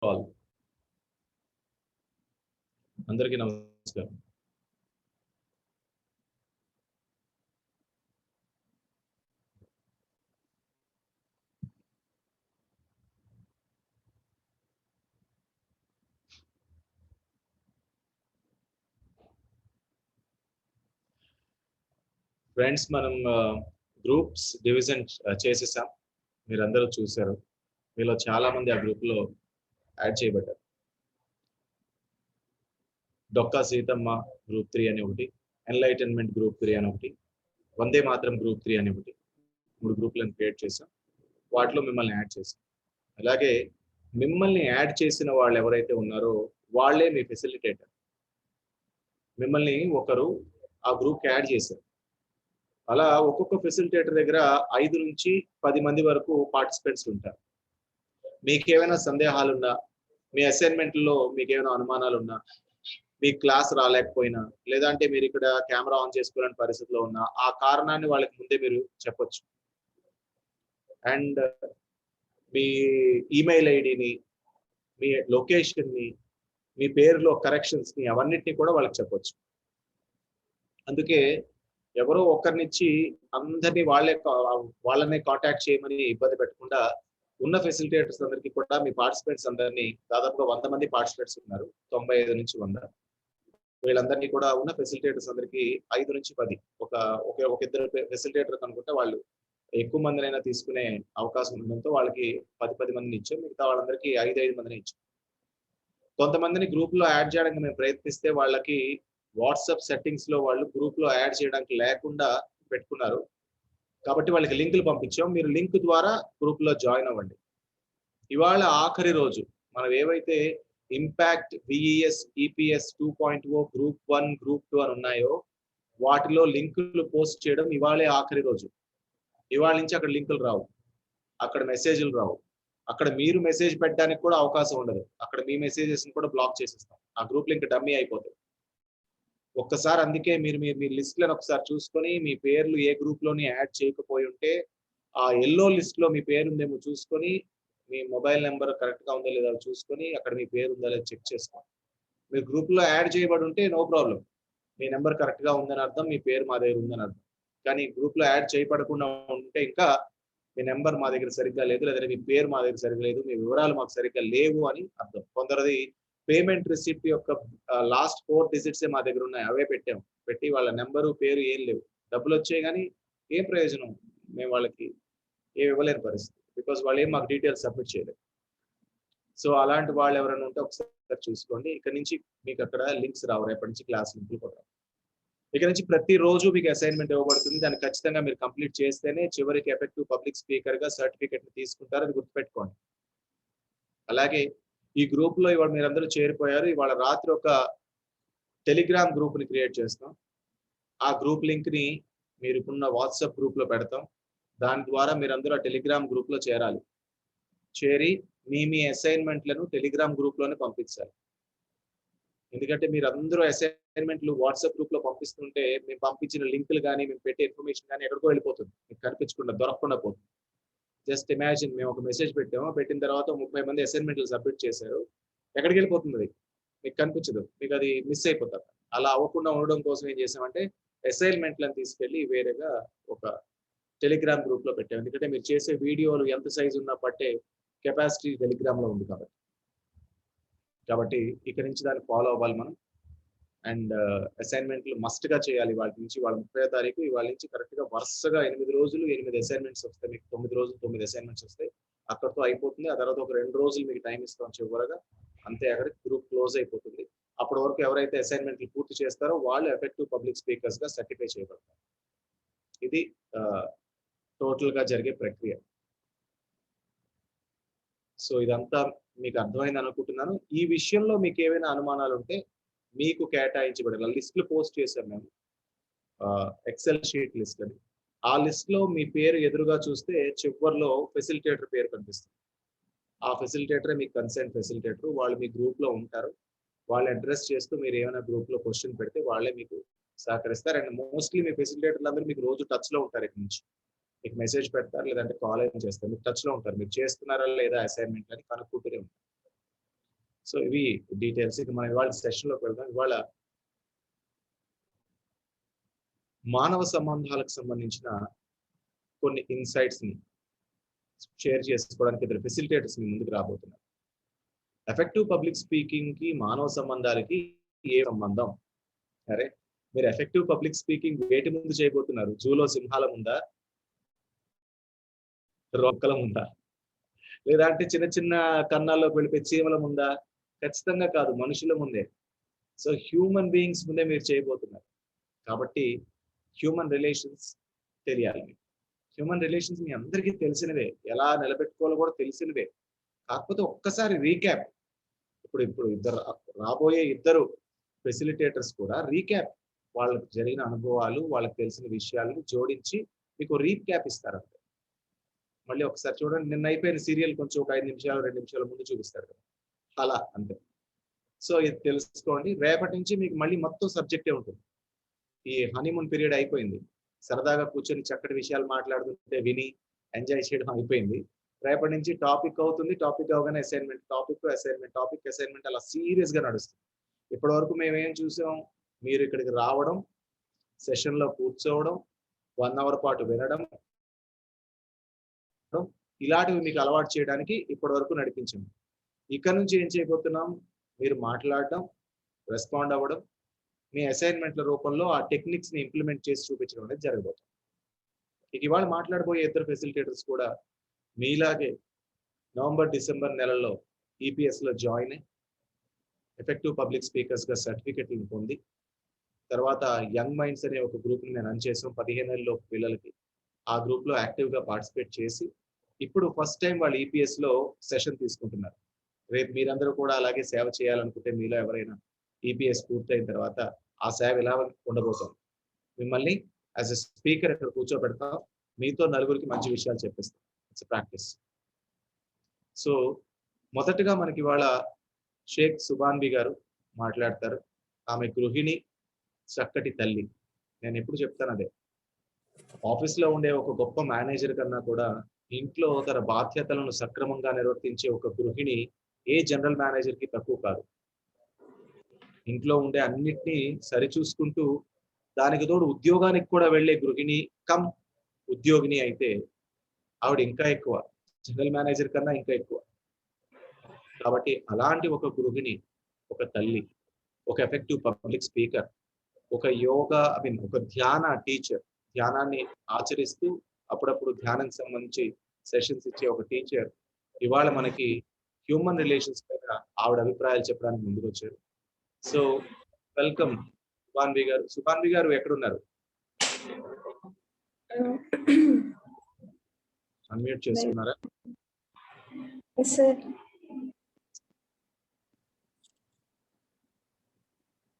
Call. అందరికీ నమస్కారం. Friends, మనం గ్రూప్స్ డివిజన్ చేసేసాం. మీరందరూ చూశారు. మీలో చాలా మంది ఆ గ్రూప్ లో యాడ్ చేయబడ్డారు. డొక్కా సీతమ్మ గ్రూప్ 3 అని ఒకటి, ఎన్లైటన్మెంట్ గ్రూప్ 3 అని ఒకటి, వందే మాత్రం గ్రూప్ 3 అని ఒకటి, 3 గ్రూపులను క్రియేట్ చేసాం. వాటిలో మిమ్మల్ని యాడ్ చేసాం. అలాగే మిమ్మల్ని యాడ్ చేసిన వాళ్ళు ఎవరైతే ఉన్నారో వాళ్ళే మీ ఫెసిలిటేటర్. మిమ్మల్ని ఒకరు ఆ గ్రూప్ యాడ్ చేశారు. అలా ఒక్కొక్క ఫెసిలిటేటర్ దగ్గర 5 నుంచి 10 మంది వరకు పార్టిసిపెంట్స్ ఉంటారు. మీకు ఏమైనా సందేహాలున్నా, మీ అసైన్మెంట్లో మీకు ఏమైనా అనుమానాలున్నా, మీ క్లాస్ రాలేకపోయినా, లేదంటే మీరు ఇక్కడ కెమెరా ఆన్ చేసుకోలేని పరిస్థితిలో ఉన్నా, ఆ కారణాన్ని వాళ్ళకి ముందే మీరు చెప్పొచ్చు. అండ్ మీ ఈమెయిల్ ఐడిని, మీ లొకేషన్ని, మీ పేరులో కరెక్షన్స్ని అవన్నిటిని కూడా వాళ్ళకి చెప్పొచ్చు. అందుకే ఎవరో ఒకరినిచ్చి అందరినీ వాళ్ళనే కాంటాక్ట్ చేయమని ఇబ్బంది పెట్టకుండా ఉన్న ఫెసిలిటేటర్స్ అందరికీ కూడా మీ పార్టిసిపెంట్స్ అందరినీ, దాదాపుగా 100 మంది పార్టిసిపెంట్స్ ఉన్నారు, 95 నుంచి 100. వీళ్ళందరినీ కూడా ఉన్న ఫెసిలిటేటర్స్ అందరికీ 5 నుంచి 10, ఒక ఇద్దరు ఫెసిలిటేటర్ అనుకుంటే వాళ్ళు ఎక్కువ మందినైనా తీసుకునే అవకాశం ఉండడంతో వాళ్ళకి 10 మందిని ఇచ్చాం. మిగతా వాళ్ళందరికీ 5 మందిని ఇచ్చాం. కొంతమందిని గ్రూప్ లో యాడ్ చేయడానికి మేము ప్రయత్నిస్తే వాళ్ళకి వాట్సాప్ సెట్టింగ్స్ లో వాళ్ళు గ్రూప్ లో యాడ్ చేయడానికి లేకుండా పెట్టుకున్నారు. కాబట్టి వాళ్ళకి లింకులు పంపించాం. మీరు లింక్ ద్వారా గ్రూప్ లో జాయిన్ అవ్వండి. ఇవాళ ఆఖరి రోజు మనం ఏవైతే ఇంపాక్ట్ విఈఎస్ ఈపీఎస్ 2.0 గ్రూప్ 1 గ్రూప్ 2 అని ఉన్నాయో వాటిలో లింకులు పోస్ట్ చేయడం ఇవాళే ఆఖరి రోజు. ఇవాళ నుంచి అక్కడ లింకులు రావు, అక్కడ మెసేజ్లు రావు, అక్కడ మీరు మెసేజ్ పెట్టడానికి కూడా అవకాశం ఉండదు. అక్కడ మీ మెసేజెస్ కూడా బ్లాక్ చేసేస్తాం. ఆ గ్రూప్ లింక్ డమ్మీ అయిపోతుంది. ఒక్కసారి అందుకే మీరు మీ లిస్ట్లను ఒకసారి చూసుకొని మీ పేర్లు ఏ గ్రూప్ లోని యాడ్ చేయకపోయి ఉంటే ఆ ఎల్లో లిస్ట్ లో మీ పేరు ఉందేమో చూసుకొని, మీ మొబైల్ నెంబర్ కరెక్ట్ గా ఉందో లేదో చూసుకొని అక్కడ మీ పేరు ఉందో లేదో చెక్ చేసుకోండి. మీరు గ్రూప్ లో యాడ్ చేయబడి ఉంటే నో ప్రాబ్లం, మీ నెంబర్ కరెక్ట్ గా ఉందని అర్థం, మీ పేరు మా దగ్గర ఉందని అర్థం. కానీ గ్రూప్ లో యాడ్ చేయబడకుండా ఉంటే ఇంకా మీ నెంబర్ మా దగ్గర సరిగ్గా లేదు, లేదంటే మీ పేరు మా దగ్గర సరిగ్గా లేదు, మీ వివరాలు మాకు సరిగ్గా లేవు అని అర్థం. కొందరిది పేమెంట్ రిసిప్ట్ యొక్క లాస్ట్ 4 డిజిట్స్ మా దగ్గర ఉన్నాయి, అవే పెట్టి వాళ్ళ నెంబరు పేరు ఏం లేవు. డబ్బులు వచ్చాయి కానీ ఏం ప్రయోజనం, మేము వాళ్ళకి ఏమి ఇవ్వలేని పరిస్థితి, బికాస్ వాళ్ళు ఏం మాకు డీటెయిల్స్ సబ్మిట్ చేయలేదు. సో అలాంటి వాళ్ళు ఎవరైనా ఉంటే ఒకసారి చూసుకోండి. ఇక్కడ నుంచి మీకు అక్కడ లింక్స్ రావు, రేపటి నుంచి క్లాస్ లింకులు కూడా. ఇక్కడ నుంచి ప్రతిరోజు మీకు అసైన్మెంట్ ఇవ్వబడుతుంది. దాన్ని ఖచ్చితంగా మీరు కంప్లీట్ చేస్తేనే చివరికి ఎఫెక్టివ్ పబ్లిక్ స్పీకర్ గా సర్టిఫికెట్ తీసుకుంటారు. అది గుర్తుపెట్టుకోండి. అలాగే ఈ గ్రూప్ లో ఇవాళ మీరందరూ చేరిపోయారు. ఇవాళ రాత్రి ఒక టెలిగ్రామ్ గ్రూప్ ని క్రియేట్ చేస్తాం. ఆ గ్రూప్ లింక్ ని మీరు ఉన్న వాట్సాప్ గ్రూప్ లో పెడతాం. దాని ద్వారా మీరందరూ ఆ టెలిగ్రామ్ గ్రూప్ లో చేరాలి. చేరి మీ అసైన్మెంట్లను టెలిగ్రామ్ గ్రూప్ లోనే పంపించాలి. ఎందుకంటే మీరు అందరూ అసైన్మెంట్లు వాట్సాప్ గ్రూప్ లో పంపిస్తుంటే మేము పంపించిన లింకులు కానీ మేము పెట్టే ఇన్ఫర్మేషన్ కానీ ఎక్కడికో వెళ్ళిపోతుంది, మీకు కనిపించకుండా దొరకకుండా పోతుంది. జస్ట్ ఇమాజిన్, మేము ఒక మెసేజ్ పెట్టాము, పెట్టిన తర్వాత 30 మంది అసైన్మెంట్లు సబ్మిట్ చేశారు, ఎక్కడికి వెళ్ళిపోతుంది అది మీకు కనిపించదు, మీకు అది మిస్ అయిపోతుంది. అలా అవ్వకుండా ఉండడం కోసం ఏం చేసామంటే అసైన్మెంట్లను తీసుకెళ్లి వేరేగా ఒక టెలిగ్రామ్ గ్రూప్ లో పెట్టాము. ఎందుకంటే మీరు చేసే వీడియోలు ఎంత సైజు ఉన్నా పట్టే కెపాసిటీ టెలిగ్రామ్ లో ఉంది కాబట్టి ఇక్కడి నుంచి దాన్ని ఫాలో అవ్వాలి మనం. అండ్ అసైన్మెంట్లు మస్ట్ గా చేయాలి. వాళ్ళ నుంచి వాళ్ళ 30వ తారీఖు ఇవాళ నుంచి కరెక్ట్ గా వరుసగా 8 రోజులు 8 అసైన్మెంట్స్ వస్తాయి. మీకు 9 రోజులు 9 అసైన్మెంట్స్ వస్తాయి. అక్కడితో అయిపోతుంది. ఆ తర్వాత ఒక 2 రోజులు మీకు టైం ఇస్తాం చివరగా, అంతే. అక్కడ గ్రూప్ క్లోజ్ అయిపోతుంది. అప్పటి వరకు ఎవరైతే అసైన్మెంట్లు పూర్తి చేస్తారో వాళ్ళు ఎఫెక్టివ్ పబ్లిక్ స్పీకర్స్ గా సర్టిఫై చేయబడతారు. ఇది టోటల్ గా జరిగే ప్రక్రియ. సో ఇదంతా మీకు అర్థమైంది అనుకుంటున్నాను. ఈ విషయంలో మీకు ఏమైనా అనుమానాలు ఉంటే మీకు కేటాయించబడిన లిస్టులు పోస్ట్ చేశాం మేము, ఎక్సెల్ షీట్ లిస్ట్ అని. ఆ లిస్ట్ లో మీ పేరు ఎదురుగా చూస్తే చివర్లో ఫెసిలిటేటర్ పేరు కనిపిస్తుంది. ఆ ఫెసిలిటేటరే మీ కన్సర్న్ ఫెసిలిటేటర్. వాళ్ళు మీ గ్రూప్ లో ఉంటారు. వాళ్ళు అడ్రస్ చేస్తూ మీరు ఏమైనా గ్రూప్ లో క్వశ్చన్ పెడితే వాళ్ళే మీకు సహకరిస్తారు. అండ్ మోస్ట్లీ మీ ఫెసిలిటేటర్లు అందరూ మీకు రోజు టచ్ లో ఉంటారు. ఇక్కడ నుంచి మీకు మెసేజ్ పెడతారు, లేదంటే కాల్ అయినా చేస్తారు, మీకు టచ్ లో ఉంటారు. మీరు చేస్తున్నారా లేదా అసైన్మెంట్ అని కనుక్కుంటూనే ఉంటారు. సో ఇవి డీటెయిల్స్. ఇక మనం ఇవాళ సెషన్లోకి వెళ్దాం. ఇవాళ మానవ సంబంధాలకు సంబంధించిన కొన్ని ఇన్సైట్స్ ని షేర్ చేసుకోవడానికి ఇద్దరు ఫెసిలిటేటర్స్ మీ ముందుకు రాబోతున్నారు. ఎఫెక్టివ్ పబ్లిక్ స్పీకింగ్ కి మానవ సంబంధాలకి ఏ సంబంధం? సరే, మీరు ఎఫెక్టివ్ పబ్లిక్ స్పీకింగ్ వేటి ముందు చేయబోతున్నారు? జూలో సింహాల ముందా, రొక్కల ముందా, లేదా అంటే చిన్న చిన్న కన్నాల్లోకి వెళ్ళిపోయి చీమల ముందా? ఖచ్చితంగా కాదు, మనుషుల ముందే. సో హ్యూమన్ బీయింగ్స్ ముందే మీరు చేయబోతున్నారు. కాబట్టి హ్యూమన్ రిలేషన్స్ తెలియాలి. హ్యూమన్ రిలేషన్స్ మీ అందరికీ తెలిసినవే, ఎలా నిలబెట్టుకోవాలో కూడా తెలిసినవే. కాకపోతే ఒక్కసారి రీక్యాప్, ఇప్పుడు ఇద్దరు రాబోయే ఇద్దరు ఫెసిలిటేటర్స్ కూడా రీక్యాప్, వాళ్ళకి జరిగిన అనుభవాలు, వాళ్ళకి తెలిసిన విషయాలను జోడించి మీకు రీక్యాప్ ఇస్తారు. అంతే. మళ్ళీ ఒకసారి చూడండి, నిన్న అయిపోయిన సీరియల్ కొంచెం ఒక 5 నిమిషాలు 2 నిమిషాల ముందు చూపిస్తారు కదా, అలా అంతే. సో ఇది తెలుసుకోండి. రేపటి నుంచి మీకు మళ్ళీ మొత్తం సబ్జెక్టే ఉంటుంది. ఈ హనీమూన్ పీరియడ్ అయిపోయింది. సరదాగా కూర్చొని చక్కటి విషయాలు మాట్లాడుతుంటే విని ఎంజాయ్ చేయడం అయిపోయింది. రేపటి నుంచి టాపిక్ అవుతుంది. టాపిక్ అవగానే assignment, topic assignment, topic assignment, అలా సీరియస్ గా నడుస్తుంది. ఇప్పటి వరకు మేము ఏం చూసాం? మీరు ఇక్కడికి రావడం, సెషన్ లో కూర్చోవడం, 1 అవర్ పాటు వినడం, ఇలాంటివి మీకు అలవాటు చేయడానికి ఇప్పటి వరకు నడిపించాము. ఇక్కడ నుంచి ఏం చేయబోతున్నాం? మీరు మాట్లాడడం, రెస్పాండ్ అవ్వడం, మీ అసైన్మెంట్ల రూపంలో ఆ టెక్నిక్స్ ని ఇంప్లిమెంట్ చేసి చూపించడం అనేది జరగబోతుంది. ఇక ఇవాళ మాట్లాడబోయే ఇద్దరు ఫెసిలిటేటర్స్ కూడా మీలాగే నవంబర్ డిసెంబర్ నెలల్లో ఈపీఎస్ లో జాయిన్ అయ్యి ఎఫెక్టివ్ పబ్లిక్ స్పీకర్స్ గా సర్టిఫికెట్లను పొంది, తర్వాత యంగ్ మైండ్స్ అనే ఒక గ్రూప్ ని నేను రన్ చేసాం 15 ఏళ్ళలో పిల్లలకి. ఆ గ్రూప్ లో యాక్టివ్ గా పార్టిసిపేట్ చేసి ఇప్పుడు ఫస్ట్ టైం వాళ్ళు ఈపీఎస్ లో సెషన్ తీసుకుంటున్నారు. రేపు మీరందరూ కూడా అలాగే సేవ చేయాలనుకుంటే, మీలో ఎవరైనా ఈపీఎస్ పూర్తయిన తర్వాత ఆ సేవ ఎలా ఉండబోతుంది? మిమ్మల్ని యాజ్ ఎ స్పీకర్ ఇక్కడ కూర్చోబెడతాం, మీతో నలుగురికి మంచి విషయాలు చెప్పిస్తాం. It's practice. సో మొదటగా మనకి ఇవాళ షేక్ సుబాన్బి గారు మాట్లాడతారు. ఆమె గృహిణి, చక్కటి తల్లి. నేను ఎప్పుడు చెప్తాను అదే, ఆఫీస్ లో ఉండే ఒక గొప్ప మేనేజర్ కన్నా కూడా ఇంట్లో తన బాధ్యతలను సక్రమంగా నిర్వర్తించే ఒక గృహిణి ఏ జనరల్ మేనేజర్ కి తక్కువ కాదు. ఇంట్లో ఉండే అన్నిటినీ సరిచూసుకుంటూ దానికి తోడు ఉద్యోగానికి కూడా వెళ్లే గృహిణి కమ్ ఉద్యోగిని అయితే ఆవిడ ఇంకా ఎక్కువ, జనరల్ మేనేజర్ కన్నా ఇంకా ఎక్కువ. కాబట్టి అలాంటి ఒక గృహిణి, ఒక తల్లి, ఒక ఎఫెక్టివ్ పబ్లిక్ స్పీకర్, ఒక యోగా ఒక ధ్యాన టీచర్, ధ్యానాన్ని ఆచరిస్తూ అప్పుడప్పుడు ధ్యానానికి సంబంధించి సెషన్స్ ఇచ్చే ఒక టీచర్ ఇవాళ మనకి హ్యూమన్ రిలేషన్స్ పైన ఆవిడ అభిప్రాయాలు చెప్పడానికి ముందుకు వచ్చారు. సో వెల్కమ్ సుబాన్బి గారు. సుబాన్బి గారు ఎక్కడున్నారు? అన్మ్యూట్ చేసుకున్నారా?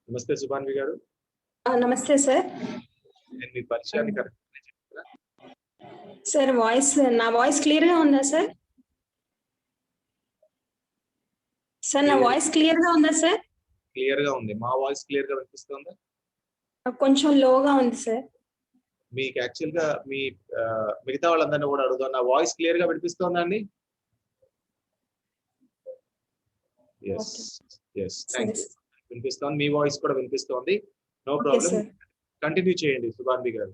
నమస్తే సుబాన్బి గారు. నమస్తే సార్. నేను మీ పరిచయాన్ని కరెక్ట్ చెప్తారా సార్? నా వాయిస్ క్లియర్ గా ఉందా సార్? సార్ నా వాయిస్ క్లియర్ గా ఉందా సార్? క్లియర్ గా ఉంది. మా వాయిస్ క్లియర్ గా వినిపిస్తుందా? కొంచెం లోగా ఉంది సార్. మీకు యాక్చువల్ గా మీ మిగతా వాళ్ళందరినీ కూడా అడుగుదాం, నా వాయిస్ క్లియర్ గా వినిపిస్తుందా అండి? వినిపిస్తుంది. మీ వాయిస్ కూడా వినిపిస్తోంది. నో ప్రాబ్లం, కంటిన్యూ చేయండి సుబాన్బి గారు.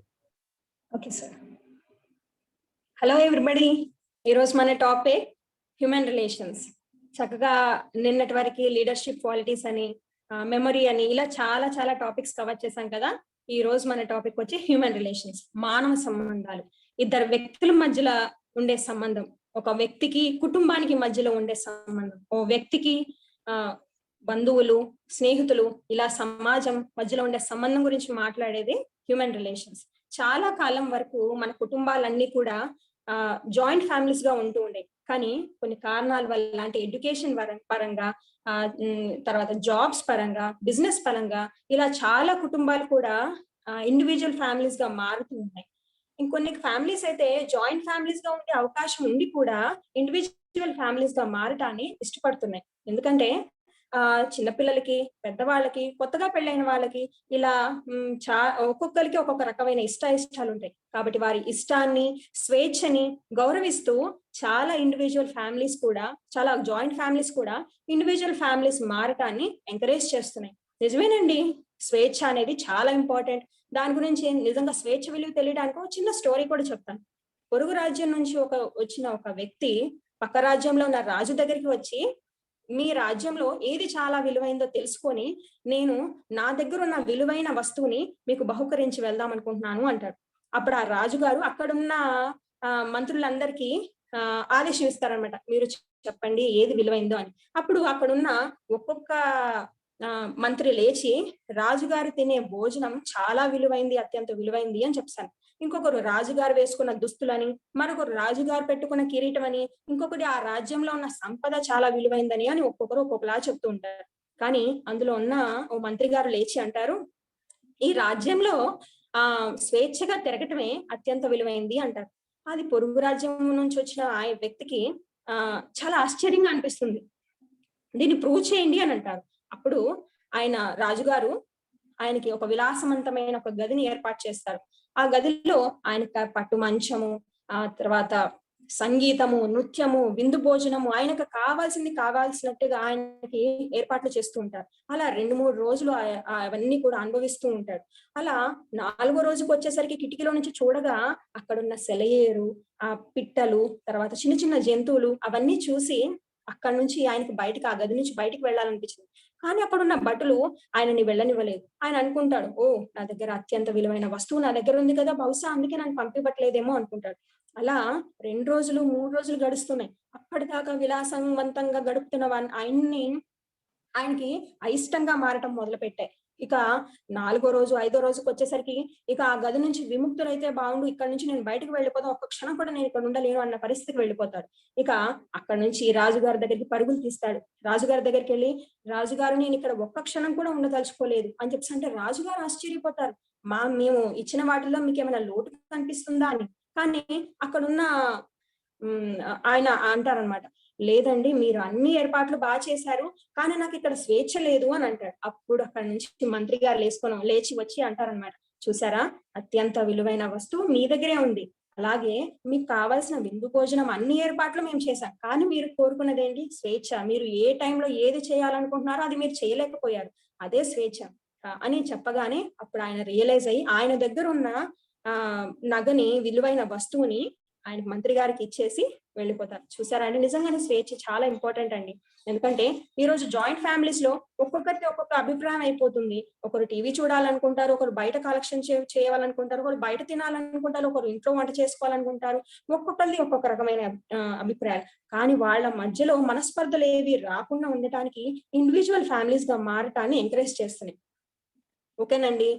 Okay sir. హలో ఎవ్రీబడి, ఈరోజు మన టాపిక్ హ్యూమన్ రిలేషన్స్. చక్కగా నిన్నటి వరకు లీడర్షిప్ క్వాలిటీస్ అని, మెమరీ అని, ఇలా చాలా చాలా టాపిక్స్ కవర్ చేశాం కదా. ఈ రోజు మన టాపిక్ వచ్చి హ్యూమన్ రిలేషన్స్, మానవ సంబంధాలు. ఇద్దరు వ్యక్తుల మధ్యలో ఉండే సంబంధం, ఒక వ్యక్తికి కుటుంబానికి మధ్యలో ఉండే సంబంధం, ఓ వ్యక్తికి బంధువులు, స్నేహితులు, ఇలా సమాజం మధ్యలో ఉండే సంబంధం గురించి మాట్లాడేది హ్యూమన్ రిలేషన్స్. చాలా కాలం వరకు మన కుటుంబాలన్నీ కూడా జాయింట్ ఫ్యామిలీస్ గా ఉంటూ ఉండే, కానీ కొన్ని కారణాల వల్ల, అంటే ఎడ్యుకేషన్ పరంగా, తర్వాత జాబ్స్ పరంగా, బిజినెస్ పరంగా, ఇలా చాలా కుటుంబాలు కూడా ఇండివిజువల్ ఫ్యామిలీస్ గా మారుతూ ఉన్నాయి. ఇంకొన్ని ఫ్యామిలీస్ అయితే జాయింట్ ఫ్యామిలీస్ గా ఉండే అవకాశం ఉండి కూడా ఇండివిజువల్ ఫ్యామిలీస్ గా మారటాన్ని ఇష్టపడుతున్నాయి. ఎందుకంటే చిన్నపిల్లలకి, పెద్దవాళ్ళకి, కొత్తగా పెళ్ళైన వాళ్ళకి ఇలా ఒక్కొక్కరికి ఒక్కొక్క రకమైన ఇష్టాలు ఉంటాయి. కాబట్టి వారి ఇష్టాన్ని, స్వేచ్ఛని గౌరవిస్తూ చాలా ఇండివిడ్యువల్ ఫ్యామిలీస్ కూడా, చాలా జాయింట్ ఫ్యామిలీస్ కూడా ఇండివిడ్యువల్ ఫ్యామిలీస్ మారటాన్ని ఎంకరేజ్ చేస్తున్నాయి. నిజమేనండి. స్వేచ్ఛ అనేది చాలా ఇంపార్టెంట్. దాని గురించి నిజంగా స్వేచ్ఛ విలువ తెలియడానికి ఒక చిన్న స్టోరీ కూడా చెప్తాను. పొరుగు రాజ్యం నుంచి వచ్చిన ఒక వ్యక్తి పక్క రాజ్యంలో ఉన్న రాజు దగ్గరికి వచ్చి, మీ రాజ్యంలో ఏది చాలా విలువైందో తెలుసుకొని, నేను నా దగ్గర ఉన్న విలువైన వస్తువుని మీకు బహుకరించి వెళ్దాం అనుకుంటున్నాను అంటాడు. అప్పుడు ఆ రాజుగారు అక్కడున్న మంత్రులందరికీ ఆదేశం ఇస్తారనమాట. మీరు చెప్పండి ఏది విలువైందో అని. అప్పుడు అక్కడున్న ఒక్కొక్క మంత్రి లేచి, రాజుగారు తినే భోజనం చాలా విలువైంది, అత్యంత విలువైంది అని చెప్తాను. ఇంకొకరు రాజుగారు వేసుకున్న దుస్తులని, మరొకరు రాజుగారు పెట్టుకున్న కిరీటం అని, ఇంకొకటి ఆ రాజ్యంలో ఉన్న సంపద చాలా విలువైందని అని ఒక్కొక్కరు ఒక్కొక్కలా చెప్తూ ఉంటారు. కానీ అందులో ఉన్న ఓ మంత్రి గారు లేచి అంటారు, ఈ రాజ్యంలో స్వేచ్ఛగా తిరగటమే అత్యంత విలువైంది అంటారు. అది పొరుగు రాజ్యం నుంచి వచ్చిన ఆ వ్యక్తికి చాలా ఆశ్చర్యంగా అనిపిస్తుంది. దీన్ని ప్రూవ్ చేయండి అని అంటారు. అప్పుడు రాజుగారు ఆయనకి ఒక విలాసవంతమైన ఒక గదిని ఏర్పాటు చేస్తారు. ఆ గదిలో ఆయనకు పట్టు మంచము, ఆ తర్వాత సంగీతము, నృత్యము, విందు భోజనము, ఆయనకు కావాల్సినట్టుగా ఆయనకి ఏర్పాట్లు చేస్తూ ఉంటారు. అలా 2-3 రోజులు అవన్నీ కూడా అనుభవిస్తూ ఉంటాడు. అలా 4వ రోజుకి వచ్చేసరికి కిటికీలో నుంచి చూడగా అక్కడున్న సెలయేరు, ఆ పిట్టలు, తర్వాత చిన్న చిన్న జంతువులు అవన్నీ చూసి అక్కడి నుంచి ఆయనకి ఆ గది నుంచి బయటికి వెళ్ళాలనిపించింది. కానీ అక్కడున్న భటులు ఆయనని వెళ్ళనివ్వలేదు. ఆయన అనుకుంటాడు, నా దగ్గర అత్యంత విలువైన వస్తువు నా దగ్గర ఉంది కదా, బహుశా అందుకే నన్ను పంపివ్వట్లేదేమో అనుకుంటాడు. అలా 2 రోజులు 3 రోజులు గడుస్తున్నాయి. అప్పటిదాకా విలాసవంతంగా గడుపుతున్న ఆయనకి అయిష్టంగా మారటం మొదలుపెట్టాయి. ఇక 4వ రోజు 5వ రోజుకి వచ్చేసరికి ఇక ఆ గది నుంచి విముక్తులైతే బాగుండు, ఇక్కడ నుంచి నేను బయటకు వెళ్ళిపోదాం, ఒక్క క్షణం కూడా నేను ఇక్కడ ఉండలేను అన్న పరిస్థితికి వెళ్ళిపోతాడు. ఇక అక్కడ నుంచి రాజుగారి దగ్గరికి పరుగులు తీస్తాడు. రాజుగారి దగ్గరికి వెళ్ళి, రాజుగారు నేను ఇక్కడ ఒక్క క్షణం కూడా ఉండదలుచుకోలేదు అని చెప్పేసి అంటే రాజుగారు ఆశ్చర్యపోతారు. మేము ఇచ్చిన వాటిలో మీకు ఏమైనా లోటు కనిపిస్తుందా అని. కానీ అక్కడున్న ఆయన అంటారనమాట, లేదండి మీరు అన్ని ఏర్పాట్లు బాగా చేశారు, కానీ నాకు ఇక్కడ స్వేచ్ఛ లేదు అని అంటాడు. అప్పుడు అక్కడ నుంచి మంత్రి గారు లేచి వచ్చి అంటారనమాట, చూసారా, అత్యంత విలువైన వస్తువు మీ దగ్గరే ఉంది. అలాగే మీకు కావాల్సిన విందు భోజనం అన్ని ఏర్పాట్లు మేము చేశాం. కానీ మీరు కోరుకున్నది ఏంటి? స్వేచ్ఛ. మీరు ఏ టైంలో ఏది చేయాలనుకుంటున్నారో అది మీరు చేయలేకపోయారు. అదే స్వేచ్ఛ అని చెప్పగానే అప్పుడు ఆయన రియలైజ్ అయ్యి ఆయన దగ్గర ఉన్న నగని, విలువైన వస్తువుని ఆయన మంత్రి గారికి ఇచ్చేసి వెళ్ళిపోతారు. చూసారా అండి, నిజంగానే స్వేచ్ఛ చాలా ఇంపార్టెంట్ అండి. ఎందుకంటే ఈ రోజు జాయింట్ ఫ్యామిలీస్ లో ఒక్కొక్కరికి ఒక్కొక్క అభిప్రాయం అయిపోతుంది. ఒకరు టీవీ చూడాలనుకుంటారు, ఒకరు బయట కలెక్షన్ చేయాలనుకుంటారు, ఒకరు బయట తినాలనుకుంటారు, ఒకరు ఇంట్లో వంట చేసుకోవాలనుకుంటారు. ఒక్కొక్కరిది ఒక్కొక్క రకమైన అభిప్రాయాలు. కానీ వాళ్ళ మధ్యలో మనస్పర్ధలు ఏవి రాకుండా ఉండటానికి ఇండివిజువల్ ఫ్యామిలీస్ గా మారటాన్ని ఎంకరేజ్ చేస్తున్నాయి. ఓకేనండి.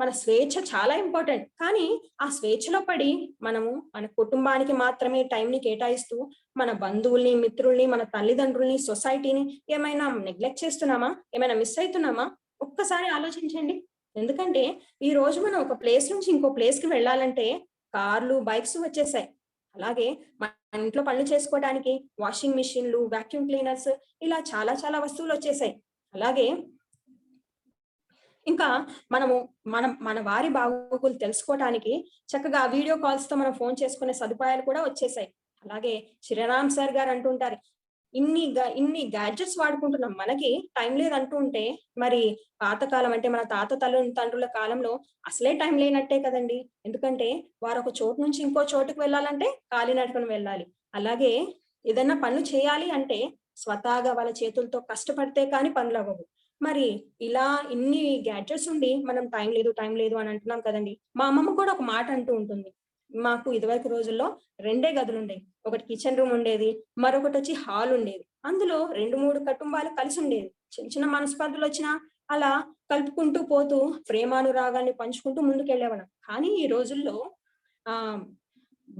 మన స్వేచ్ఛ చాలా ఇంపార్టెంట్. కానీ ఆ స్వేచ్ఛలో పడి మనము మన కుటుంబానికి మాత్రమే టైంని కేటాయిస్తూ మన బంధువుల్ని, మిత్రుల్ని, మన తల్లిదండ్రుల్ని, సొసైటీని ఏమైనా నెగ్లెక్ట్ చేస్తున్నామా? ఏమైనా మిస్ అవుతున్నామా? ఒక్కసారి ఆలోచించండి. ఎందుకంటే ఈ రోజు మనం ఒక ప్లేస్ నుంచి ఇంకో ప్లేస్ కి వెళ్ళాలంటే కార్లు, బైక్స్ వచ్చేసాయి. అలాగే మన ఇంట్లో పనులు చేసుకోవడానికి వాషింగ్ మిషన్లు, వాక్యూమ్ క్లీనర్స్ ఇలా చాలా చాలా వస్తువులు వచ్చేసాయి. అలాగే ఇంకా మన వారి బాగోగులు తెలుసుకోవటానికి చక్కగా వీడియో కాల్స్ తో మనం ఫోన్ చేసుకునే సదుపాయాలు కూడా వచ్చేసాయి. అలాగే శ్రీరామ్ సార్ గారు అంటుంటారు, ఇన్ని గ్యాడ్జెట్స్ వాడుకుంటున్నాం, మనకి టైం లేదంటూ ఉంటే మరి పాతకాలం అంటే మన తండ్రుల కాలంలో అసలే టైం లేనట్టే కదండి. ఎందుకంటే వారు ఒక చోటు నుంచి ఇంకో చోటుకు వెళ్ళాలంటే కాలినడకన వెళ్ళాలి. అలాగే ఏదైనా పనులు చేయాలి అంటే స్వతహాగా వాళ్ళ చేతులతో కష్టపడితే కానీ పనులు అవ్వవు. మరి ఇలా ఇన్ని గ్యాడ్జెట్స్ ఉండి మనం టైం లేదు అని అంటున్నాం కదండి. మా అమ్మమ్మ కూడా ఒక మాట అంటూ ఉంటుంది, మాకు ఇదివరకు రోజుల్లో 2 గదులు ఉండేవి. ఒకటి కిచెన్ రూమ్ ఉండేది, మరొకటి వచ్చి హాల్ ఉండేది. అందులో 2-3 కుటుంబాలు కలిసి ఉండేది. చిన్న చిన్న మనస్పర్ధలు వచ్చినా అలా కలుపుకుంటూ పోతూ ప్రేమానురాగాన్ని పంచుకుంటూ ముందుకెళ్ళేవాళ్ళం. కానీ ఈ రోజుల్లో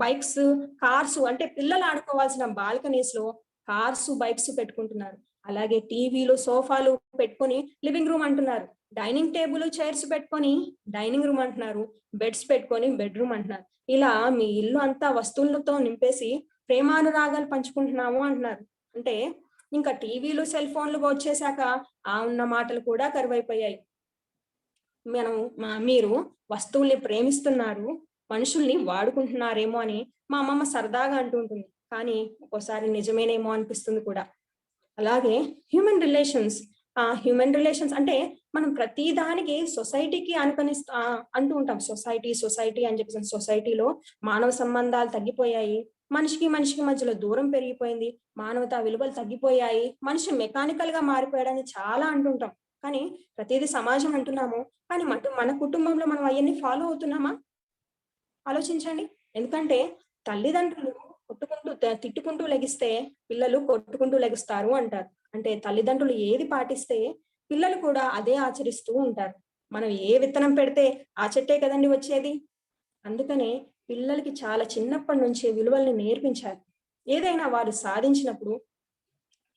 బైక్స్, కార్స్ అంటే పిల్లలు ఆడుకోవాల్సిన బాల్కనీస్ లో కార్స్, బైక్స్ పెట్టుకుంటున్నారు. అలాగే టీవీలు, సోఫాలు పెట్టుకొని లివింగ్ రూమ్ అంటున్నారు. డైనింగ్ టేబుల్, చైర్స్ పెట్టుకొని డైనింగ్ రూమ్ అంటున్నారు. బెడ్స్ పెట్టుకొని బెడ్రూమ్ అంటున్నారు. ఇలా మీ ఇల్లు అంతా వస్తువులతో నింపేసి ప్రేమానురాగాలు పంచుకుంటున్నాము అంటున్నారు. అంటే ఇంకా టీవీలు సెల్ ఫోన్లు వచ్చేసాక ఆ ఉన్న మాటలు కూడా కరువైపోయాయి. మీరు వస్తువుల్ని ప్రేమిస్తున్నారు, మనుషుల్ని వాడుకుంటున్నారేమో అని మా అమ్మమ్మ సరదాగా అంటూ ఉంటుంది. కానీ ఒక్కోసారి నిజమేనేమో అనిపిస్తుంది కూడా. అలాగే హ్యూమన్ రిలేషన్స్ అంటే మనం ప్రతి దానికి సొసైటీకి అంటూ ఉంటాం. సొసైటీ అని చెప్పేసి. సొసైటీలో మానవ సంబంధాలు తగ్గిపోయాయి. మనిషికి మధ్యలో దూరం పెరిగిపోయింది. మానవతా విలువలు తగ్గిపోయాయి. మనిషి మెకానికల్ గా మారిపోయాడని చాలా అంటుంటాం. కానీ ప్రతిదీ సమాజం అంటున్నాము. కానీ మన కుటుంబంలో మనం అవన్నీ ఫాలో అవుతున్నామా? ఆలోచించండి. ఎందుకంటే తల్లిదండ్రులు తిట్టుకుంటూ లెగిస్తే పిల్లలు కొట్టుకుంటూ లెగుస్తారు అంటారు. అంటే తల్లిదండ్రులు ఏది పాటిస్తే పిల్లలు కూడా అదే ఆచరిస్తూ ఉంటారు. మనం ఏ విత్తనం పెడితే ఆ చెట్టే కదండి వచ్చేది. అందుకనే పిల్లలకి చాలా చిన్నప్పటి నుంచే విలువల్ని నేర్పించాలి. ఏదైనా వారు సాధించినప్పుడు,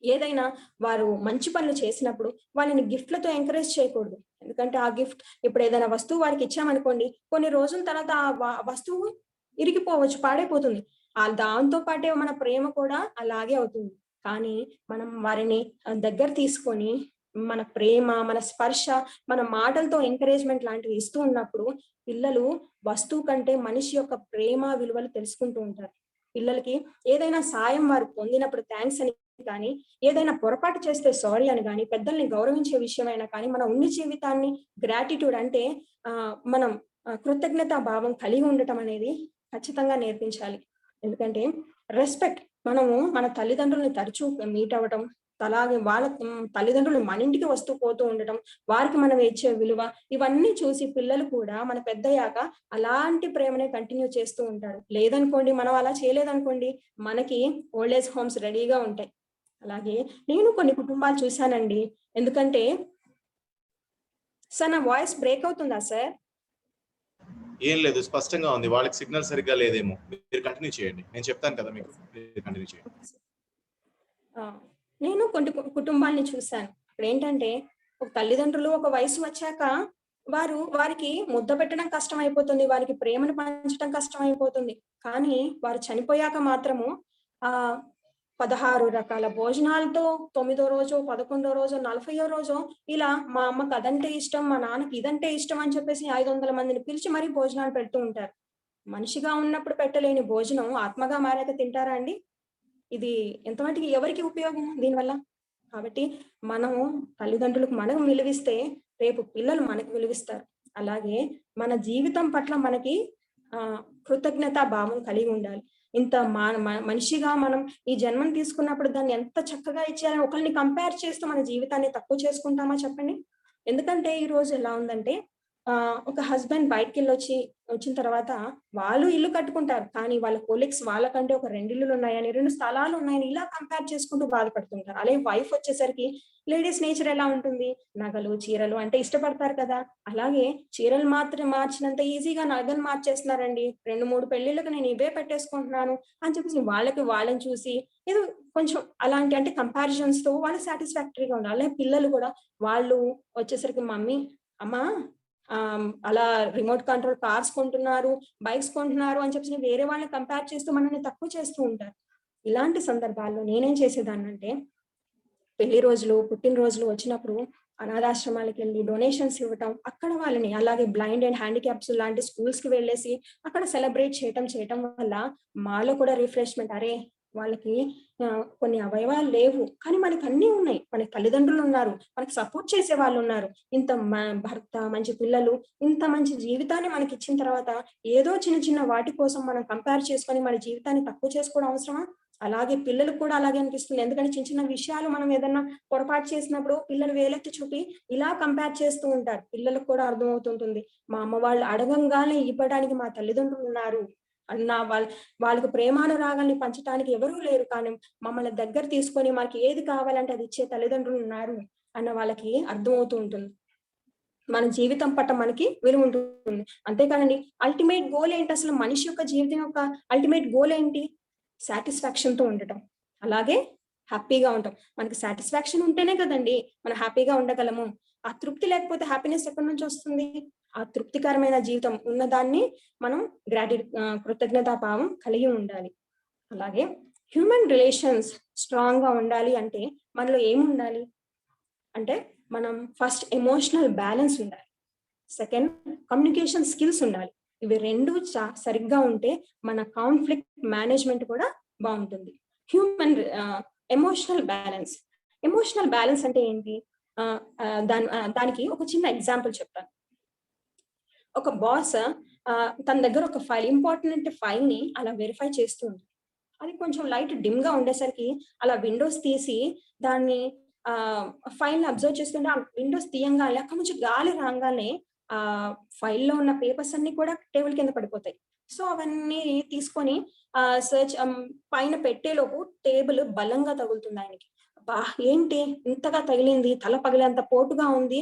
ఏదైనా వారు మంచి పనులు చేసినప్పుడు వాళ్ళని గిఫ్ట్లతో ఎంకరేజ్ చేయకూడదు. ఎందుకంటే ఆ గిఫ్ట్ ఇప్పుడు ఏదైనా వస్తువు వారికి ఇచ్చామనుకోండి, కొన్ని రోజుల తర్వాత ఆ వస్తువు ఇరిగిపోవచ్చు, పాడైపోతుంది. దాంతో పాటే మన ప్రేమ కూడా అలాగే అవుతుంది. కానీ మనం వారిని దగ్గర తీసుకొని మన ప్రేమ, మన స్పర్శ, మన మాటలతో ఎంకరేజ్మెంట్ లాంటివి ఇస్తూ ఉన్నప్పుడు పిల్లలు వస్తువు కంటే మనిషి యొక్క ప్రేమ విలువలు తెలుసుకుంటూ ఉంటారు. పిల్లలకి ఏదైనా సాయం వారు పొందినప్పుడు థ్యాంక్స్ అని కానీ, ఏదైనా పొరపాటు చేస్తే సారీ అని కానీ, పెద్దల్ని గౌరవించే విషయమైనా కానీ, మన ఉన్న జీవితాన్ని గ్రాటిట్యూడ్ అంటే మనం కృతజ్ఞతా భావం కలిగి ఉండటం అనేది ఖచ్చితంగా నేర్పించాలి. ఎందుకంటే రెస్పెక్ట్, మనము మన తల్లిదండ్రుల్ని తరచూ మీట్ అవ్వటం, అలాగే వాళ్ళ తల్లిదండ్రులు మన ఇంటికి వస్తూ పోతూ ఉండటం, వారికి మనం ఇచ్చే విలువ, ఇవన్నీ చూసి పిల్లలు కూడా మన పెద్దయ్యాక అలాంటి ప్రేమనే కంటిన్యూ చేస్తూ ఉంటారు. లేదనుకోండి, మనం అలా చేయలేదనుకోండి, మనకి ఓల్డ్ ఏజ్ హోమ్స్ రెడీగా ఉంటాయి. అలాగే నేను కొన్ని కుటుంబాలు చూశానండి. ఎందుకంటే సార్, నా వాయిస్ బ్రేక్ అవుతుందా సార్? ఏం లేదు, స్పష్టంగా ఉంది. వాళ్ళకి సిగ్నల్ సరిగ్గా లేదేమో. మీరు కంటిన్యూ చేయండి. నేను చెప్తాను కదా మీకు. కంటిన్యూ చేయండి. నేను కొన్ని కుటుంబాల్ని చూశాను. ఇప్పుడు ఏంటంటే ఒక తల్లిదండ్రులు ఒక వయసు వచ్చాక వారికి ముద్ద పెట్టడం కష్టం అయిపోతుంది. వారికి ప్రేమను పంచడం కష్టం అయిపోతుంది. కానీ వారు చనిపోయాక మాత్రము 16 రకాల భోజనాలతో 9వ రోజో, 11వ రోజో, 40వ రోజో ఇలా మా అమ్మకి అదంటే ఇష్టం, మా నాన్నకి ఇదంటే ఇష్టం అని చెప్పేసి 500 మందిని పిలిచి మరీ భోజనాలు పెడుతూ ఉంటారు. మనిషిగా ఉన్నప్పుడు పెట్టలేని భోజనం ఆత్మగా మారాక తింటారా అండి? ఇది ఎంతమటికి ఎవరికి ఉపయోగం దీనివల్ల? కాబట్టి మనము తల్లిదండ్రులకు మనం విలువిస్తే రేపు పిల్లలు మనకు విలువిస్తారు. అలాగే మన జీవితం పట్ల మనకి కృతజ్ఞతా భావం కలిగి ఉండాలి. ఇంత మనిషిగా మనం ఈ జన్మను తీసుకున్నప్పుడు దాన్ని ఎంత చక్కగా ఇచ్చారని ఒకరిని కంపేర్ చేస్తూ మన జీవితాన్ని తక్కువ చేసుకుంటామా చెప్పండి? ఎందుకంటే ఈ రోజు ఎలా ఉందంటే ఒక హస్బెండ్ వచ్చిన తర్వాత వాళ్ళు ఇల్లు కట్టుకుంటారు. కానీ వాళ్ళ కొలీగ్స్ వాళ్ళకంటే ఒక 2 ఇల్లులు ఉన్నాయని, 2 స్థలాలు ఉన్నాయని ఇలా కంపేర్ చేసుకుంటూ బాధపడుతుంటారు. అలాగే వైఫ్ వచ్చేసరికి లేడీస్ నేచర్ ఎలా ఉంటుంది? నగలు, చీరలు అంటే ఇష్టపడతారు కదా! అలాగే చీరలు మాత్రం మార్చినంత ఈజీగా నగలు మార్చేస్తున్నారండి. 2, 3 పెళ్ళిళ్ళకి నేను ఇవే పెట్టేసుకుంటున్నాను అని చెప్పేసి వాళ్ళని చూసి ఏదో కొంచెం అలాంటి అంటే కంపారిజన్స్ తో వాళ్ళు సాటిస్ఫాక్టరీగా ఉండాలి. అలాగే పిల్లలు కూడా వాళ్ళు వచ్చేసరికి మమ్మీ, అమ్మా అలా రిమోట్ కంట్రోల్ కార్స్ కొంటున్నారు, బైక్స్ కొంటున్నారు అని చెప్పేసి వేరే వాళ్ళని కంపేర్ చేస్తూ మనల్ని తక్కువ చేస్తూ ఉంటారు. ఇలాంటి సందర్భాల్లో నేనేం చేసేదాన్నంటే పెళ్లి రోజులు, పుట్టినరోజులు వచ్చినప్పుడు అనాథాశ్రమాలకు వెళ్ళి డొనేషన్స్ ఇవ్వటం, అక్కడ వాళ్ళని అలాగే బ్లైండ్ అండ్ హ్యాండిక్యాప్స్ లాంటి స్కూల్స్ కి వెళ్ళేసి అక్కడ సెలబ్రేట్ చేయటం వల్ల మాలో కూడా రిఫ్రెష్మెంట్. అరే, వాళ్ళకి కొన్ని అవయవాలు లేవు కానీ మనకి అన్నీ ఉన్నాయి. మనకి తల్లిదండ్రులు ఉన్నారు, మనకి సపోర్ట్ చేసే వాళ్ళు ఉన్నారు. ఇంత భర్త, మంచి పిల్లలు, ఇంత మంచి జీవితాన్ని మనకి ఇచ్చిన తర్వాత ఏదో చిన్న వాటి కోసం మనం కంపేర్ చేసుకొని మన జీవితాన్ని తక్కువ చేసుకోవడం అవసరమా? అలాగే పిల్లలకు కూడా అలాగే అనిపిస్తుంది. ఎందుకంటే చిన్న విషయాలు మనం ఏదన్నా పొరపాటు చేసినప్పుడు పిల్లలు వేలెత్తి చూపి ఇలా కంపేర్ చేస్తూ ఉంటారు. పిల్లలకు కూడా అర్థమవుతుంటుంది, మా అమ్మ వాళ్ళు అడగంగానే ఇవ్వడానికి మా తల్లిదండ్రులు ఉన్నారు అన్న వాళ్ళకి ప్రేమానురాగాల్ని పంచడానికి ఎవరూ లేరు. కానీ మమ్మల్ని దగ్గర తీసుకొని మనకి ఏది కావాలంటే అది ఇచ్చే తల్లిదండ్రులు ఉన్నారు అన్న వాళ్ళకి అర్థమవుతూ ఉంటుంది. మన జీవితం పట్ల మనకి విలువ ఉంటుంది. అంతేకాదండి, అల్టిమేట్ గోల్ ఏంటి? అసలు మనిషి యొక్క జీవితం యొక్క అల్టిమేట్ గోల్ ఏంటి? సాటిస్ఫాక్షన్ తో ఉండటం, అలాగే హ్యాపీగా ఉంటాం. మనకి సాటిస్ఫాక్షన్ ఉంటేనే కదండి మనం హ్యాపీగా ఉండగలము. ఆ తృప్తి లేకపోతే హ్యాపీనెస్ ఎక్కడి నుంచి వస్తుంది? ఆ తృప్తికరమైన జీవితం ఉన్నదాన్ని మనం కృతజ్ఞతా భావం కలిగి ఉండాలి. అలాగే హ్యూమన్ రిలేషన్స్ స్ట్రాంగ్ గా ఉండాలి అంటే మనలో ఏముండాలి అంటే మనం ఫస్ట్ ఎమోషనల్ బ్యాలెన్స్ ఉండాలి, సెకండ్ కమ్యూనికేషన్ స్కిల్స్ ఉండాలి. ఇవి రెండు సరిగ్గా ఉంటే మన కాన్ఫ్లిక్ట్ మేనేజ్మెంట్ కూడా బాగుంటుంది. Human emotional balance. Emotional balance అంటే ఏంటి? దానికి ఒక చిన్న ఎగ్జాంపుల్ చెప్తాను. ఒక బాస్ తన దగ్గర ఒక ఫైల్, ఇంపార్టెంట్ ఫైల్ ని అలా వెరిఫై చేస్తూ ఉంది. అది కొంచెం లైట్ డిమ్ గా ఉండేసరికి అలా విండోస్ తీసి దాన్ని ఫైల్ ని అబ్జర్వ్ చేస్తుంటే ఆ విండోస్ తీయంగానే అక్కడ నుంచి గాలి రాగానే ఆ ఫైల్లో ఉన్న పేపర్స్ అన్ని కూడా టేబుల్ కింద పడిపోతాయి. సో అవన్నీ తీసుకొని సర్చ్ పైన పెట్టేలోపు టేబుల్ బలంగా తగులుతుంది ఆయనకి. బా ఏంటి ఇంతగా తగిలింది, తల పగిలేంత పోటుగా ఉంది,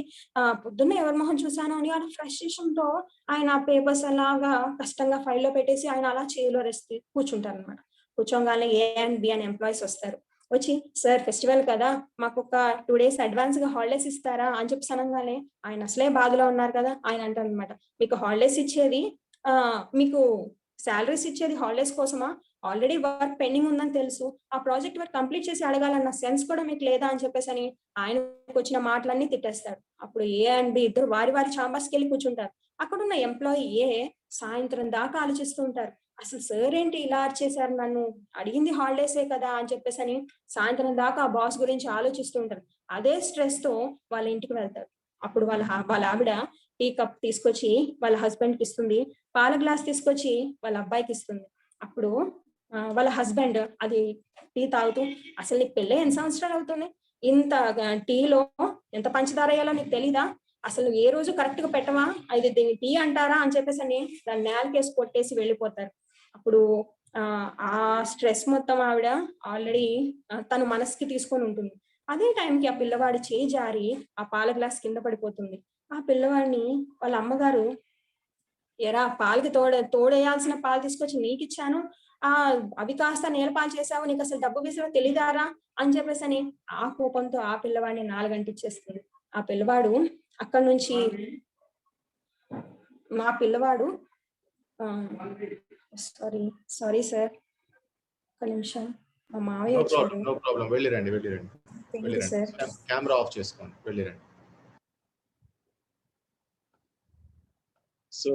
పొద్దున్నే ఎవరి మొహం చూసాను అని ఆయన ఫ్రస్ట్రేషన్ తో ఆయన పేపర్స్ అలాగా కష్టంగా ఫైల్లో పెట్టేసి ఆయన అలా చేతిలో రెస్ట్ కూర్చుంటారు అనమాట. కూర్చోగానే ఏ అండ్ బి అని ఎంప్లాయీస్ వస్తారు. వచ్చి సార్ ఫెస్టివల్ కదా, మాకు ఒక 2 days అడ్వాన్స్ గా హాలిడేస్ ఇస్తారా అని చెప్పి అనగానే ఆయన అసలే బాధలో ఉన్నారు కదా, ఆయన అంటారు అనమాట, మీకు హాలిడేస్ ఇచ్చేది మీకు శాలరీస్ ఇచ్చేది హాలిడేస్ కోసమా? ఆల్రెడీ వర్క్ పెండింగ్ ఉందని తెలుసు, ఆ ప్రాజెక్ట్ వర్క్ కంప్లీట్ చేసి అడగాలన్న సెన్స్ కూడా మీకు లేదా అని చెప్పేసి అని ఆయనకు వచ్చిన మాటలన్నీ తిట్టేస్తాడు. అప్పుడు ఏ అండ్ బి ఇద్దరు వారి వారి ఛాంబర్స్కి వెళ్ళి కూర్చుంటారు. అక్కడున్న ఎంప్లాయీ ఏ సాయంత్రం దాకా ఆలోచిస్తూ ఉంటారు, అసలు సార్ ఏంటి ఇలా చేశారు, నన్ను అడిగింది హాలిడేసే కదా అని చెప్పేసి అని సాయంత్రం దాకా ఆ బాస్ గురించి ఆలోచిస్తూ ఉంటారు. అదే స్ట్రెస్ తో వాళ్ళ ఇంటికి వెళ్తారు. అప్పుడు వాళ్ళ ఆవిడ టీ కప్ తీసుకొచ్చి వాళ్ళ హస్బెండ్ కి ఇస్తుంది, పాల గ్లాస్ తీసుకొచ్చి వాళ్ళ అబ్బాయికి ఇస్తుంది. అప్పుడు వాళ్ళ హస్బెండ్ అది టీ తాగుతూ, అసలు నీకు పెళ్ళి ఎన్ని సంవత్సరాలు అవుతుంది, ఇంత టీలో ఎంత పంచదార వేయాలో నీకు తెలీదా, అసలు ఏ రోజు కరెక్ట్ గా పెట్టవా, అది దీన్ని టీ అంటారా అని చెప్పేసి అని దాన్ని నేలకేసి కొట్టేసి వెళ్ళిపోతారు. అప్పుడు ఆ స్ట్రెస్ మొత్తం ఆవిడ ఆల్రెడీ తన మనసుకి తీసుకొని ఉంటుంది. అదే టైంకి ఆ పిల్లవాడి చేయి జారి ఆ పాల గ్లాస్ కింద పడిపోతుంది. ఆ పిల్లవాడిని వాళ్ళ అమ్మగారు, ఎరా పాలకి తోడేయాల్సిన పాలు తీసుకొచ్చి నీకు ఇచ్చాను, అవి కాస్త నేల పాలు చేసావు, నీకు అసలు డబ్బు విషయం తెలియదారా అని చెప్పేసి అని ఆ కోపంతో ఆ పిల్లవాడిని 4 గంటిచ్చేస్తుంది. ఆ పిల్లవాడు అక్కడి నుంచి మా పిల్లవాడు సారీ సార్, ఒక నిమిషం, మా మావయ్య వచ్చారు. నో ప్రాబ్లం, వెళ్ళిరండి సార్. కెమెరా ఆఫ్ చేసుకోండి, వెళ్ళిరండి. సో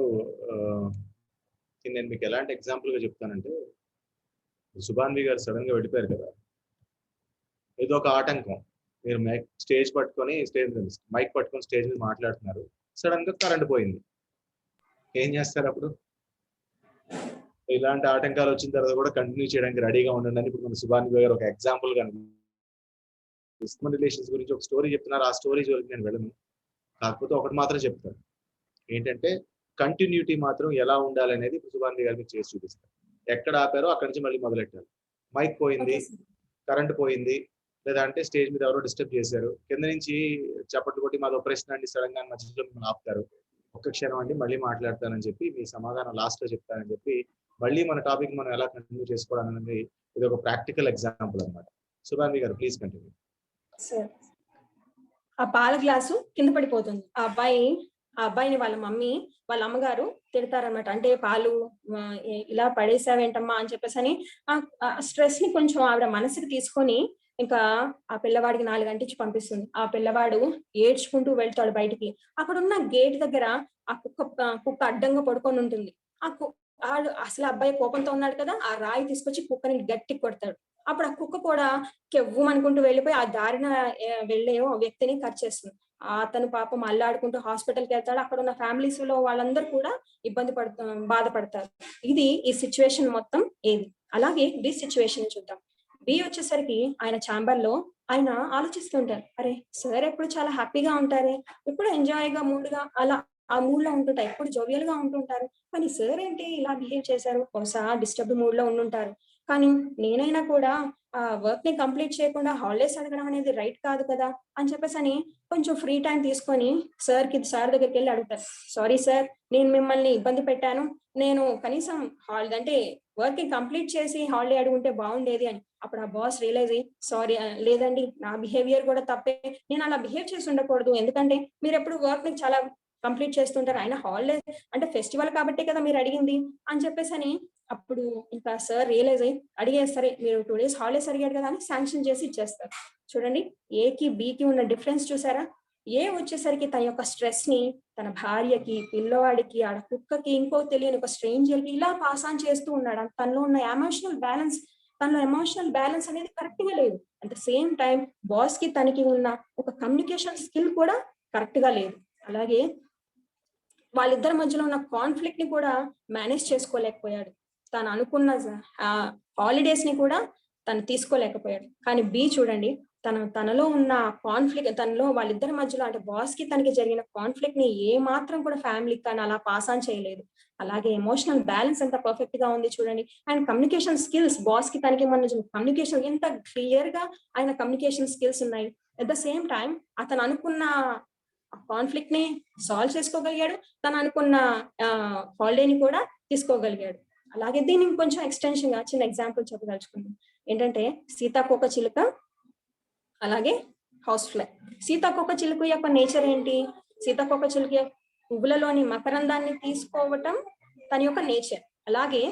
నేను మీకు ఎలాంటి ఎగ్జాంపుల్ గా చెప్తానంటే, సుభాన్వి గారు సడన్ గా వెళ్ళిపోయారు కదా, ఏదో ఒక ఆటంకం, మీరు స్టేజ్ పట్టుకొని మైక్ పట్టుకొని స్టేజ్ మీద మాట్లాడుతున్నారు, సడన్ గా కరెంట్ పోయింది, ఏం చేస్తారు అప్పుడు? ఇలాంటి ఆటంకాలు వచ్చిన తర్వాత కూడా కంటిన్యూ చేయడానికి రెడీగా ఉండండి అని ఇప్పుడు మన సుభాన్వి గారు ఒక ఎగ్జాంపుల్ గా హ్యూమన్ రిలేషన్స్ గురించి ఒక స్టోరీ చెప్తున్నారు. ఆ స్టోరీ జోలికి నేను వెళ్ళను, కాకపోతే ఒకటి మాత్రం చెప్తాను, ఏంటంటే కంటిన్యూటీ మాత్రం ఎలా ఉండాలి అనేది సుభాన్వి గారికి చేసి చూపిస్తారు. ఎక్కడ ఆపారో అక్కడి నుంచి మళ్ళీ మొదలెట్టాలి. మైక్ పోయింది, కరెంట్ పోయింది, లేదా అంటే స్టేజ్ మీద ఎవరో డిస్టర్బ్ చేశారు, కింద నుంచి చప్పట్లు కొట్టి మాది ప్రశ్న అండి సడన్ గా మధ్యలో మిమ్మల్ని ఆపుతారు, ఒక్క క్షణం అండి మళ్ళీ మాట్లాడతానని చెప్పి మీ సమాధానం లాస్ట్ లో చెప్తానని చెప్పి మళ్ళీ మన టాపిక్ మనం ఎలా కంటిన్యూ చేసుకోవడం అనేది ఇది ఒక ప్రాక్టికల్ ఎగ్జాంపుల్ అనమాట. సుభాన్వి గారు ప్లీజ్ కంటిన్యూ. ఆ పాల గ్లాసు కింద పడిపోతుంది. ఆ అబ్బాయిని వాళ్ళ మమ్మీ వాళ్ళ అమ్మగారు తిడతారనమాట. అంటే పాలు ఇలా పడేసావేంటమ్మా అని చెప్పేసి అని ఆ స్ట్రెస్ ని కొంచెం ఆవిడ మనసుకి తీసుకొని ఇంకా ఆ పిల్లవాడికి 4 గంటించి పంపిస్తుంది. ఆ పిల్లవాడు ఏడ్చుకుంటూ వెళ్తాడు బయటికి. అక్కడ ఉన్న గేట్ దగ్గర ఆ కుక్క అడ్డంగా పడుకొని ఉంటుంది. అసలు అబ్బాయి కోపంతో ఉన్నాడు కదా, ఆ రాయి తీసుకొచ్చి కుక్కని గట్టి కొడతాడు. అప్పుడు ఆ కుక్క కూడా కెవ్వుమనుకుంటూ వెళ్ళిపోయి ఆ దారిన వెళ్ళే వ్యక్తిని కరిచేస్తుంది. అతను పాపం అల్లాడుకుంటూ హాస్పిటల్కి వెళ్తాడు. అక్కడ ఉన్న ఫ్యామిలీస్ లో వాళ్ళందరూ కూడా బాధపడతారు. ఇది ఈ సిచ్యువేషన్ మొత్తం ఏది. అలాగే బి సిచ్యువేషన్ చూద్దాం. బి వచ్చేసరికి ఆయన ఛాంబర్ లో ఆయన ఆలోచిస్తుంటారు, అరే సార్ ఎప్పుడు చాలా హ్యాపీగా ఉంటారే, ఎప్పుడు ఎంజాయ్ గా మూడ్ గా అలా ఆ మూడ్ లో ఉంటుంటారు, ఎప్పుడు జోవియల్ గా ఉంటుంటారు, కానీ సార్ ఏంటి ఇలా బిహేవ్ చేశారు, బహుశా డిస్టర్బ్ మూడ్ లో ఉండుంటారు. కానీ నేనైనా కూడా ఆ వర్క్ ని కంప్లీట్ చేయకుండా హాలిడేస్ అడగడం అనేది రైట్ కాదు కదా అని చెప్పేసి అని కొంచెం ఫ్రీ టైం తీసుకొని సార్ దగ్గరికి వెళ్ళి అడుగుతారు, సారీ సార్ నేను మిమ్మల్ని ఇబ్బంది పెట్టాను, నేను కనీసం హాలిడే అంటే వర్క్ ని కంప్లీట్ చేసి హాలిడే అడుగుంటే బాగుండేది అని. అప్పుడు ఆ బాస్ రియలైజ్ అయ్యి, సారీ లేదండి నా బిహేవియర్ కూడా తప్పే, నేను అలా బిహేవ్ చేసి ఉండకూడదు, ఎందుకంటే మీరు ఎప్పుడు వర్క్ ని చాలా కంప్లీట్ చేస్తుంటారు, అయినా హాలిడే అంటే ఫెస్టివల్ కాబట్టి కదా మీరు అడిగింది అని చెప్పేసి అని అప్పుడు ఇంకా సార్ రియలైజ్ అయ్యి అడిగేది, సరే మీరు 2 days హాలిడేస్ అడిగారు కదా అని శాంక్షన్ చేసి ఇచ్చేస్తారు. చూడండి ఏకి బికి ఉన్న డిఫరెన్స్ చూసారా? ఏ వచ్చేసరికి తన యొక్క స్ట్రెస్ ని తన భార్యకి, పిల్లవాడికి, ఆడ కుక్కకి, ఇంకో తెలియని ఒక స్ట్రేంజర్ కి ఇలా పాస్ ఆన్ చేస్తూ ఉన్నాడు. తనలో ఉన్న ఎమోషనల్ బ్యాలెన్స్ అనేది కరెక్ట్ గా లేదు. At the same time boss కి తనకి ఉన్న ఒక కమ్యూనికేషన్ స్కిల్ కూడా కరెక్ట్ గా లేదు. అలాగే వాళ్ళిద్దరి మధ్యలో ఉన్న కాన్ఫ్లిక్ట్ ని కూడా మేనేజ్ చేసుకోలేకపోయాడు. తను అనుకున్న హాలిడేస్ ని కూడా తను తీసుకోలేకపోయాడు. కానీ బి చూడండి, తనలో ఉన్న కాన్ఫ్లిక్ట్, తనలో వాళ్ళిద్దరి మధ్యలో అంటే బాస్ కి తనకి జరిగిన కాన్ఫ్లిక్ట్ ని ఏ మాత్రం కూడా ఫ్యామిలీకి కానీ అలా పాస్ ఆన్ చేయలేదు. అలాగే ఎమోషనల్ బ్యాలెన్స్ ఎంత పర్ఫెక్ట్ గా ఉంది చూడండి. అండ్ కమ్యూనికేషన్ స్కిల్స్, బాస్ కి తనకి మన కమ్యూనికేషన్ ఎంత క్లియర్ గా ఆయన కమ్యూనికేషన్ స్కిల్స్ ఉన్నాయి. అట్ ద సేమ్ టైం అతను అనుకున్న కాన్ఫ్లిక్ట్ ని సాల్వ్ చేసుకోగలిగాడు, తను అనుకున్న హాలిడేని కూడా తీసుకోగలిగాడు. అలాగే దీనికి కొంచెం ఎక్స్టెన్షన్ గా చిన్న ఎగ్జాంపుల్ చెప్పదలుచుకుందాం. ఏంటంటే సీతాకోక చిలుక అలాగే హౌస్ ఫ్లై. సీతాకోక చిలుక యొక్క నేచర్ ఏంటి? సీతాకోక చిలుక పువ్వులలోని మకరందాన్ని తీసుకోవటం తన యొక్క నేచర్. అలాగే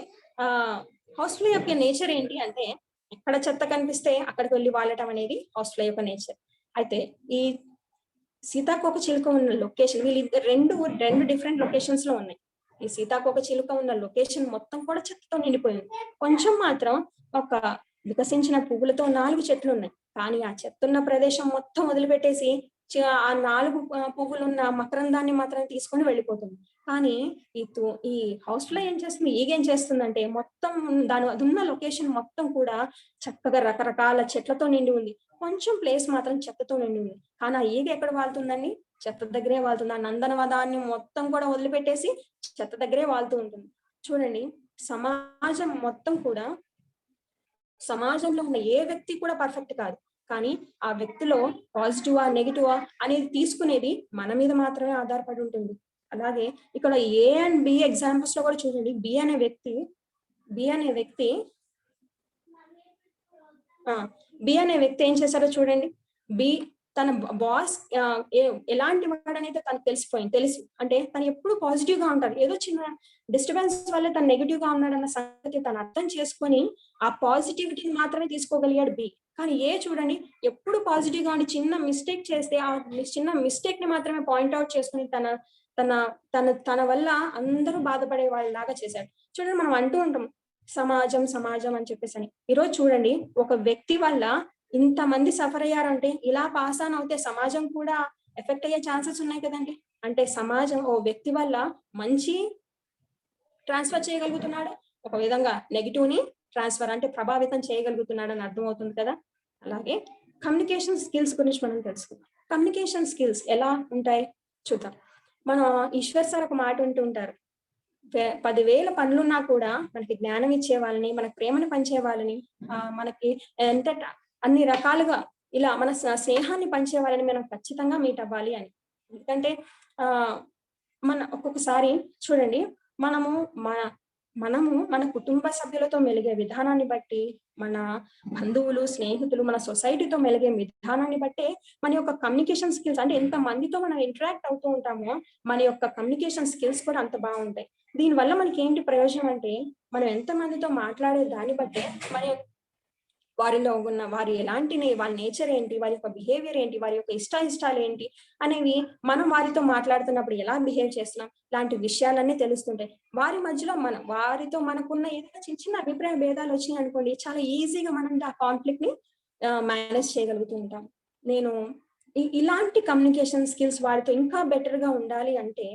హౌస్ ఫ్లై యొక్క నేచర్ ఏంటి అంటే ఎక్కడ చెత్త కనిపిస్తే అక్కడికి వెళ్ళి వాలటం అనేది హౌస్ ఫ్లై యొక్క నేచర్. అయితే ఈ సీతాకోక చిలుక ఉన్న లొకేషన్, వీళ్ళు రెండు డిఫరెంట్ లొకేషన్స్ లో ఉన్నాయి. ఈ సీతాకోక చిలుక ఉన్న లొకేషన్ మొత్తం కూడా చెత్తతో నిండిపోయింది. కొంచెం మాత్రం ఒక వికసించిన పువ్వులతో 4 చెట్లు ఉన్నాయి. కానీ ఆ చెత్త ఉన్న ప్రదేశం మొత్తం వదిలిపెట్టేసి ఆ 4 పువ్వులున్న మకరందాన్ని మాత్రం తీసుకొని వెళ్ళిపోతుంది. కానీ ఈ హౌస్ ఫ్లై ఏం చేస్తుంది, ఈగేం చేస్తుందంటే మొత్తం అది ఉన్న లొకేషన్ మొత్తం కూడా చక్కగా రకరకాల చెట్లతో నిండి ఉంది. కొంచెం ప్లేస్ మాత్రం చెత్తతో నిండి ఉంది. కానీ ఆ ఈగ ఎక్కడ వాళ్తుందండి? చెత్త దగ్గరే వాళ్తుంది. ఆ నందనవదాన్ని మొత్తం కూడా వదిలిపెట్టేసి చెత్త దగ్గరే వాళ్తూ ఉంటుంది. చూడండి, సమాజం మొత్తం కూడా, సమాజంలో ఉన్న ఏ వ్యక్తి కూడా పర్ఫెక్ట్ కాదు. కానీ ఆ వ్యక్తిలో పాజిటివా నెగిటివా అనేది తీసుకునేది మన మీద మాత్రమే ఆధారపడి ఉంటుంది. అలాగే ఇక్కడ ఏ అండ్ బి ఎగ్జాంపుల్స్ లో కూడా చూడండి, బి అనే వ్యక్తి ఏం చేశారో చూడండి. బి తన బాస్ ఎలాంటి వాడనైతే తనకు తెలుసు అంటే తను ఎప్పుడు పాజిటివ్ గా ఉంటాడు. ఏదో చిన్న డిస్టర్బెన్స్ వల్ల తను నెగిటివ్ గా ఉన్నాడన్న సంగతి తను అర్థం చేసుకొని ఆ పాజిటివిటీని మాత్రమే తీసుకోగలిగాడు బి. కానీ ఏ చూడండి, ఎప్పుడు పాజిటివ్ గా ఉండి చిన్న మిస్టేక్ చేస్తే ఆ చిన్న మిస్టేక్ ని మాత్రమే పాయింట్అవుట్ చేసుకుని తన వల్ల అందరూ బాధపడే వాళ్ళలాగా చేశాడు. చూడండి, మనం అంటూ ఉంటాం సమాజం అని చెప్పేసి. ఈరోజు చూడండి, ఒక వ్యక్తి వల్ల ఇంతమంది సఫర్ అయ్యారంటే ఇలా పాస్ ఆన్ అవుతే సమాజం కూడా ఎఫెక్ట్ అయ్యే ఛాన్సెస్ ఉన్నాయి కదండి. అంటే సమాజం ఓ వ్యక్తి వల్ల మంచి ట్రాన్స్ఫర్ చేయగలుగుతున్నాడు, ఒక విధంగా నెగిటివ్ ని ట్రాన్స్ఫర్ అంటే ప్రభావితం చేయగలుగుతున్నాడు అని అర్థమవుతుంది కదా. అలాగే కమ్యూనికేషన్ స్కిల్స్ గురించి మనం తెలుసుకుందాం. కమ్యూనికేషన్ స్కిల్స్ ఎలా ఉంటాయి చూద్దాం. మన ఈశ్వర్ సార్ ఒక మాట ఉంటుంటారు, 10,000 పనులున్నా కూడా మనకి జ్ఞానం ఇచ్చే వాళ్ళని, మనకి ప్రేమను పంచే వాళ్ళని, మనకి అన్ని రకాలుగా ఇలా మన స్నేహాన్ని పంచే వాళ్ళని మనం ఖచ్చితంగా మీట్ అవ్వాలి అని. ఎందుకంటే మన ఒక్కొక్కసారి చూడండి, మనము మన కుటుంబ సభ్యులతో మెలిగే విధానాన్ని బట్టి, మన బంధువులు, స్నేహితులు, మన సొసైటీతో మెలిగే విధానాన్ని బట్టే మన యొక్క కమ్యూనికేషన్ స్కిల్స్, అంటే ఎంత మందితో మనం ఇంటరాక్ట్ అవుతూ ఉంటామో మన యొక్క కమ్యూనికేషన్ స్కిల్స్ కూడా అంత బాగుంటాయి. దీనివల్ల మనకి ఏంటి ప్రయోజనం అంటే, మనం ఎంత మందితో మాట్లాడే దాన్ని బట్టే వారిలో ఉన్న వారి వాళ్ళ నేచర్ ఏంటి, వారి యొక్క బిహేవియర్ ఏంటి, వారి యొక్క ఇష్టాలు ఏంటి అనేవి మనం వారితో మాట్లాడుతున్నప్పుడు ఎలా బిహేవ్ చేస్తున్నాం లాంటి విషయాలన్నీ తెలుస్తుంటాయి. వారి మధ్యలో వారితో మనకున్న ఏదైనా చిన్న అభిప్రాయ భేదాలు వచ్చినాయి అనుకోండి, చాలా ఈజీగా మనం ఆ కాన్ఫ్లిక్ట్ ని మేనేజ్ చేయగలుగుతూ ఉంటాం. నేను ఇలాంటి కమ్యూనికేషన్ స్కిల్స్ వారితో ఇంకా బెటర్ గా ఉండాలి అంటే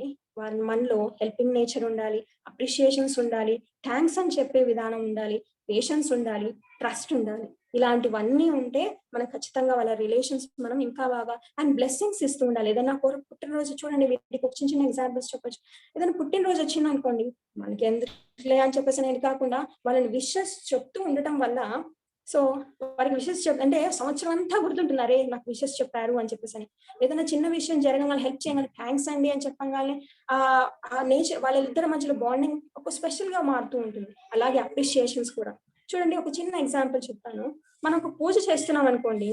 మనలో హెల్పింగ్ నేచర్ ఉండాలి, అప్రిషియేషన్స్ ఉండాలి, థ్యాంక్స్ అని చెప్పే విధానం ఉండాలి, పేషెన్స్ ఉండాలి, ట్రస్ట్ ఉండాలి. ఇలాంటివన్నీ ఉంటే మనం ఖచ్చితంగా వాళ్ళ రిలేషన్స్ మనం ఇంకా బాగా, అండ్ బ్లెస్సింగ్స్ ఇస్తూ ఉండాలి. ఏదైనా పుట్టినరోజు చూడండి, వీటికి ఒక చిన్న ఎగ్జాంపుల్స్ చెప్పొచ్చు. ఏదైనా పుట్టినరోజు వచ్చింది అనుకోండి, మనకి ఎందుకులే అని చెప్పేసి నేను కాకుండా వాళ్ళని విషెస్ చెప్తూ ఉండటం వల్ల, సో వారికి విషెస్ అంటే సంవత్సరం అంతా గుర్తుంటున్నారే నాకు విషెస్ చెప్పారు అని చెప్పేసి అని. ఏదైనా చిన్న విషయం జరగగానే హెల్ప్ చేయగానే థ్యాంక్స్ అండి అని చెప్పగానే ఆ నేచర్ వాళ్ళిద్దరి మధ్యలో బాండింగ్ ఒక స్పెషల్ గా మారుతూ ఉంటుంది. అలాగే అప్రిషియేషన్స్ కూడా చూడండి. ఒక చిన్న ఎగ్జాంపుల్ చెప్తాను. మనం ఒక పూజ చేస్తున్నాం అనుకోండి,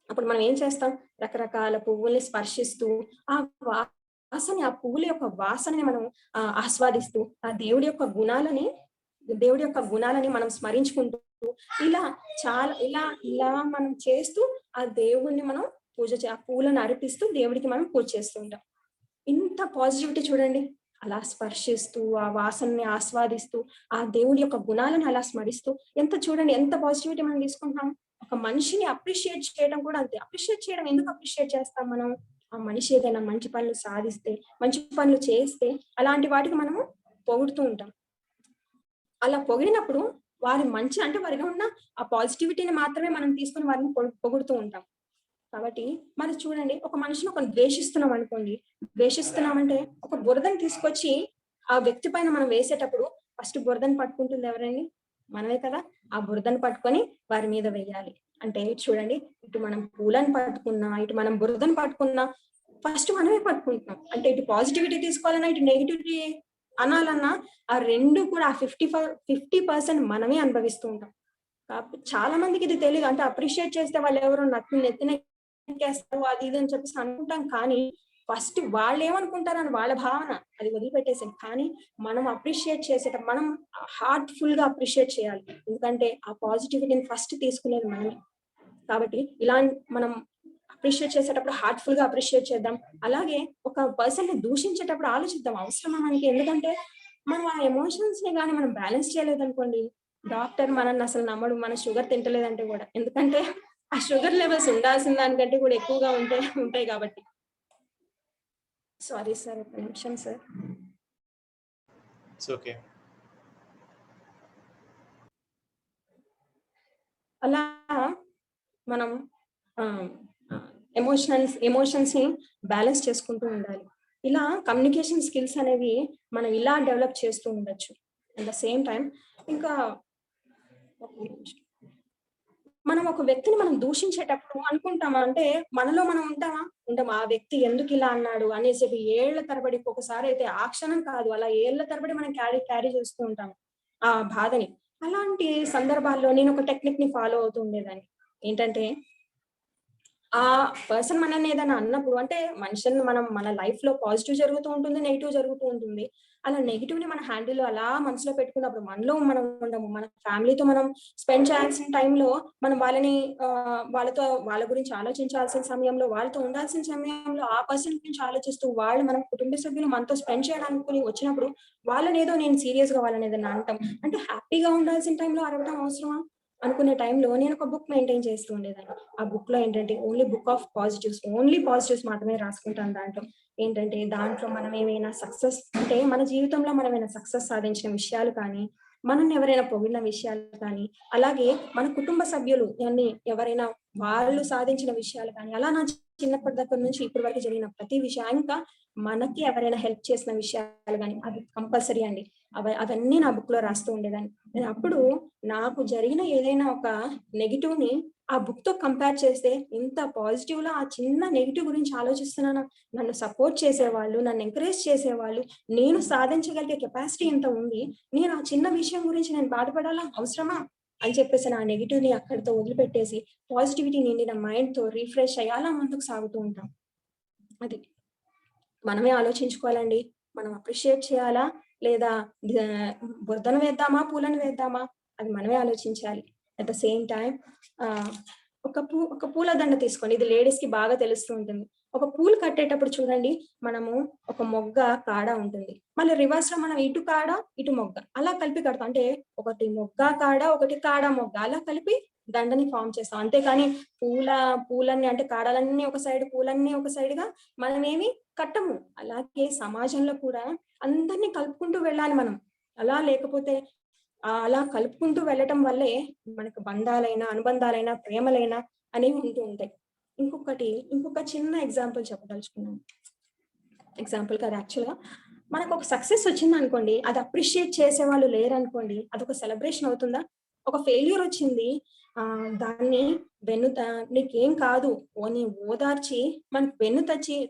అప్పుడు మనం ఏం చేస్తాం, రకరకాల పువ్వుల్ని స్పర్శిస్తూ ఆ పువ్వుల యొక్క వాసనని మనం ఆస్వాదిస్తూ ఆ దేవుడి యొక్క గుణాలని దేవుడి యొక్క గుణాలని మనం స్మరించుకుంటూ ఇలా ఇలా మనం చేస్తూ ఆ దేవుణ్ణి మనం ఆ పూలను అర్పిస్తూ దేవుడికి మనం పూజ చేస్తూ ఉంటాం. ఇంత పాజిటివిటీ చూడండి, అలా స్పర్శిస్తూ ఆ వాసనని ఆస్వాదిస్తూ ఆ దేవుడి యొక్క గుణాలను అలా స్మరిస్తూ చూడండి ఎంత పాజిటివిటీ మనం తీసుకుంటాం. ఒక మనిషిని అప్రిషియేట్ చేయడం కూడా అంతే. అప్రిషియేట్ చేయడం ఎందుకు అప్రిషియేట్ చేస్తాం మనం? ఆ మనిషి ఏదైనా మంచి పనులు సాధిస్తే, మంచి పనులు చేస్తే అలాంటి వాటికి మనము పొగుడుతూ ఉంటాం. అలా పొగిడినప్పుడు వారి మంచి అంటే వారిలో ఉన్న ఆ పాజిటివిటీని మాత్రమే మనం తీసుకొని వారిని పొగుడుతూ ఉంటాం. కాబట్టి మరి చూడండి, ఒక మనిషిని ద్వేషిస్తున్నాం అనుకోండి, ద్వేషిస్తున్నామంటే ఒక బురదను తీసుకొచ్చి ఆ వ్యక్తి పైన మనం వేసేటప్పుడు ఫస్ట్ బురదను పట్టుకుంటుంది ఎవరండి? మనమే కదా. ఆ బురదను పట్టుకొని వారి మీద వేయాలి. అంటే చూడండి, ఇటు మనం పూలను పట్టుకున్నా, ఇటు మనం బురదను పట్టుకున్నా ఫస్ట్ మనమే పట్టుకుంటున్నాం. అంటే ఇటు పాజిటివిటీ తీసుకోవాలన్నా, ఇటు నెగిటివిటీ అనాలన్నా ఆ రెండు కూడా 50% మనమే అనుభవిస్తూ ఉంటాం. కాబట్టి చాలా మందికి ఇది తెలియదు. అంటే అప్రిషియేట్ చేస్తే వాళ్ళు ఎవరో నెత్తినెక్కేస్తారు అది ఇది అని చెప్పేసి అనుకుంటాం. కానీ ఫస్ట్ వాళ్ళు ఏమనుకుంటారని వాళ్ళ భావన, అది వదిలిపెట్టేసాం. కానీ మనం అప్రిషియేట్ చేసేటప్పుడు మనం హార్ట్ఫుల్ గా అప్రిషియేట్ చేయాలి. ఎందుకంటే ఆ పాజిటివిటీని ఫస్ట్ తీసుకునేది మనమే. కాబట్టి ఇలా మనం అప్రిషియేట్ చేసేటప్పుడు హార్ట్ఫుల్ గా అప్రిషియేట్ చేద్దాం. అలాగే ఒక పర్సన్ ని దూషించేటప్పుడు ఆలోచిద్దాం, అవసరమా మనకి? ఎందుకంటే మనం ఆ ఎమోషన్స్ ని కానీ మనం బ్యాలెన్స్ చేయలేదనుకోండి, డాక్టర్ మనల్ని అసలు నమ్మడు, మన షుగర్ తింటలేదంటే కూడా. ఎందుకంటే ఆ షుగర్ లెవెల్స్ ఉండాల్సిన దానికంటే కూడా ఎక్కువగా ఉంటాయి కాబట్టి. సారీ సార్, ఒక నిమిషం సార్. ఓకే. అలా మనం ఎమోషన్స్ ని బ్యాలెన్స్ చేసుకుంటూ ఉండాలి. ఇలా కమ్యూనికేషన్ స్కిల్స్ అనేవి మనం ఇలా డెవలప్ చేస్తూ ఉండొచ్చు. అట్ ద సేమ్ టైం ఇంకా మనం ఒక వ్యక్తిని మనం దూషించేటప్పుడు అనుకుంటామా, అంటే మనలో మనం ఉంటాం ఆ వ్యక్తి ఎందుకు ఇలా అన్నాడు అనేసి ఏళ్ల తరబడి, ఒకసారి అయితే ఆ క్షణం కాదు, అలా ఏళ్ల తరబడి మనం క్యారీ చేస్తూ ఉంటాం ఆ బాధని. అలాంటి సందర్భాల్లో నేను ఒక టెక్నిక్ ని ఫాలో అవుతూ ఉండేదాన్ని. ఏంటంటే, ఆ పర్సన్ మనల్ని ఏదైనా అన్నప్పుడు, అంటే మనుషుల్ని మన లైఫ్ లో పాజిటివ్ జరుగుతూ ఉంటుంది, నెగిటివ్ జరుగుతూ ఉంటుంది. అలా నెగిటివ్ ని మన హ్యాండిల్ అలా మనసులో పెట్టుకున్నప్పుడు మనలో మనం ఉండము. మన ఫ్యామిలీతో మనం స్పెండ్ చేయాల్సిన టైంలో మనం వాళ్ళ గురించి ఆలోచించాల్సిన సమయంలో, వాళ్ళతో ఉండాల్సిన సమయంలో ఆ పర్సన్ గురించి ఆలోచిస్తూ, వాళ్ళు మన కుటుంబ సభ్యులు మనతో స్పెండ్ చేయడానికి వచ్చినప్పుడు వాళ్ళని ఏదో నేను సీరియస్ గా వాళ్ళని ఏదైనా అంటాం, అంటే హ్యాపీగా ఉండాల్సిన టైంలో అరవడం అవసరమా అనుకునే టైంలో నేను ఒక బుక్ మెయింటైన్ చేస్తూ ఉండేదాన్ని. ఆ బుక్ లో ఏంటంటే only book of positives, only positives మాత్రమే రాసుకుంటాను దాంట్లో. ఏంటంటే దాంట్లో మనం ఏమైనా సక్సెస్, అంటే మన జీవితంలో మనం ఏమైనా సక్సెస్ సాధించిన విషయాలు కానీ, మనల్ని ఎవరైనా పొగిడిన విషయాలు కానీ, అలాగే మన కుటుంబ సభ్యులు ఎవరైనా వాళ్ళు సాధించిన విషయాలు కానీ, అలా నా చిన్నప్పటి దగ్గర నుంచి ఇప్పటి వరకు జరిగిన ప్రతి విషయం, ఇంకా మనకి ఎవరైనా హెల్ప్ చేసిన విషయాలు కానీ, అది కంపల్సరీ అండి. అవన్నీ నా బుక్ లో రాస్తూ ఉండేదాన్ని. నేను అప్పుడు నాకు జరిగిన ఏదైనా ఒక నెగిటివ్ ని ఆ బుక్ తో కంపేర్ చేస్తే, ఇంత పాజిటివ్ లో ఆ చిన్న నెగిటివ్ గురించి ఆలోచిస్తున్నాను, నన్ను సపోర్ట్ చేసేవాళ్ళు, నన్ను ఎంకరేజ్ చేసేవాళ్ళు, నేను సాధించగలిగే కెపాసిటీ ఇంత ఉంది, నేను ఆ చిన్న విషయం గురించి నేను బాధపడాలా, అవసరమా అని చెప్పేసి నా నెగిటివ్ ని అక్కడితో వదిలిపెట్టేసి పాజిటివిటీ నిండిన మైండ్ తో రిఫ్రెష్ అయ్యి అలా ముందుకు సాగుతూ ఉంటాం. అది మనమే ఆలోచించుకోవాలండి. మనం అప్రిషియేట్ చేయాలా, లేదా బురదను వేద్దామా, పూలను వేద్దామా, అది మనమే ఆలోచించాలి. అట్ ద సేమ్ టైం ఒక పూల దండ తీసుకోండి. ఇది లేడీస్ కి బాగా తెలుస్తూ ఉంటుంది. ఒక పూలు కట్టేటప్పుడు చూడండి, మనము ఒక మొగ్గ కాడ ఉంటుంది, మళ్ళీ రివర్స్ లో మనం ఇటు కాడ ఇటు మొగ్గ అలా కలిపి కడతాం. అంటే ఒకటి మొగ్గ కాడ, ఒకటి కాడ మొగ్గ అలా కలిపి దండని ఫామ్ చేస్తాం. అంతేకాని పూలన్నీ అంటే కాడాలన్నీ ఒక సైడ్, పూలన్నీ ఒక సైడ్ గా మనమేమి కట్టము. అలాగే సమాజంలో కూడా అందరినీ కలుపుకుంటూ వెళ్ళాలి మనం. అలా లేకపోతే అలా కలుపుకుంటూ వెళ్ళటం వల్లే మనకు అనుబంధాలైనా, ప్రేమలైనా అనేవి ఉంటూ ఉంటాయి. ఇంకొక చిన్న ఎగ్జాంపుల్ చెప్పదలుచుకున్నాను. ఎగ్జాంపుల్ కాదు, యాక్చువల్‌గా మనకు ఒక సక్సెస్ వచ్చిందనుకోండి, అది అప్రిషియేట్ చేసేవాళ్ళు లేరనుకోండి, అదొక సెలబ్రేషన్ అవుతుందా? ఒక ఫెయిల్యూర్ వచ్చింది, దాన్ని నీకేం కాదు అని ఓదార్చి మనకు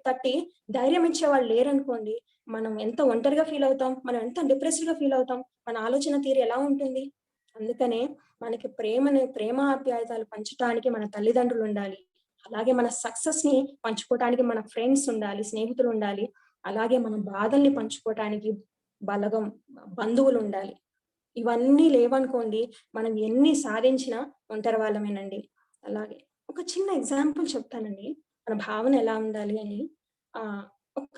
తట్టి ధైర్యం ఇచ్చేవాళ్ళు లేరనుకోండి, మనం ఎంత ఒంటరిగా ఫీల్ అవుతాం, మనం ఎంత డిప్రెస్డ్ గా ఫీల్ అవుతాం, మన ఆలోచన తీరు ఎలా ఉంటుంది? అందుకనే మనకి ప్రేమ ఆప్యాయతలు పంచటానికి మన తల్లిదండ్రులు ఉండాలి. అలాగే మన సక్సెస్ ని పంచుకోవటానికి మన ఫ్రెండ్స్ ఉండాలి, స్నేహితులు ఉండాలి. అలాగే మన బాధల్ని పంచుకోవటానికి బంధువులు ఉండాలి. ఇవన్నీ లేవనుకోండి, మనం ఎన్ని సాధించినా ఒంటరి వాళ్ళమేనండి. అలాగే ఒక చిన్న ఎగ్జాంపుల్ చెప్తానండి. మన భావన ఎలా ఉండాలి అని. ఆహ్, ఒక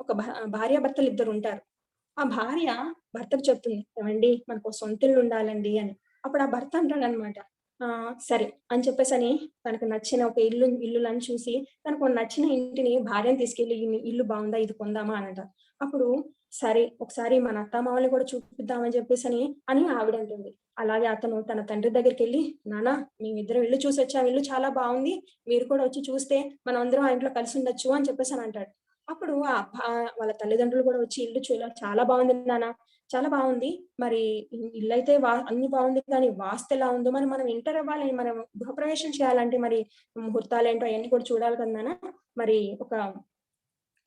ఒక భార్యాభర్తలు ఇద్దరుంటారు. ఆ భార్య భర్తకు చెప్తుంది, "ఏవండీ మనకో సొంతిల్లు ఉండాలండి" అని. అప్పుడు ఆ భర్త అంటాడనమాట, సరే" అని చెప్పేసని తనకు నచ్చిన ఒక ఇల్లులని చూసి తనకు నచ్చిన ఇంటిని భార్యని తీసుకెళ్ళి, ఇల్లు బావుందా? ఇది కొందామా?" అనంటారు. అప్పుడు సరే ఒకసారి మన అత్తామామల్ని కూడా చూపిద్దామని చెప్పేసని ఆవిడంటుంది. అలాగే అతను తన తండ్రి దగ్గరికెళ్ళి, "నాన్న మేమిద్దరం ఇల్లు చూసొచ్చాం. ఇల్లు చాలా బావుంది. మీరు కూడా వచ్చి చూస్తే మనమందరం ఆ ఇంట్లో కలిసుండొచ్చు" అని చెప్పేసనంటాడు. అప్పుడు వాళ్ళ తల్లిదండ్రులు కూడా వచ్చి, "ఇల్లు చాలా బావుంది నాన్న. చాలా బావుంది. మరి ఇల్లైతే అన్ని బావుంది కానీ వాస్తు ఎలా ఉందో మరి మనం ఎంటర్ అవ్వాలి. మనం గృహప్రవేశం చేయాలంటే మరి ముహూర్తాలేంటో అయన్నీ కూడా చూడాలి కదా నాన్న. మరి ఒక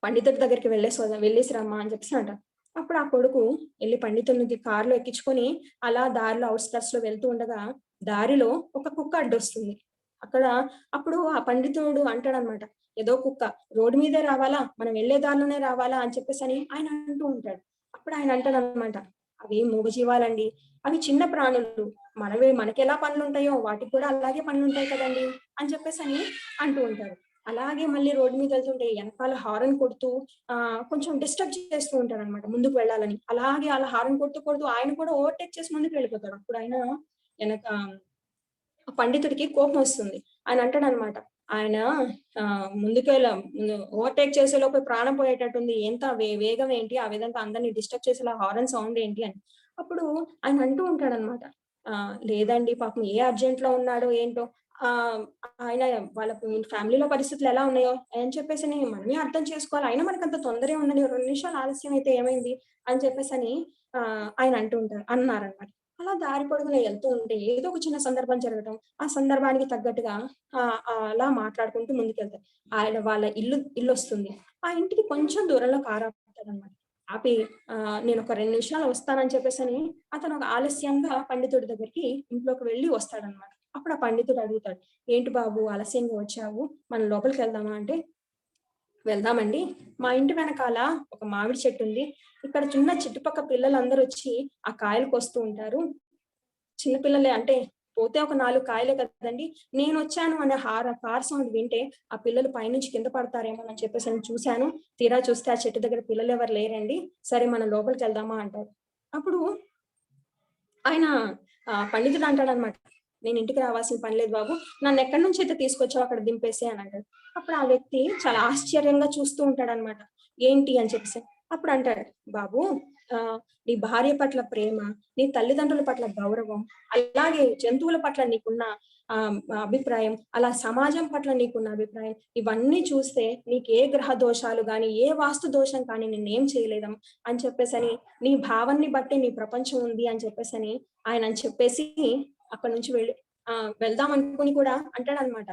పండితుడి దగ్గరికి వెళ్ళేసి రమ్మా" అని చెప్పేసి అంటారు. అప్పుడు ఆ కొడుకు ఎళ్లి పండితుడిని కార్‌లో ఎక్కించుకొని అలా దారిలో ఔట్‌స్కర్ట్స్‌లో వెళ్తూ ఉండగా దారిలో ఒక కుక్క అడ్డొస్తుంది. అక్కడ అప్పుడు ఆ పండితుడు అంటాడన్నమాట, "ఏదో కుక్క రోడ్డు మీదే రావాలా? మనం వెళ్ళే దారిలోనే రావాలా?" అని చెప్పేసని ఆయన అంటూ ఉంటాడు. అప్పుడు ఆయన అంటాడన్నమాట, "అవి మూగజీవాలండి. అవి చిన్న ప్రాణులు. మనకెలా పనులుంటాయో వాటికి కూడా అలాగే పనులుంటాయి కదండీ!" అని చెప్పేసని అంటూ ఉంటారు. అలాగే మళ్ళీ రోడ్డు మీదెళ్తుంటే ఎనకాల హారన్ కొడుతూ కొంచెం డిస్టర్బ్ చేస్తూ ఉంటారనమాట ముందుకు వెళ్ళాలని. అలాగే అలా హారన్ కొడుతూ ఆయన కూడా ఓవర్‌టేక్ చేసి ముందుకు వెళ్ళిపోతాడు. అప్పుడాయన ఎనక ఆ పండితుడికి కోపమొస్తుంది. ఆయన అంటాడనమాట, ఆయన ఓవర్‌టేక్ చేసేలోపు ప్రాణం పోయేటట్టుంది. ఎంత వేగం ఏంటి? ఆ విధంగా అందరిని డిస్టర్బ్ చేసేలా హారన్ సౌండ్ ఏంటి అని. అప్పుడు ఆయన అంటూ ఉంటాడనమాట, లేదండి పాపం ఏ అర్జెంట్‌లో ఉన్నాడో ఏంటో, ఆహ్, ఆయన వాళ్ళ ఫ్యామిలీలో పరిస్థితులు ఎలా ఉన్నాయో అని చెప్పేసని మనమే అర్థం చేసుకోవాలి. అయినా మనకంత తొందరే ఉందని 2 నిమిషాలు ఆలస్యం అయితే ఏమైంది? అని చెప్పేసని ఆయన అన్నారనమాట. అలా దారి పొడుగునా ఎళ్తూ ఉంటే ఏదో ఒక చిన్న సందర్భం జరగటం, ఆ సందర్భానికి తగ్గట్టుగా అలా మాట్లాడుకుంటూ ముందుకెళ్తారు. వాళ్ళ ఇల్లొస్తుంది. ఆ ఇంటికి కొంచెం దూరంలో కారు ఆపుతాడనమాట. ఆపి నేనొక 2 నిమిషాల్లో వస్తానని చెప్పేసని అతను ఒక ఆలస్యంగా పండితుడి దగ్గరికి ఇంట్లోకి వెళ్లి వస్తాడనమాట. అప్పుడు ఆ పండితుడు అడుగుతాడు, "ఏంటి బాబు ఆలస్యంగా వచ్చావు? మనం లోపలికెళ్దామా?" అంటే, "వెళ్దామండి. మా ఇంటి వెనకాల ఒక మామిడి చెట్టుంది. ఇక్కడ చుట్టుపక్క పిల్లలందరొచ్చి ఆ కాయలు కోస్తూ ఉంటారు. చిన్న పిల్లలే అంటే పోతే ఒక 4 కాయలే కదండీ! నేనొచ్చాను అనే కార్ సౌండ్ వింటే ఆ పిల్లలు పైనుంచి కింద పడతారేమోనని చెప్పేసని చూసాను. తీరా చూస్తే ఆ చెట్టు దగ్గర పిల్లలెవరు లేరండి. సరే మనం లోపలికెళ్దామా" అంటారు. అప్పుడు ఆయన పండితుడు అంటాడనమాట, "నేను ఇంటికి రావాల్సిన పని లేదు బాబు. నన్నెక్కడి నుంచైతే తీసుకొచ్చావో అక్కడ దింపేసేయ్" అని అంటాడు. అప్పుడు ఆ వ్యక్తి చాలా ఆశ్చర్యంగా చూస్తూ ఉంటాడనమాట. ఏంటి అని చెప్పేసి. అప్పుడు అంటాడు, "బాబు నీ భార్య పట్ల ప్రేమ, నీ తల్లిదండ్రుల పట్ల గౌరవం, అలాగే జంతువుల పట్ల నీకున్న అభిప్రాయం, అలా సమాజం పట్ల నీకున్న అభిప్రాయం, ఇవన్నీ చూస్తే నీకే గ్రహ దోషాలు గాని, ఏ వాస్తు దోషం కానీ నిన్నేం చేయలేదమ్మా" అని చెప్పేసని, "నీ భావనని బట్టి నీ ప్రపంచం ఉంది" అని చెప్పేసని ఆయనని చెప్పేసి అక్కడి నుంచి వెళ్దాం అనుకుని కూడా అంటాడనమాట.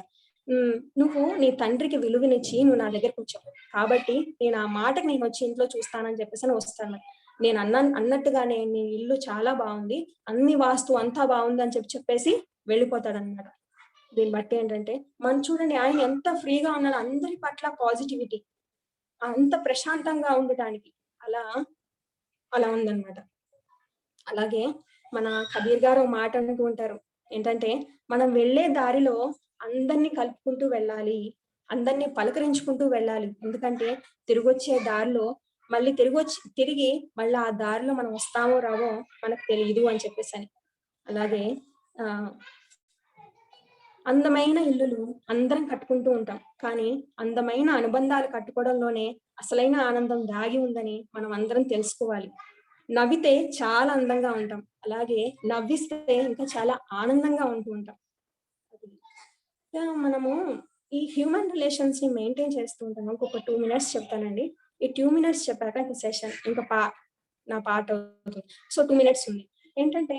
"నువ్వు నీ తండ్రికి విలువనిచ్చి నువ్వు నా దగ్గరకొచ్చావు. కాబట్టి నేను ఆ మాటకి నేనొచ్చి ఇంట్లో చూస్తానని" చెప్పేసని వస్తాను. అన్నట్టుగానే "నీ ఇల్లు చాలా బావుంది. అన్ని వాస్తు అంతా బావుంది" అని చెప్పేసి వెళ్ళిపోతాడనమాట. దీన్ని బట్టి ఏంటంటే, మనం చూడండి ఆయన ఎంత ఫ్రీగా ఉన్నాడో అందరి పట్ల పాజిటివిటీ. అంత ప్రశాంతంగా ఉండటానికి. అలా, అలా ఉందన్నమాట. అలాగే మన కబీర్ గారు ఓ మాట అంటూ ఉంటారు. ఏంటంటే, మనం వెళ్ళే దారిలో అందరిని కలుపుకుంటూ వెళ్ళాలి. అందరిని పలకరించుకుంటూ వెళ్ళాలి. ఎందుకంటే, తిరిగొచ్చే దారిలో తిరిగి మళ్ళా ఆ దారిలో మనం వస్తామో రామో మనకు తెలీదు అని చెప్పేసని. అలాగే ఆహ్ అందమైన ఇల్లులు అందరం కట్టుకుంటూ ఉంటాం. కానీ అందమైన అనుబంధాలు కట్టుకోవడంలోనే అసలైన ఆనందం దాగి ఉందని మనం అందరం తెలుసుకోవాలి. నవ్వితే చాలా అందంగా ఉంటాం. అలాగే నవ్విస్తే ఇంకా చాలా ఆనందంగా ఉంటూ ఉంటాం. అది. మనము ఈ హ్యూమన్ రిలేషన్స్‌ని మెయింటైన్ చేస్తూ ఉంటాము. ఇంకొక 2 మినిట్స్ చెప్తానండి. ఈ 2 మినిట్స్ చెప్పాక ఇంక సెషన్ ఇంక నా పార్ట్ అవుతుంది. సో, 2 మినిట్స్ ఉంది. ఏంటంటే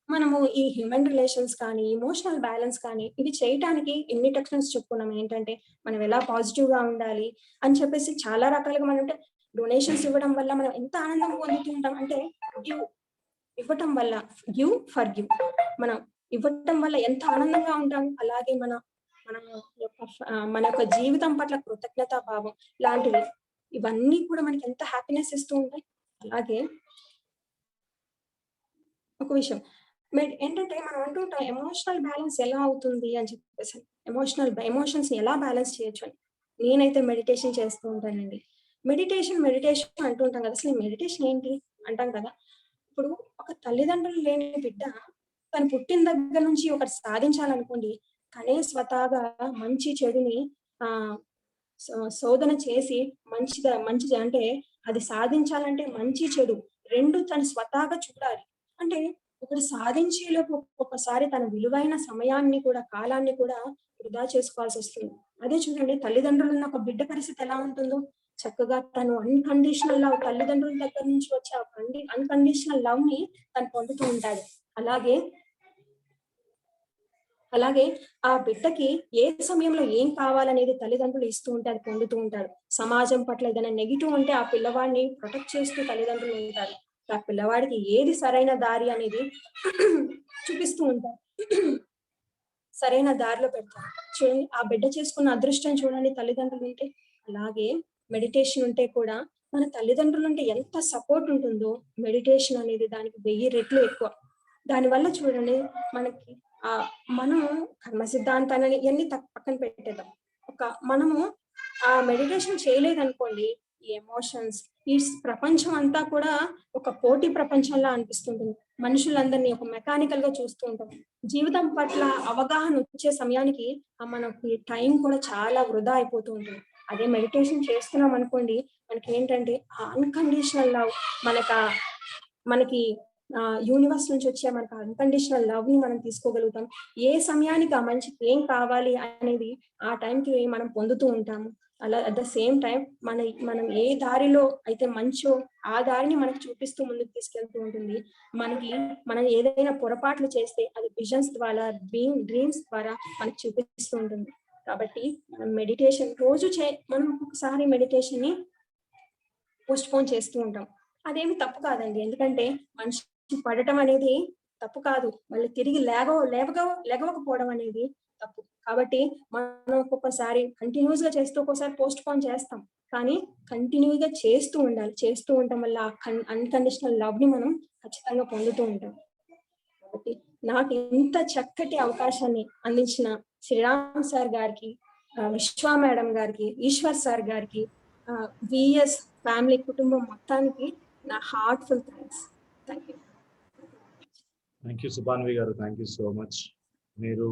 మనము ఈ హ్యూమన్ రిలేషన్స్ కానీ, ఎమోషనల్ బ్యాలెన్స్ కానీ, ఇవి చేయటానికి ఎన్ని టెక్నిక్స్ చెప్పుకున్నాం. ఏంటంటే, మనం ఎలా పాజిటివ్‌గా ఉండాలి అని చెప్పేసి చాలా రకాలుగా డొనేషన్స్ ఇవ్వడం వల్ల మనం ఎంత ఆనందం పొందుతూ ఉంటాం అంటే, గివ్ ఇవ్వటం వల్ల ఫర్గివ్ మనం ఇవ్వటం వల్ల ఎంత ఆనందంగా ఉంటాం. అలాగే మన మన యొక్క జీవితం పట్ల కృతజ్ఞతా భావం లాంటివి ఇవన్నీ కూడా మనకి ఎంత హ్యాపీనెస్ ఇస్తూ ఉంటాయి. అలాగే ఒక విషయం. ఏంటంటే మనం అంటూ ఉంటాం ఎమోషనల్ బ్యాలెన్స్ ఎలా అవుతుంది అని చెప్పేసి. ఎమోషన్స్‌ని ఎలా బ్యాలెన్స్ చేయొచ్చు అని. నేనైతే మెడిటేషన్ చేస్తూ ఉంటానండి. మెడిటేషన్ అంటూ ఉంటాం కదా! అసలు మెడిటేషన్ ఏంటి అంటాం కదా! ఇప్పుడు ఒక తల్లిదండ్రులు లేని బిడ్డ తను పుట్టిన దగ్గర నుంచి ఒకటి సాధించాలనుకోండి, తనే స్వతహాగా మంచి చెడుని ఆహ్, శోధన చేసి మంచిది అంటే అది సాధించాలంటే మంచి, చెడు 2 తను స్వతహాగా చూడాలి. అంటే ఒకటి సాధించేలోపు ఒక్కొక్కసారి తన విలువైన సమయాన్ని కూడా, కాలాన్ని కూడా వృధా చేసుకోవాల్సొస్తుంది. అదే చూడండి తల్లిదండ్రులున్న ఒక బిడ్డ పరిస్థితి ఎలా ఉంటుందో, చక్కగా తను అన్‌కండీషనల్ లవ్ తల్లిదండ్రుల దగ్గర నుంచి వచ్చే ఆ అన్‌కండీషనల్ లవ్‌ని తను పొందుతూ ఉంటాడు. అలాగే అలాగే ఆ బిడ్డకి ఏ సమయంలో ఏం కావాలనేది తల్లిదండ్రులు ఇస్తూ ఉంటే అది పొందుతూ ఉంటారు. సమాజం పట్ల ఏదైనా నెగెటివ్ ఉంటే ఆ పిల్లవాడిని ప్రొటెక్ట్ చేస్తూ తల్లిదండ్రులు ఉంటారు. ఆ పిల్లవాడికి ఏది సరైన దారి అనేది చూపిస్తూ ఉంటారు. సరైన దారిలో పెడతారు. చూడండి ఆ బిడ్డ చేసుకున్న అదృష్టం చూడండి తల్లిదండ్రులు ఉంటే. అలాగే మెడిటేషన్ ఉంటే కూడా మన తల్లిదండ్రులుంటే ఎంత సపోర్ట్ ఉంటుందో మెడిటేషన్ అనేది దానికి 1000 రెట్లు ఎక్కువ. దానివల్ల చూడండి మనకి మనం కర్మ సిద్ధాంతాలని ఇయన్నీ పక్కన పెట్టేద్దాం. మనము ఆ మెడిటేషన్ చేయలేదనుకోండి, ఈ ఎమోషన్స్, ఈ ప్రపంచం అంతా కూడా ఒక పోటీ ప్రపంచంలా అనిపిస్తుంటుంది. మనుషులందరినీ ఒక మెకానికల్‌గా చూస్తూ ఉంటాం. జీవితం పట్ల అవగాహన వచ్చే సమయానికి మనకి టైం కూడా చాలా వృధా అయిపోతూ ఉంటుంది. అదే మెడిటేషన్ చేస్తున్నాం అనుకోండి, మనకేంటంటే ఆ అన్‌కండీషనల్ లవ్ మనకా మనకి యూనివర్స్ నుంచి వచ్చే మనకు అన్‌కండీషనల్ లవ్‌ని మనం తీసుకోగలుగుతాం. ఏ సమయానికి ఆ మనిషికి ఏం కావాలి అనేది ఆ టైంకి మనం పొందుతూ ఉంటాము. అలా అట్ ద సేమ్ టైమ్ మనం ఏ దారిలో అయితే మంచో ఆ దారిని మనకు చూపిస్తూ ముందుకు తీసుకెళ్తూ ఉంటుంది. మనకి మనం ఏదైనా పొరపాట్లు చేస్తే అది విజన్స్ ద్వారా, డ్రీమ్స్ ద్వారా మనకు చూపిస్తూ ఉంటుంది. కాబట్టి మనం మెడిటేషన్ మనం ఒక్కొక్కసారి మెడిటేషన్‌ని పోస్ట్‌పోన్ చేస్తూ ఉంటాం. అదేమి తప్పు కాదండి. ఎందుకంటే మనిషి పడటం అనేది తప్పు కాదు. మళ్ళీ తిరిగి లెగవకపోవడం అనేది తప్పు. కాబట్టి మనం ఒక్కొక్కసారి కంటిన్యూయస్‌గా చేస్తూ ఒక్కోసారి పోస్ట్‌పోన్ చేస్తాం. కానీ కంటిన్యూ‌గా చేస్తూ ఉండాలి. చేస్తూ ఉండటం వల్ల అన్‌కండిషనల్ లవ్‌ని మనం ఖచ్చితంగా పొందుతూ ఉంటాం. కాబట్టి నాకు ఇంత చక్కటి అవకాశాన్ని అందించిన శ్రీరామ్ సార్ గారికి, విశ్వ మేడం గారికి, ఈశ్వర్ సార్ గారికి, వీఎస్ ఫ్యామిలీ కుటుంబం మొత్తానికి నా heartful thanks. Thank you. Thank you Subhanvi garu. Thank you so much. మీరు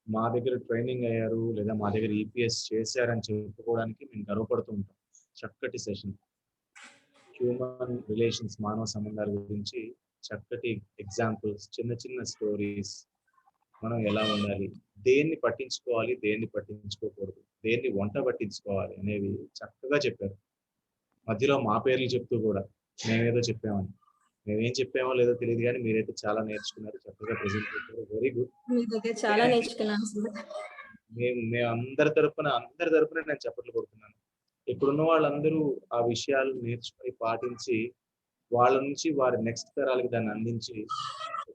మా దగ్గర ట్రైనింగ్ అయ్యారు లేదా మా దగ్గర ఈపీఎస్ చేశారని చెప్పుకోవడానికి మేము గర్వపడుతూ ఉంటాం. చక్కటి సెషన్. హ్యూమన్ రిలేషన్స్, మానవ సంబంధాల గురించి చక్కటి ఎగ్జాంపుల్స్, చిన్న చిన్న స్టోరీస్, మనం ఎలా ఉండాలి, దేన్ని పట్టించుకోవాలి, దేన్ని పట్టించుకోకూడదు, దేన్ని వంట పట్టించుకోవాలి అనేవి చక్కగా చెప్పారు. మధ్యలో మా పేర్లు చెప్తూ కూడా మేమేదో చెప్పామని. మేమేం చెప్పామో లేదో తెలియదు కానీ మీరైతే చాలా నేర్చుకున్నారు. చక్కగా ప్రెజెంట్ చేశారు. Very good. మీ దగ్గర చాలా నేర్చుకున్నాను సార్. మేము అందరి తరపున నేను చప్పట్లు కొడుతున్నాను. ఇప్పుడున్న వాళ్ళందరూ ఆ విషయాలు నేర్చుకుని పాటించి వాళ్ళ నుంచి వారి నెక్స్ట్ తరాలకి దాన్ని అందించి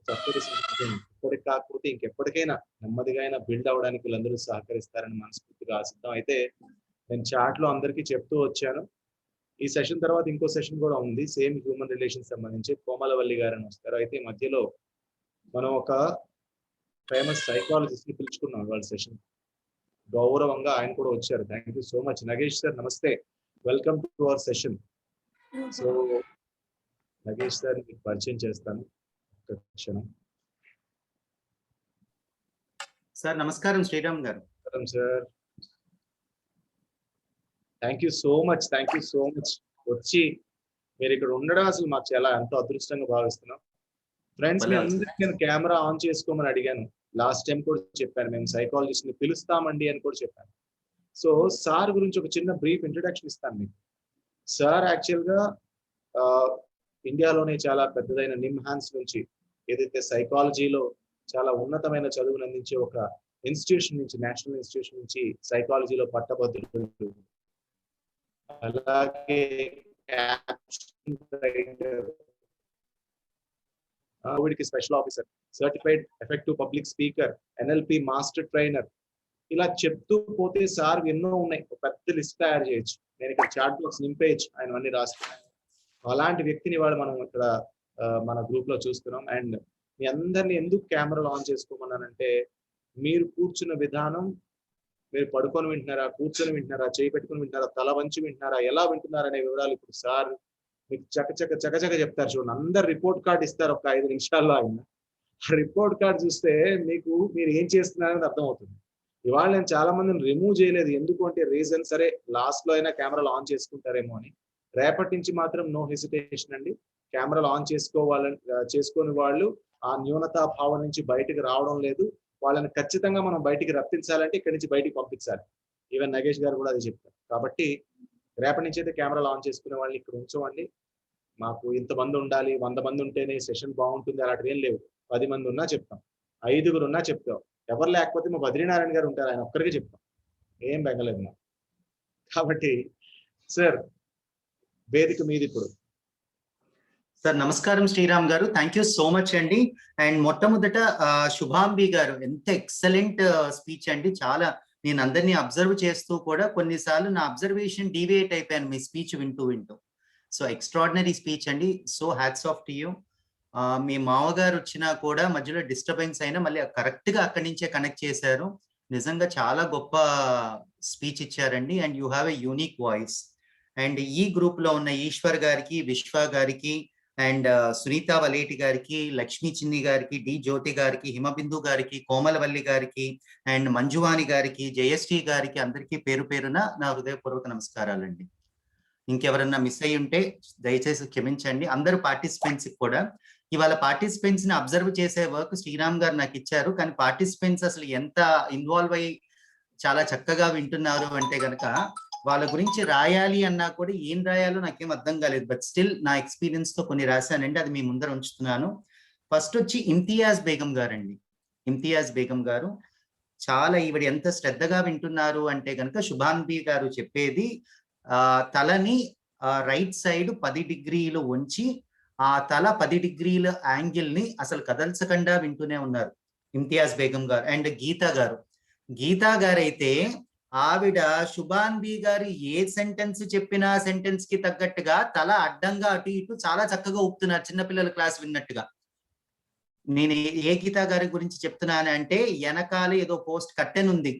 చక్కటి సమాజం ఇప్పటికి కాకపోతే ఇంకెప్పటికైనా నెమ్మదిగా అయినా బిల్డ్ అవడానికి వీళ్ళందరూ సహకరిస్తారని మనస్ఫూర్తిగా ఆశిద్దాం. అయితే నేను చాట్ లో అందరికీ చెప్తూ వచ్చాను. ఈ సెషన్ తర్వాత ఇంకో సెషన్ కూడా ఉంది. సేమ్ హ్యూమన్ రిలేషన్స్ సంబంధించి కోమలవల్లి గారని వస్తారు. అయితే మధ్యలో మనం ఒక ఫేమస్ సైకాలజిస్ట్ ని పిలుచుకున్నాం వాళ్ళ సెషన్. గౌరవంగా ఆయన కూడా వచ్చారు. Thank you so much. Nagesh sir నమస్తే. Welcome to our session. So Nagesh sir మీకు పరిచయం చేస్తాను. ఒక్క క్షణం. సార్ నమస్కారం Sriram garu. Sir thank you so much. వచ్చి మీరు ఇక్కడ ఉండడం అసలు మాకు చాలా ఎంతో అదృష్టంగా భావిస్తున్నాం. ఫ్రెండ్స్ మీ అందరికీ నేను కెమెరా ఆన్ చేసుకోమని అడిగాను. లాస్ట్ టైం కూడా చెప్పాను, మేము సైకాలజిస్ట్ ని పిలుస్తామండి అని కూడా చెప్పాను. సో సార్ గురించి ఒక చిన్న బ్రీఫ్ ఇంట్రడక్షన్ ఇస్తాను మీకు. సార్ యాక్చువల్ గా ఇండియాలోనే చాలా పెద్దదైన నిమ్హాన్స్ నుంచి ఏదైతే సైకాలజీలో చాలా ఉన్నతమైన చదువును అందించే ఒక ఇన్స్టిట్యూషన్ నుంచి, నేషనల్ ఇన్స్టిట్యూషన్ నుంచి సైకాలజీలో పట్టభద్రులు, అలాగే వీడికి special officer, certified effective public speaker, NLP master trainer, ఇలా చెప్తూ పోతే సార్ ఎన్నో ఉన్నాయి. ఒక పెద్ద లిస్ట్ తయారు చేయొచ్చు. నేను ఇక్కడ చాట్ బాక్స్ నింపేయచ్చు ఆయన అన్ని రాస్తున్నాను. అలాంటి వ్యక్తిని వాళ్ళు మనం ఇక్కడ మన గ్రూప్ లో చూస్తున్నాం. అండ్ మీ అందరినీ ఎందుకు కెమెరాలు ఆన్ చేసుకోమన్నానంటే, మీరు కూర్చున్న విధానం, మీరు పడుకొని వింటున్నారా, కూర్చొని వింటున్నారా, చేయి పెట్టుకుని వింటున్నారా, తల వంచి వింటున్నారా, ఎలా వింటున్నారా అనే వివరాలు ఇప్పుడు సార్ మీకు చకచక చెప్తారు. చూడండి, అందరు రిపోర్ట్ కార్డ్ ఇస్తారు ఒక 5 నిమిషాల్లో. ఆయన ఆ రిపోర్ట్ కార్డ్ చూస్తే మీరు ఏం చేస్తున్నారని అర్థమవుతుంది. ఇవాళ నేను చాలా మందిని రిమూవ్ చేయలేదు. ఎందుకు అంటే రీజన్, సరే లాస్ట్ లో అయినా కెమెరాలు ఆన్ చేసుకుంటారేమో అని. రేపటి నుంచి మాత్రం నో హెసిటేషన్ అండి. కెమెరాలు ఆన్ చేసుకొని వాళ్ళు ఆ న్యూనతా భావం నుంచి బయటకు రావడం లేదు. వాళ్ళని ఖచ్చితంగా మనం బయటికి రప్పించాలంటే ఇక్కడి నుంచి బయటికి పంపించాలి. ఈవెన్ నగేష్ గారు కూడా అది చెప్తారు. కాబట్టి రేపటి నుంచి అయితే కెమెరాలు ఆన్ చేసుకునే వాళ్ళని ఇక్కడ ఉంచమండి. మాకు ఇంతమంది ఉండాలి, 100 మంది ఉంటేనే సెషన్ బాగుంటుంది, అలాంటివి ఏం లేవు. 10 మంది ఉన్నా చెప్తాం, 5 ఉన్నా చెప్తాం. ఎవరు లేకపోతే మా బద్రీనారాయణ గారు ఉంటారు, ఆయన ఒక్కరికి చెప్తాం, ఏం బెంగలేదు మాకు. కాబట్టి సార్, వేదిక మీది ఇప్పుడు. సార్ నమస్కారం శ్రీరామ్ గారు, థ్యాంక్ యూ సో మచ్ అండి. అండ్ మొట్టమొదట శుభాంబి గారు, ఎంత ఎక్సలెంట్ స్పీచ్ అండి. చాలా నేను అందరినీ అబ్జర్వ్ చేస్తూ కూడా కొన్నిసార్లు నా అబ్జర్వేషన్ డీవియేట్ అయిపోయాను మీ స్పీచ్ వింటూ. సో ఎక్స్ట్రాడినరీ స్పీచ్ అండి. So hats off to you. మీ మామగారు వచ్చినా కూడా మధ్యలో డిస్టర్బెన్స్ అయినా మళ్ళీ కరెక్ట్ గా అక్కడి నుంచే కనెక్ట్ చేశారు. నిజంగా చాలా గొప్ప స్పీచ్ ఇచ్చారండి. And you have a unique voice. And ఈ గ్రూప్ లో ఉన్న ఈశ్వర్ గారికి, విశ్వ గారికి, అండ్ సునీత వలేటి గారికి, లక్ష్మీ చిన్ని గారికి, డి జ్యోతి గారికి, హిమబిందు గారికి, కోమలవల్లి గారికి, అండ్ మంజువాణి గారికి, జయశ్రీ గారికి, అందరికీ పేరు పేరున నా హృదయపూర్వక నమస్కారాలండి. ఇంకెవరన్నా మిస్ అయ్యి ఉంటే దయచేసి క్షమించండి. అందరు పార్టిసిపెంట్స్ కూడా ఇవాళ పార్టిసిపెంట్స్ ని అబ్జర్వ్ చేసే వర్క్ శ్రీరామ్ గారు నాకు ఇచ్చారు. కానీ పార్టిసిపెంట్స్ అసలు ఎంత ఇన్వాల్వ్ అయ్యి చాలా చక్కగా వింటున్నారు అంటే గనక వాళ్ళ గురించి రాయాలి అన్నా కూడా ఏం రాయాలో నాకేం అర్థం కాలేదు. బట్ స్టిల్ నా ఎక్స్పీరియన్స్ తో కొన్ని రాశానండి, అది మీ ముందర ఉంచుతున్నాను. ఫస్ట్ వచ్చి ఇమ్తియాజ్ బేగం గారండి. ఇమ్తియాజ్ బేగం గారు చాలా ఈవిడ ఎంత శ్రద్ధగా వింటున్నారు అంటే గనక, శుభాన్బి గారు చెప్పేది తలని రైట్ సైడ్ 10 డిగ్రీలు ఉంచి ఆ తల 10 డిగ్రీల యాంగిల్ ని అసలు కదల్చకుండా వింటూనే ఉన్నారు ఇమ్తియాజ్ బేగం గారు. అండ్ గీతా గారైతే ఆవిడ శుభాన్బి గారు ఏ సెంటెన్స్ చెప్పినా సెంటెన్స్ కి తగ్గట్టుగా తల అడ్డంగా అటు ఇటు చాలా చక్కగా ఊపుతున్నారు, చిన్నపిల్లల క్లాస్ విన్నట్టుగా. నేను ఏ గీతా గారి గురించి చెప్తున్నాను అంటే, వెనకాల ఏదో పోస్ట్ కట్టెన్ ఉంది,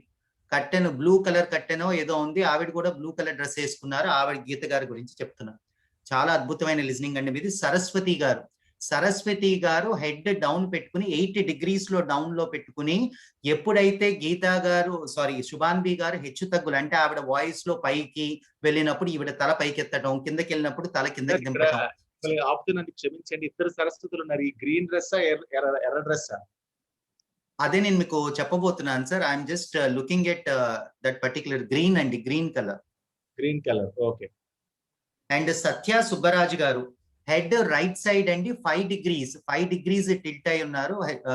కట్టెను బ్లూ కలర్ కట్టెనో ఏదో ఉంది, ఆవిడ కూడా బ్లూ కలర్ డ్రెస్ వేసుకున్నారు. ఆవిడ గీత గారి గురించి చెప్తున్నారు. చాలా అద్భుతమైన లిజనింగ్ అండి మీది. సరస్వతి గారు హెడ్ డౌన్ పెట్టుకుని 8 డిగ్రీస్ లో డౌన్ లో పెట్టుకుని, ఎప్పుడైతే శుభాన్బి గారు హెచ్చు తగ్గులు అంటే ఆవిడ వాయిస్ లో పైకి వెళ్ళినప్పుడు ఈవిడ తల పైకి ఎత్తడం, కిందకి వెళ్ళినప్పుడు తల కిందకి దింపడం. ఆపుతున్నాను, క్షమించండి. ఇద్దరు సరస్వతులు ఉన్నారు. ఈ గ్రీన్ డ్రెస్సా ఎర్ర డ్రెస్సా? అదే నేను మీకు చెప్పబోతున్నాను sir. I'm just looking at that particular green అండి, గ్రీన్ కలర్. ఓకే. అండ్ సత్య సుబ్బరాజు గారు హెడ్ రైట్ సైడ్ అండి, 5 డిగ్రీస్ టిల్ట్ అయి ఉన్నారు.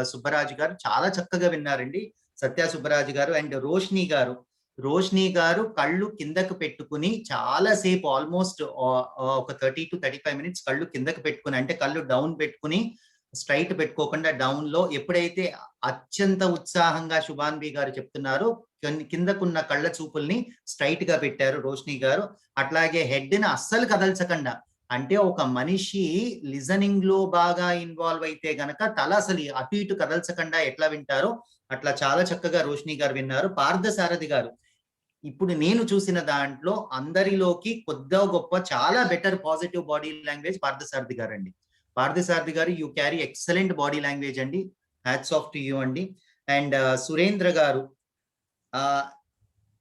సుబ్బరాజు గారు చాలా చక్కగా విన్నారండి, సత్య సుబ్బరాజు గారు. అండ్ రోష్ని గారు కళ్ళు కిందకు పెట్టుకుని చాలా సేపు, ఆల్మోస్ట్ ఒక 30 to 35 minutes కళ్ళు కిందకు పెట్టుకుని, అంటే కళ్ళు డౌన్ పెట్టుకుని స్ట్రైట్ పెట్టుకోకుండా డౌన్ లో, ఎప్పుడైతే అత్యంత ఉత్సాహంగా శుభాన్బి గారు చెప్తున్నారు కిందకున్న కళ్ళ చూపుల్ని స్ట్రైట్ గా పెట్టారు రోష్ని గారు. అట్లాగే హెడ్ ని అస్సలు కదల్చకుండా, అంటే ఒక మనిషి లిజనింగ్ లో బాగా ఇన్వాల్వ్ అయితే గనక తల అసలు అటు ఇటు కదల్చకుండా ఎట్లా వింటారో అట్లా చాలా చక్కగా రోష్ని గారు విన్నారు. పార్థసారథి గారు ఇప్పుడు నేను చూసిన దాంట్లో అందరిలోకి కొద్దిగా గొప్ప చాలా better positive body language Parthasarathi గారు అండి. పార్థసారథి గారు, you carry excellent body language అండి, హ్యాట్స్ ఆఫ్ టు యూ అండి. అండ్ సురేంద్ర గారు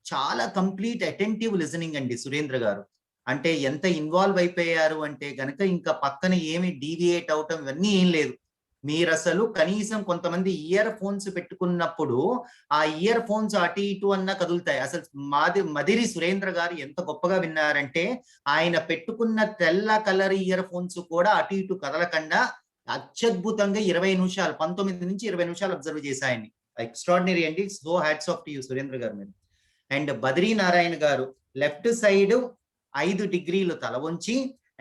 చాలా కంప్లీట్ అటెంటివ్ లిజనింగ్ అండి సురేంద్ర గారు. అంటే ఎంత ఇన్వాల్వ్ అయిపోయారు అంటే గనక ఇంకా పక్కన ఏమి డీవియేట్ అవటం ఇవన్నీ ఏం లేదు. మీరు అసలు కనీసం కొంతమంది ఇయర్ ఫోన్స్ పెట్టుకున్నప్పుడు ఆ ఇయర్ ఫోన్స్ అటు ఇటు అన్న కదులుతాయి. అసలు మదిరి సురేంద్ర గారు ఎంత గొప్పగా విన్నారంటే, ఆయన పెట్టుకున్న తెల్ల కలర్ ఇయర్ ఫోన్స్ కూడా అటు ఇటు కదలకుండా అత్యద్భుతంగా 20 నిమిషాలు, 19 నుంచి 20 నిమిషాలు అబ్జర్వ్ చేశాయని. ఎక్స్ట్రాడినరీ అండి. So hats off to you Surendra గారు మీరు. అండ్ బద్రీ నారాయణ గారు లెఫ్ట్ సైడ్ 5 డిగ్రీలు తల వంచి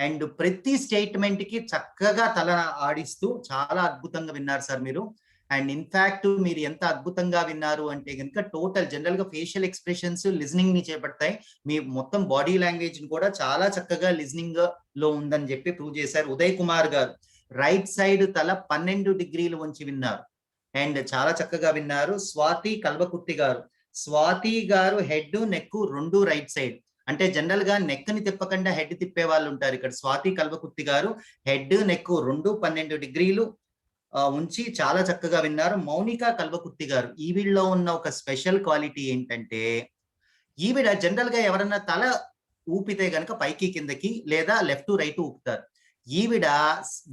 అండ్ ప్రతి స్టేట్మెంట్ కి చక్కగా తల ఆడిస్తూ చాలా అద్భుతంగా విన్నారు సార్ మీరు. అండ్ ఇన్ఫాక్ట్ మీరు ఎంత అద్భుతంగా విన్నారు అంటే కనుక టోటల్ జనరల్ గా ఫేషియల్ ఎక్స్ప్రెషన్స్ లిజనింగ్ ని చేపడతాయి, మీ మొత్తం బాడీ లాంగ్వేజ్ ని కూడా చాలా చక్కగా లిజనింగ్ లో ఉందని చెప్పి ప్రూవ్ చేశారు. ఉదయ్ కుమార్ గారు రైట్ సైడ్ తల 12 డిగ్రీలు ఉంచి విన్నారు. అండ్ చాలా చక్కగా విన్నారు. స్వాతి కల్వకుర్తి గారు, స్వాతి గారు హెడ్ నెక్ రెండు రైట్ సైడ్. అంటే జనరల్ గా నెక్ ని తిప్పకుండా హెడ్ తిప్పే వాళ్ళు ఉంటారు. ఇక్కడ స్వాతి కల్వకుర్తి గారు హెడ్ నెక్ రెండు 12 డిగ్రీలు ఉంచి చాలా చక్కగా విన్నారు. మౌనిక కల్వకుర్తి గారు, ఈవిడలో ఉన్న ఒక స్పెషల్ క్వాలిటీ ఏంటంటే, ఈవిడ జనరల్ గా ఎవరన్నా తల ఊపితే గనక పైకి కిందకి లేదా లెఫ్ట్ రైట్ ఊపుతారు. ఈవిడ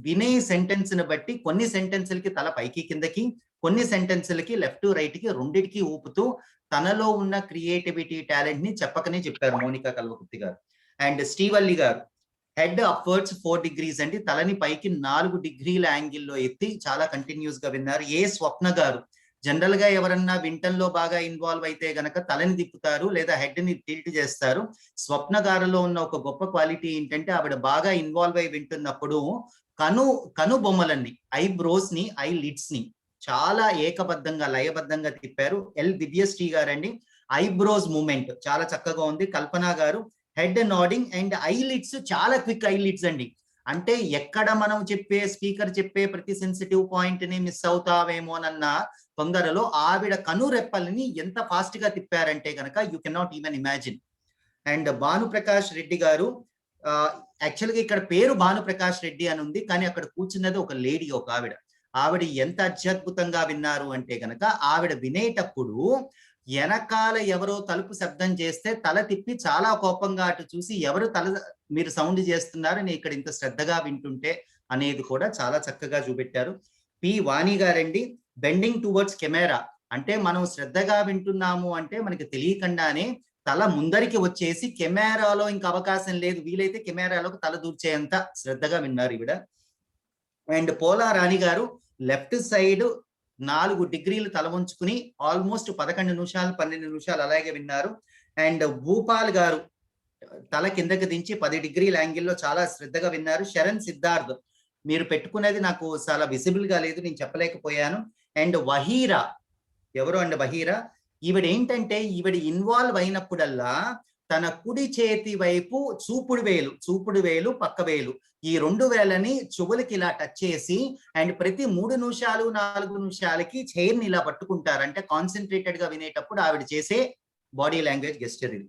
వినే సెంటెన్స్ ని బట్టి కొన్ని సెంటెన్సులకి తల పైకి కిందకి, కొన్ని సెంటెన్సులకి లెఫ్ట్ రైట్ కి రెండిటికి ఊపుతూ తనలో ఉన్న క్రియేటివిటీ టాలెంట్ ని చెప్పకనే చెప్పారు మౌనిక కల్వకుర్తి గారు. అండ్ శ్రీవల్లి గారు హెడ్ అప్వర్డ్స్ 4 degrees అండి, తలని పైకి 4 డిగ్రీల యాంగిల్లో ఎత్తి చాలా కంటిన్యూస్ గా విన్నారు. ఏ స్వప్న గారు జనరల్ గా ఎవరన్నా వింటంలో బాగా ఇన్వాల్వ్ అయితే గనక తలని తిప్పుతారు లేదా హెడ్ ని టిల్ట్ చేస్తారు. స్వప్న గారిలో ఉన్న ఒక గొప్ప క్వాలిటీ ఏంటంటే, ఆవిడ బాగా ఇన్వాల్వ్ అయి వింటున్నప్పుడు కను బొమ్మలన్నీ, ఐబ్రోస్ ని, ఐ లిడ్స్ ని చాలా ఏకబద్ధంగా లయబద్ధంగా తిప్పారు. ఎల్ దివ్యశ్రీ గారండి ఐబ్రోస్ మూమెంట్ చాలా చక్కగా ఉంది. కల్పన గారు హెడ్ నోడింగ్ అండ్ ఐలిడ్స్ చాలా క్విక్ ఐలిడ్స్ అండి. అంటే ఎక్కడ మనం స్పీకర్ చెప్పే ప్రతి సెన్సిటివ్ పాయింట్ ని మిస్ అవుతావేమోనన్న తొందరలో ఆవిడ కనురెప్పల్ని ఎంత ఫాస్ట్ గా తిప్పారంటే కనుక you cannot even imagine. And Bhanuprakash Reddy గారు, యాక్చువల్గా ఇక్కడ పేరు భానుప్రకాష్ రెడ్డి అని ఉంది, కానీ అక్కడ కూర్చున్నది ఒక లేడీ, ఒక ఆవిడ ఎంత అత్యద్భుతంగా విన్నారు అంటే గనక, ఆవిడ వినేటప్పుడు వెనకాల ఎవరో తలుపు శబ్దం చేస్తే తల తిప్పి చాలా కోపంగా అటు చూసి ఎవరు మీరు సౌండ్ చేస్తున్నారు, నేను ఇక్కడ ఇంత శ్రద్ధగా వింటుంటే అనేది కూడా చాలా చక్కగా చూపెట్టారు. పి వాణి గారండి బెండింగ్ టువర్డ్స్ కెమెరా, అంటే మనం శ్రద్ధగా వింటున్నాము అంటే మనకి తెలియకుండానే తల ముందరికి వచ్చేసి కెమెరాలో ఇంకా అవకాశం లేదు, వీలైతే కెమెరాలోకి తల దూర్చేంత శ్రద్ధగా విన్నారు ఈవిడ. అండ్ పోలా రాణి గారు లెఫ్ట్ సైడ్ 4 డిగ్రీలు తల ఉంచుకుని ఆల్మోస్ట్ 11 నిమిషాలు 12 నిమిషాలు అలాగే విన్నారు. అండ్ భూపాల్ గారు తల కిందకి దించి 10 డిగ్రీల యాంగిల్లో చాలా శ్రద్ధగా విన్నారు. శరణ్ సిద్ధార్థ్, మీరు పెట్టుకునేది నాకు చాలా విజిబుల్ గా లేదు, నేను చెప్పలేకపోయాను. అండ్ వహీరా, ఎవరు అండి వహీరా, ఈవిడ ఏంటంటే ఈవిడ ఇన్వాల్వ్ అయినప్పుడల్లా తన కుడి చేతి వైపు చూపుడు వేలు పక్క వేలు ఈ 2 వేలని చెవులకి ఇలా టచ్ చేసి అండ్ ప్రతి 3 నిమిషాలు 4 నిమిషాలకి చైర్ ని ఇలా పట్టుకుంటారు. అంటే కాన్సన్ట్రేటెడ్ గా వినేటప్పుడు ఆవిడ చేసే బాడీ లాంగ్వేజ్ గెస్చర్ ఇది.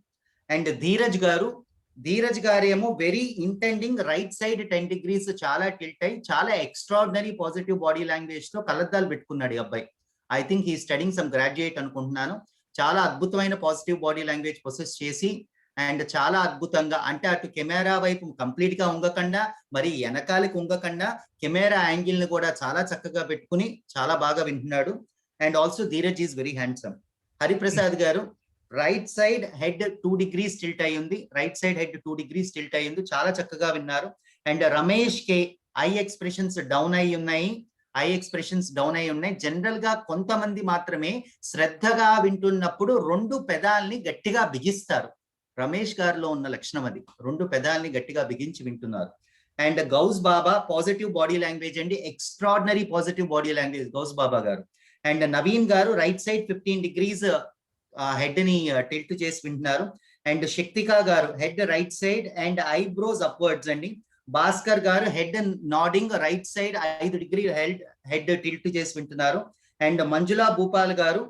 అండ్ ధీరజ్ గారేమో very intending right side 10 degrees చాలా టిల్ట్ అయి చాలా ఎక్స్ట్రాడినరీ పాజిటివ్ బాడీ లాంగ్వేజ్ తో కళ్ళద్దాలు పెట్టుకున్నాడు ఈ అబ్బాయి. I think he studying some graduate అనుకుంటున్నాను. చాలా అద్భుతమైన పాజిటివ్ బాడీ లాంగ్వేజ్ ప్రొసెస్ చేసి అండ్ చాలా అద్భుతంగా, అంటే అటు కెమెరా వైపు కంప్లీట్ గా ఉంగకుండా మరి వెనకాలకి ఉంగకుండా కెమెరా యాంగిల్ ని కూడా చాలా చక్కగా పెట్టుకుని చాలా బాగా వింటున్నాడు. And also Dheeraj is very handsome. Hariprasad garu right side head 2 degrees tilt అయ్యింది, right side head 2 degrees tilt అయ్యింది, చాలా చక్కగా విన్నారు. And Ramesh K eye expressions down అయి ఉన్నాయి, జనరల్ గా కొంతమంది మాత్రమే శ్రద్ధగా వింటున్నప్పుడు 2 పెదాల్ని గట్టిగా బిగిస్తారు. రమేష్ గారిలో ఉన్న లక్షణం అది, 2 పెదాల్ని గట్టిగా బిగించి వింటున్నారు. And Ghouse Baba positive body language అండి, extraordinary positive body language Ghouse Baba garu. And Naveen garu right side 15 degrees head ని టిల్ట్ చేసి వింటున్నారు. And Shaktika garu head right side and eyebrows upwards అండి. Bhaskar garu head nodding right side 5 degrees head tilt చేసి వింటున్నారు. అండ్ మంజులా భూపాల్ గారు,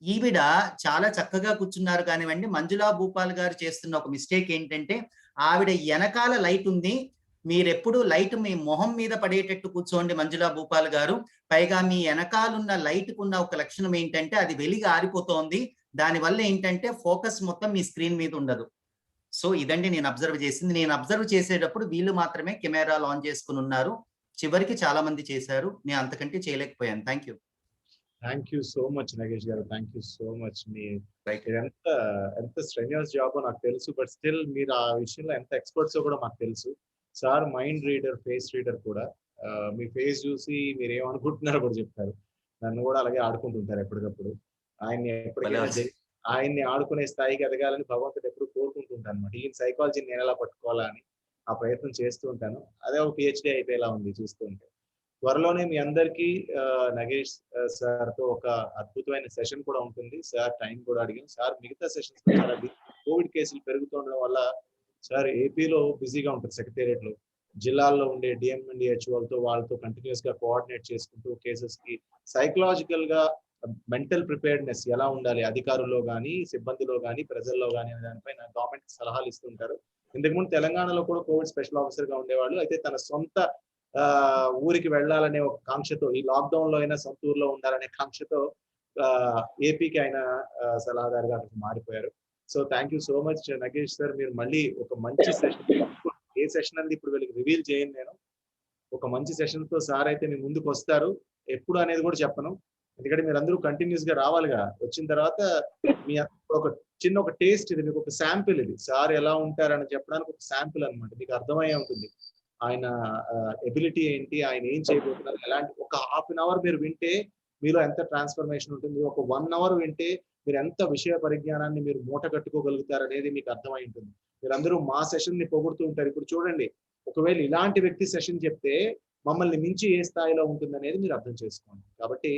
ఈవిడ చాలా చక్కగా కూర్చున్నారు కానివ్వండి, మంజులా భూపాల్ గారు చేస్తున్న ఒక మిస్టేక్ ఏంటంటే, ఆవిడ వెనకాల లైట్ ఉంది, మీరెప్పుడు లైట్ మీ మొహం మీద పడేటట్టు కూర్చోండి మంజులా భూపాల్ గారు, పైగా మీ వెనకాలన్న లైట్ కున్న ఒక లక్షణం ఏంటంటే అది వెలిగి ఆరిపోతోంది, దానివల్ల ఏంటంటే ఫోకస్ మొత్తం మీ స్క్రీన్ మీద ఉండదు. సో ఇదండి నేను అబ్జర్వ్ చేసింది. నేను అబ్జర్వ్ చేసేటప్పుడు వీళ్ళు మాత్రమే కెమెరా ఆన్ చేసుకుని ఉన్నారు, చివరికి చాలా మంది చేశారు, నేను అంతకంటే చేయలేకపోయాను. Thank you so much Nagesh గారు, థ్యాంక్ యూ సో మచ్. మీ ఎంత స్ట్రెన్యూస్ జాబ్ నాకు తెలుసు, బట్ స్టిల్ మీరు ఆ విషయంలో ఎంత ఎక్స్పర్ట్స్ కూడా మాకు తెలుసు. Sir mind reader, face reader కూడా, మీ ఫేస్ చూసి మీరు ఏమనుకుంటున్నారో కూడా చెప్తారు. నన్ను కూడా అలాగే ఆడుకుంటుంటారు ఎప్పటికప్పుడు. ఆయన్ని ఆడుకునే స్థాయికి ఎదగాలని భగవంతుడు ఎప్పుడు కోరుకుంటుంటాను అనమాట. ఈ సైకాలజీని నేను ఎలా పట్టుకోవాలా అని ఆ ప్రయత్నం చేస్తూ ఉంటాను. అదే ఒక పిహెచ్డి అయిపోయేలా ఉంది చూస్తూ ఉంటే. త్వరలోనే మీ అందరికీ నగేష్ సార్ తో ఒక అద్భుతమైన సెషన్ కూడా ఉంటుంది. సార్ టైం కూడా అడిగాం. సార్ మిగతా సెషన్స్ చాలా కోవిడ్ కేసులు పెరుగుతుండడం వల్ల సార్ ఏపీలో బిజీగా ఉంటుంది సెక్రటేరియట్ లో. జిల్లాల్లో ఉండే డిఎంఎన్డిహెచ్ఓలతో వాళ్ళతో కంటిన్యూస్ గా కోఆర్డినేట్ చేసుకుంటూ కేసెస్ కి సైకలాజికల్ గా మెంటల్ ప్రిపేర్డ్నెస్ ఎలా ఉండాలి అధికారుల్లో కానీ సిబ్బందిలో కానీ ప్రజల్లో కానీ అనే దానిపైన గవర్నమెంట్ సలహాలు ఇస్తుంటారు. ఇంతకుముందు తెలంగాణలో కూడా కోవిడ్ స్పెషల్ ఆఫీసర్ గా ఉండేవాళ్ళు. అయితే తన సొంత ఊరికి వెళ్ళాలనే ఒక కాంక్షతో ఈ లాక్డౌన్ లో అయినా సొంత ఊర్లో ఉండాలనే కాంక్షతో ఏపీకి ఆయన సలహాదారుగా మారిపోయారు. So thank you so much Nagesh sir. మీరు మళ్ళీ ఒక మంచి సెషన్, ఏ సెషన్ అనేది ఇప్పుడు వీళ్ళకి రివీల్ చేయను నేను, ఒక మంచి సెషన్ తో సార్ అయితే మీ ముందుకు వస్తారు. ఎప్పుడు అనేది కూడా చెప్పను, ఎందుకంటే మీరు అందరూ కంటిన్యూస్ గా రావాలిగా. వచ్చిన తర్వాత మీ ఒక టేస్ట్, ఇది మీకు ఒక శాంపిల్, ఇది సార్ ఎలా ఉంటారని చెప్పడానికి ఒక శాంపిల్ అనమాట. మీకు అర్థమయ్యే ఉంటుంది ఆయన ఎబిలిటీ ఏంటి, ఆయన ఏం చేయబోతున్నారు, ఎలాంటి. ఒక హాఫ్ అన్ అవర్ మీరు వింటే మీలో ఎంత ట్రాన్స్ఫర్మేషన్ ఉంటుంది, ఒక 1 hour వింటే మీరు ఎంత విషయ పరిజ్ఞానాన్ని మీరు మూట కట్టుకోగలుగుతారు అనేది మీకు అర్థమై ఉంటుంది. మీరందరూ మా సెషన్ ని పొగుడుతూ ఉంటారు. ఇప్పుడు చూడండి, ఒకవేళ ఇలాంటి వ్యక్తి సెషన్ చెప్తే మమ్మల్ని మించి ఏ స్థాయిలో ఉంటుంది అనేది మీరు అర్థం చేసుకోండి. కాబట్టి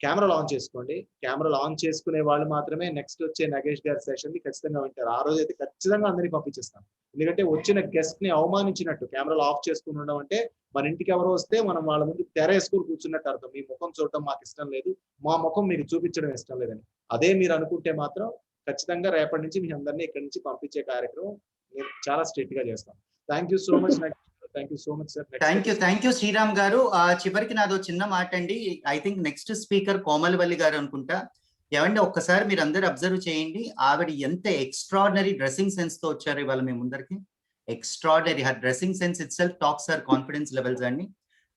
కెమెరాలు ఆన్ చేసుకోండి. కెమెరాలు ఆన్ చేసుకునే వాళ్ళు మాత్రమే నెక్స్ట్ వచ్చే నగేష్ గారి సెషన్ ని ఖచ్చితంగా వింటారు. ఆ రోజు అయితే ఖచ్చితంగా అందరినీ పంపించేస్తాం. ఎందుకంటే వచ్చిన గెస్ట్ ని అవమానించినట్టు కెమెరాలు ఆఫ్ చేసుకుని ఉండడం అంటే మన ఇంటికి ఎవరో వస్తే మనం వాళ్ళ ముందు తెర వేసుకుని కూర్చున్నట్టు అర్థం. మీ ముఖం చూడటం మాకు ఇష్టం లేదు, మా ముఖం మీకు చూపించడం ఇష్టం లేదని. అదే మీరు అనుకుంటే మాత్రం ఖచ్చితంగా రేపటి నుంచి మీ అందరినీ ఇక్కడి నుంచి పంపించే కార్యక్రమం నేను చాలా స్ట్రిక్ట్ గా చేస్తాం. Thank you so much. Thank you so much sir. Thank you Sriram గారు. చివరికి నాదో చిన్న మాట అండి. I think next speaker Komalavalli గారు అనుకుంటా. ఏమంటే ఒక్కసారి మీరు అందరు అబ్జర్వ్ చేయండి, ఆవిడ ఎంత ఎక్స్ట్రాడినరీ డ్రెస్సింగ్ సెన్స్ తో వచ్చారు ఇవాళ మీ ముందరికి. Extraordinary. Her dressing sense it self talks her confidence levels అండి.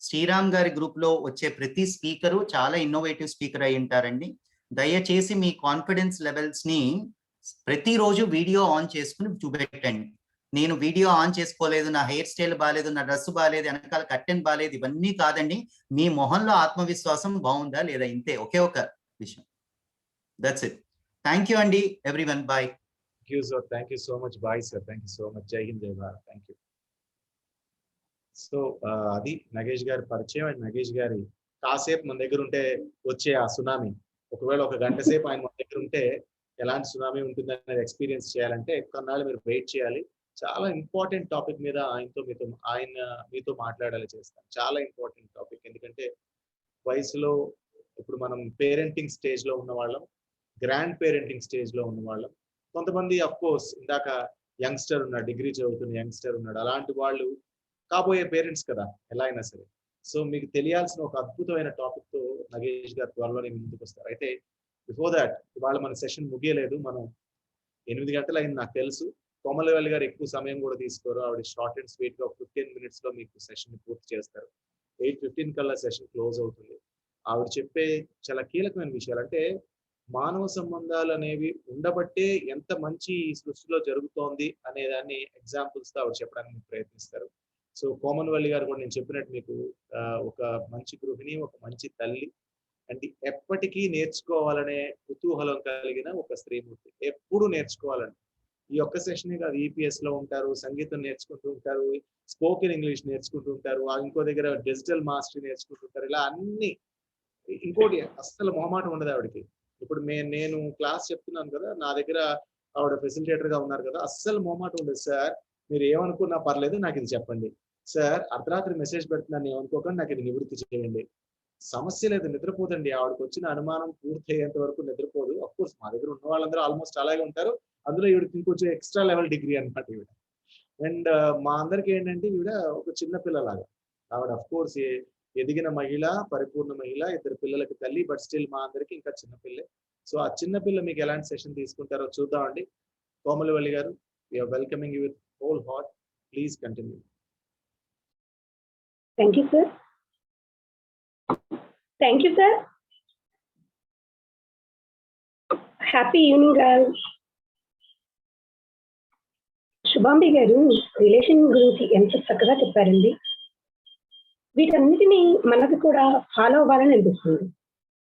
శ్రీరామ్ గారి గ్రూప్ లో వచ్చే ప్రతి స్పీకరు చాలా ఇన్నోవేటివ్ స్పీకర్ అయి ఉంటారండి. దయచేసి మీ కాన్ఫిడెన్స్ లెవెల్స్ ని ప్రతిరోజు వీడియో ఆన్ చేసుకుని చూపెట్టండి. నేను వీడియో ఆన్ చేసుకోలేదు, నా హెయిర్ స్టైల్ బాగాలేదు, నా డ్రెస్ బాగాలేదు, వెనకాల కర్టెన్ బాగాలేదు, ఇవన్నీ కాదండి. మీ మొహంలో ఆత్మవిశ్వాసం బాగుందా లేదా, ఇంతే, ఒకే ఒక విషయం. That's it. థ్యాంక్ యూ అండి everyone. Bye. Thank you sir. Thank you so much. Bye sir. Thank you so much. జై హింద్, జై భారత్. Thank you. సో అది నగేష్ గారి పరిచయం. అండ్ నగేష్ గారి కాసేపు మన దగ్గర ఉంటే వచ్చే ఆ సునామీ, ఒకవేళ ఒక గంట సేపు ఆయన మన దగ్గర ఉంటే ఎలాంటి సునామీ ఉంటుంది అనేది ఎక్స్పీరియన్స్ చేయాలంటే కొన్నాళ్ళు మీరు వెయిట్ చేయాలి. చాలా ఇంపార్టెంట్ టాపిక్ మీద ఆయన మీతో మాట్లాడాలి చేస్తాను. చాలా ఇంపార్టెంట్ టాపిక్. ఎందుకంటే వయసులో ఇప్పుడు మనం పేరెంటింగ్ స్టేజ్ లో ఉన్న వాళ్ళం, గ్రాండ్ పేరెంటింగ్ స్టేజ్ లో ఉన్న వాళ్ళం, కొంతమంది అఫ్ కోర్స్ ఇందాక యంగ్స్టర్ ఉన్నాడు, డిగ్రీ చదువుతున్న యంగ్స్టర్ ఉన్నాడు, అలాంటి వాళ్ళు కాబోయే పేరెంట్స్ కదా ఎలా అయినా సరే. సో మీకు తెలియాల్సిన ఒక అద్భుతమైన టాపిక్ తో నగేష్ గారు త్వరలోనే ముందుకు వస్తారు. అయితే బిఫోర్ దాట్ ఇవాళ మన సెషన్ ముగియలేదు. మనం 8 గంటలు అయింది నాకు తెలుసు. కోమలవల్లి గారు ఎక్కువ సమయం కూడా తీసుకోరు. ఆవిడ షార్ట్ అండ్ స్వీట్ గా 15 minutes లో మీకు సెషన్ పూర్తి చేస్తారు. 8:15 కల్లా సెషన్ క్లోజ్ అవుతుంది. ఆవిడ చెప్పే చాలా కీలకమైన విషయాలు, అంటే మానవ సంబంధాలు అనేవి ఉండబట్టే ఎంత మంచి ఈ సృష్టిలో జరుగుతోంది అనే దాన్ని ఎగ్జాంపుల్స్ తో ఆవిడ చెప్పడానికి ప్రయత్నిస్తారు. సో కోమలవల్లి గారు కూడా నేను చెప్పినట్టు మీకు ఒక మంచి గృహిణి, ఒక మంచి తల్లి, అంటే ఎప్పటికీ నేర్చుకోవాలనే కుతూహలం కలిగిన ఒక స్త్రీమూర్తి. ఎప్పుడు నేర్చుకోవాలని. ఈ ఒక్క సెషన్ కాదు, ఈపీఎస్ లో ఉంటారు, సంగీతం నేర్చుకుంటూ ఉంటారు, స్పోకెన్ ఇంగ్లీష్ నేర్చుకుంటూ ఉంటారు, ఇంకో దగ్గర డిజిటల్ మాస్టరీ నేర్చుకుంటూ ఉంటారు. ఇలా అన్ని. ఇంకోటి అస్సలు మొహమాటం ఉండదు ఆవిడకి. ఇప్పుడు నేను క్లాస్ చెప్తున్నాను కదా, నా దగ్గర ఆవిడ ఫెసిలిటేటర్ గా ఉన్నారు కదా, అస్సలు మొహమాటం ఉండదు. సార్ మీరు ఏమనుకున్నా పర్లేదు, నాకు ఇది చెప్పండి. సార్ అర్ధరాత్రి మెసేజ్ పెడుతున్నాను ఏమనుకోకండి, నాకు ఇది నివృత్తి చేయండి. సమస్య లేదు, నిద్రపోదండి. ఆవిడకి వచ్చిన అనుమానం పూర్తి అయ్యేంత వరకు నిద్రపోదు. అఫ్ కోర్స్ మా దగ్గర ఉన్న వాళ్ళందరూ ఆల్మోస్ట్ అలాగే ఉంటారు. అందులో ఈవిడకి ఇంకొంచెం ఎక్స్ట్రా లెవెల్ డిగ్రీ అనమాట ఈవిడ. అండ్ మా అందరికి ఏంటంటే ఈవిడ ఒక చిన్న పిల్లలాగా. ఆవిడ అఫ్ కోర్స్ ఎదిగిన మహిళ, పరిపూర్ణ మహిళ, 2 పిల్లలకి తల్లి, బట్ స్టిల్ మా అందరికి ఇంకా చిన్నపిల్లే. సో ఆ చిన్న పిల్ల మీకు ఎలాంటి సెషన్ తీసుకుంటారో చూద్దామండి. కోమలవల్లి గారు, we're welcoming you with whole heart. Please continue. Thank you, sir. Thank you, sir. Happy evening, guys. Shubhambi గారు రిలేషన్ గురించి ఎంత చక్కగా చెప్పారండి. వీటన్నిటినీ మనకు కూడా ఫాలో అవ్వాలని అనిపిస్తుంది.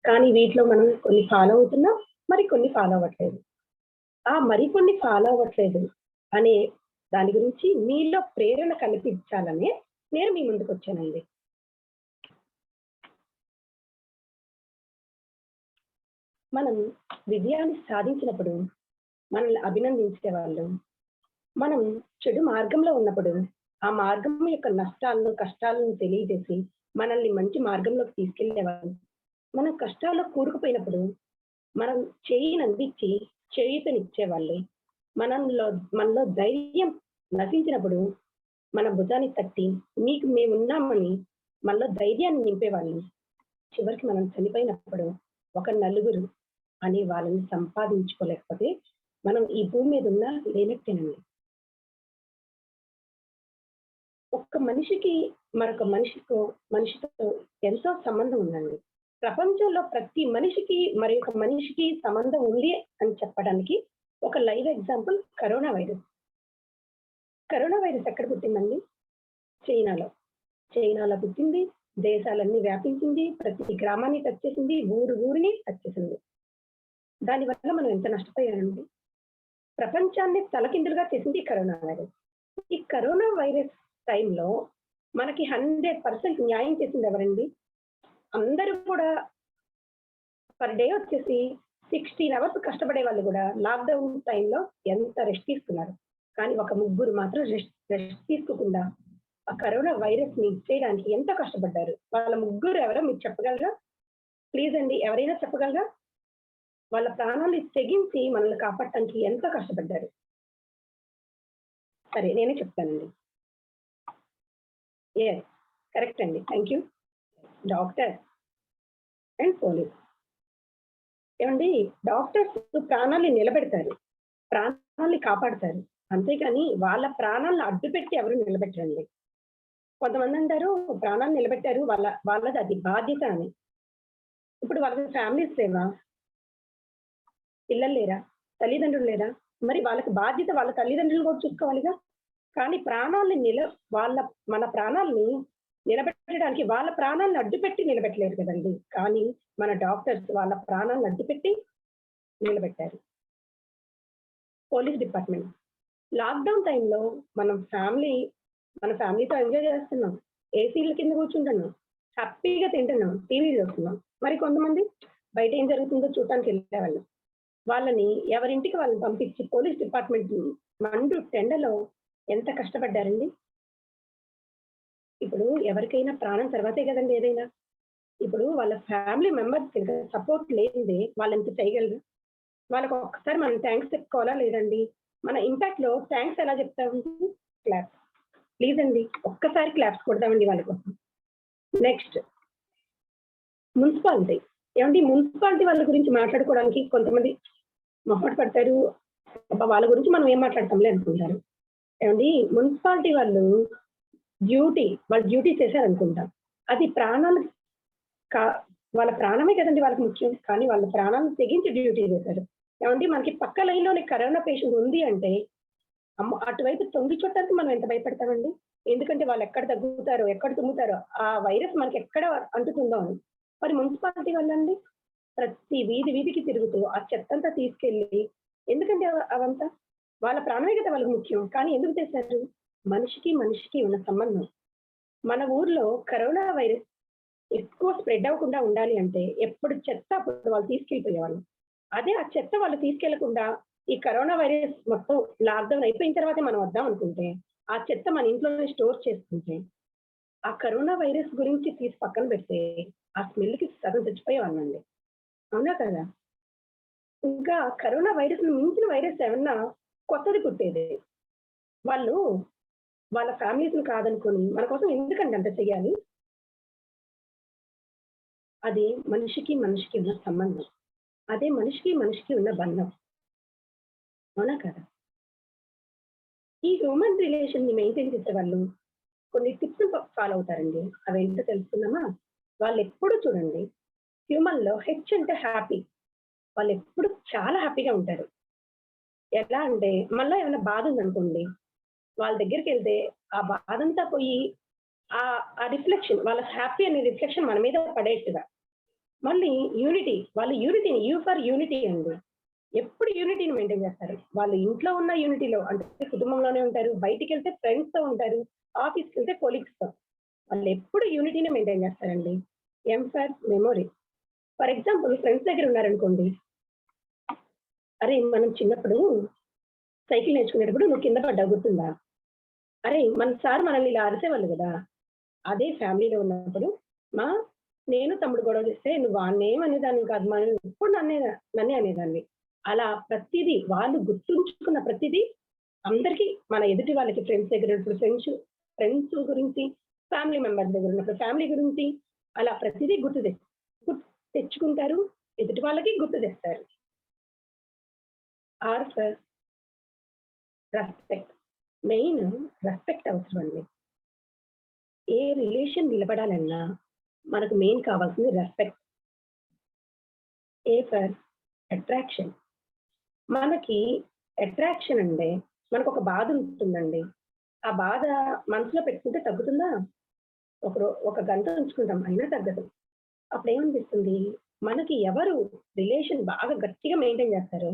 కానీ వీటిలో మనం కొన్ని ఫాలో అవుతున్నాం, మరి కొన్ని ఫాలో అవ్వట్లేదు. మరికొన్ని ఫాలో అవ్వట్లేదు అనే దాని గురించి మీలో ప్రేరణ కల్పించాలనే నేను మీ ముందుకు వచ్చానండి. మనం విజయాన్ని సాధించినప్పుడు మనల్ని అభినందించే వాళ్ళు, మనం చెడు మార్గంలో ఉన్నప్పుడు ఆ మార్గం యొక్క నష్టాలను కష్టాలను తెలియజేసి మనల్ని మంచి మార్గంలోకి తీసుకెళ్లేవాళ్ళు. మనం కష్టాల్లో కూరుకుపోయినప్పుడు మనం చేయిని అందించి చేయూతనిచ్చేవాళ్ళు. మనలో ధైర్యం నశించినప్పుడు మన భుజాన్ని తట్టి మీకు మేమున్నామని మనలో ధైర్యాన్ని నింపేవాళ్ళు. చివరికి మనం చనిపోయినప్పుడు ఒక నలుగురు అని వాళ్ళని సంపాదించుకోలేకపోతే మనం ఈ భూమి మీద ఉన్నా లేనట్టేనండి. ఒక్క మనిషికి మరొక మనిషితో ఎంతో సంబంధం ఉందండి. ప్రపంచంలో ప్రతి మనిషికి మరి ఒక మనిషికి సంబంధం ఉంది అని చెప్పడానికి ఒక live example corona virus. Corona virus ఎక్కడ పుట్టిందండి? చైనాలో. చైనాలో పుట్టింది, దేశాలన్నీ వ్యాపించింది, ప్రతి గ్రామాన్ని టచ్ చేసింది, ఊరిని టచ్ చేసింది. దానివల్ల మనం ఎంత నష్టపోయామండి. ప్రపంచాన్ని తలకిందులుగా చేసింది ఈ కరోనా వైరస్. ఈ కరోనా వైరస్ టైంలో మనకి 100% న్యాయం చేసింది ఎవరండి? అందరూ కూడా పర్ డే వచ్చేసి 16 అవర్స్ కష్టపడే వాళ్ళు కూడా లాక్డౌన్ టైంలో ఎంత రెస్ట్ తీసుకున్నారు. కానీ ఒక ముగ్గురు మాత్రం రెస్ట్ తీసుకోకుండా ఆ కరోనా వైరస్ ని చేయడానికి ఎంత కష్టపడ్డారు. వాళ్ళ ముగ్గురు ఎవరో మీరు చెప్పగలరా? ప్లీజ్ అండి, ఎవరైనా చెప్పగలరా? వాళ్ళ ప్రాణాన్ని తెగించి మనల్ని కాపాడటానికి ఎంత కష్టపడ్డారు. సరే, నేనే చెప్తానండి. ఎస్, కరెక్ట్ అండి, thank you. Doctor and police. ఏమండి, డాక్టర్స్ ప్రాణాన్ని నిలబెడతారు, ప్రాణాన్ని కాపాడతారు, అంతేకాని వాళ్ళ ప్రాణాలను అడ్డుపెట్టి ఎవరు నిలబెట్టరండి. కొంతమంది అంటారు ప్రాణాలు నిలబెట్టారు, వాళ్ళది అది బాధ్యత అని. ఇప్పుడు వాళ్ళ ఫ్యామిలీస్ లేవా? పిల్లలు లేరా? తల్లిదండ్రులు లేరా? మరి వాళ్ళకి బాధ్యత వాళ్ళ తల్లిదండ్రులు కూడా చూసుకోవాలిగా. కానీ మన ప్రాణాలని నిలబెట్టడానికి వాళ్ళ ప్రాణాలను అడ్డుపెట్టి నిలబెట్టలేరు కదండి. కానీ మన డాక్టర్స్ వాళ్ళ ప్రాణాలను అడ్డుపెట్టి నిలబెట్టారు. పోలీస్ డిపార్ట్మెంట్ లాక్డౌన్ టైంలో మన ఫ్యామిలీతో ఎంజాయ్ చేస్తున్నాం, ఏసీల కింద కూర్చుంటున్నాం, హ్యాపీగా తింటున్నాం, టీవీ చూస్తున్నాం. మరి కొంతమంది బయట ఏం జరుగుతుందో చూడటానికి వెళ్ళేవాళ్ళు. వాళ్ళని ఎవరింటికి వాళ్ళని పంపించి పోలీస్ డిపార్ట్మెంట్ మండు టెండలో ఎంత కష్టపడ్డారండి. ఇప్పుడు ఎవరికైనా ప్రాణం తర్వాతే కదండి ఏదైనా. ఇప్పుడు వాళ్ళ ఫ్యామిలీ మెంబర్స్ సపోర్ట్ లేనిదే వాళ్ళు ఎంత చేయగలరు? వాళ్ళకి ఒక్కసారి మనం థ్యాంక్స్ చెప్పుకోవాలా లేదండి? మన ఇంపాక్ట్ లో థ్యాంక్స్ ఎలా చెప్తాము? క్లాప్స్. ప్లీజ్ అండి, ఒక్కసారి క్లాప్స్ కొడదామండి వాళ్ళ కోసం. Next, municipality. ఏమండి, మున్సిపాలిటీ వాళ్ళ గురించి మాట్లాడుకోవడానికి కొంతమంది మొహమాట పడతారు. వాళ్ళ గురించి మనం ఏం మాట్లాడతాంలే అనుకుంటారు. ఏమండి, మున్సిపాలిటీ వాళ్ళ డ్యూటీ చేశారనుకుంటాం. అది వాళ్ళ ప్రాణమే కదండి వాళ్ళకి ముఖ్యం. కానీ వాళ్ళ ప్రాణాలను తెగించి డ్యూటీ చేశారు. ఏమండి, మనకి పక్క లైన్లోనే కరోనా పేషెంట్ ఉంది అంటే అటువైపు తొంగి చూడటానికి మనం ఎంత భయపడతామండి. ఎందుకంటే వాళ్ళు ఎక్కడ తగ్గుతారో, ఎక్కడ తుమ్ముతారో, ఆ వైరస్ మనకి ఎక్కడ అంటుతుందో అని. మరి మున్సిపాలిటీ వాళ్ళండి ప్రతి వీధికి తిరుగుతూ ఆ చెత్తంతా తీసుకెళ్ళి, ఎందుకంటే అవంతా వాళ్ళ ప్రాణమే కదా వాళ్ళకి ముఖ్యం. కానీ ఎందుకు చేశారు? మనిషికి ఉన్న సంబంధం. మన ఊర్లో కరోనా వైరస్ ఎక్కువ స్ప్రెడ్ అవ్వకుండా ఉండాలి అంటే ఎప్పుడు చెత్త అప్పుడు వాళ్ళు తీసుకెళ్ళిపోయేవాళ్ళు. అదే ఆ చెత్త వాళ్ళు తీసుకెళ్లకుండా ఈ కరోనా వైరస్ మొత్తం లాక్డౌన్ అయిపోయిన తర్వాతే మనం వద్దాం అనుకుంటే, ఆ చెత్త మన ఇంట్లోనే స్టోర్ చేసుకుంటే, ఆ కరోనా వైరస్ గురించి తీసి పక్కన పెడితే ఆ స్మెల్కి సగం చచ్చిపోయేవాళ్ళండి. అవునా కదా? ఇంకా కరోనా వైరస్ మించిన వైరస్ ఏమన్నా కొత్తది పుట్టేది. వాళ్ళు వాళ్ళ ఫ్యామిలీస్ కాదనుకొని మన కోసం ఎందుకంటే అంత చెయ్యాలి? అది మనిషికి ఉన్న సంబంధం. అదే మనిషికి ఉన్న బంధం. అవునా కదా? ఈ హ్యూమన్ రిలేషన్ ని మెయింటైన్ చేసే వాళ్ళు కొన్ని టిప్స్ ఫాలో అవుతారండి. అవి ఏంటో తెలుసుకుందామా? వాళ్ళు ఎప్పుడు చూడండి, హ్యూమన్ లో హెచ్ అంటే హ్యాపీ. వాళ్ళు ఎప్పుడు చాలా హ్యాపీగా ఉంటారు. ఎలా అంటే మళ్ళీ ఏమైనా బాధ ఉందనుకోండి, వాళ్ళ దగ్గరికి వెళ్తే ఆ బాధ అంతా పోయి ఆ రిఫ్లెక్షన్, వాళ్ళ హ్యాపీ అనే రిఫ్లెక్షన్ మన మీద పడేట్టుగా. మళ్ళీ వాళ్ళు యూనిటీని ఫర్ యూనిటీ అండి. ఎప్పుడు యూనిటీని మెయింటైన్ చేస్తారు. వాళ్ళు ఇంట్లో ఉన్న యూనిటీలో అంటే కుటుంబంలోనే ఉంటారు, బయటికి వెళ్తే ఫ్రెండ్స్ తో ఉంటారు, ఆఫీస్కి వెళ్తే కొలీగ్స్ తో. వాళ్ళు ఎప్పుడు యూనిటీని మెయింటైన్ చేస్తారండి. For memory. For example, friends దగ్గర ఉన్నారనుకోండి, అరే మనం చిన్నప్పుడు సైకిల్ నేర్చుకునేటప్పుడు నువ్వు కింద పడ్డా గుర్తుందా? అరే మన సార్ మనల్ని ఇలా అరిసేవాళ్ళు కదా, అదే ఫ్యామిలీలో ఉన్నప్పుడు నేను తమ్ముడు గొడవ చేస్తే నువ్వు వాడినేమనేదాన్ని కాదు, మనం ఎప్పుడు నన్నే అనేదాన్ని. అలా ప్రతిదీ వాళ్ళు గుర్తుంచుకున్న ప్రతిదీ అందరికీ మన ఎదుటి వాళ్ళకి ఫ్రెండ్స్ దగ్గర ఇప్పుడు ఫ్రెండ్స్ గురించి, ఫ్యామిలీ మెంబర్స్ దగ్గర ఉన్నప్పుడు ఫ్యామిలీ గురించి అలా ప్రతిదీ గుర్తు తెచ్చుకుంటారు, ఎదుటి వాళ్ళకి గుర్తు తెస్తారు. R sir respect, main respect అవసరం అండి. ఏ రిలేషన్ నిలబడాలన్నా మనకు మెయిన్ కావాల్సింది రెస్పెక్ట్. ఏ ఫర్ అట్రాక్షన్, మనకి అట్రాక్షన్ అంటే మనకు ఒక బాధ ఉంటుందండి, ఆ బాధ మనసులో పెట్టుకుంటే తగ్గుతుందా? ఒక గంట ఉంచుకుంటాం అయినా తగ్గదు. అప్పుడు ఏమనిపిస్తుంది, మనకి ఎవరు రిలేషన్ బాగా గట్టిగా మెయింటైన్ చేస్తారో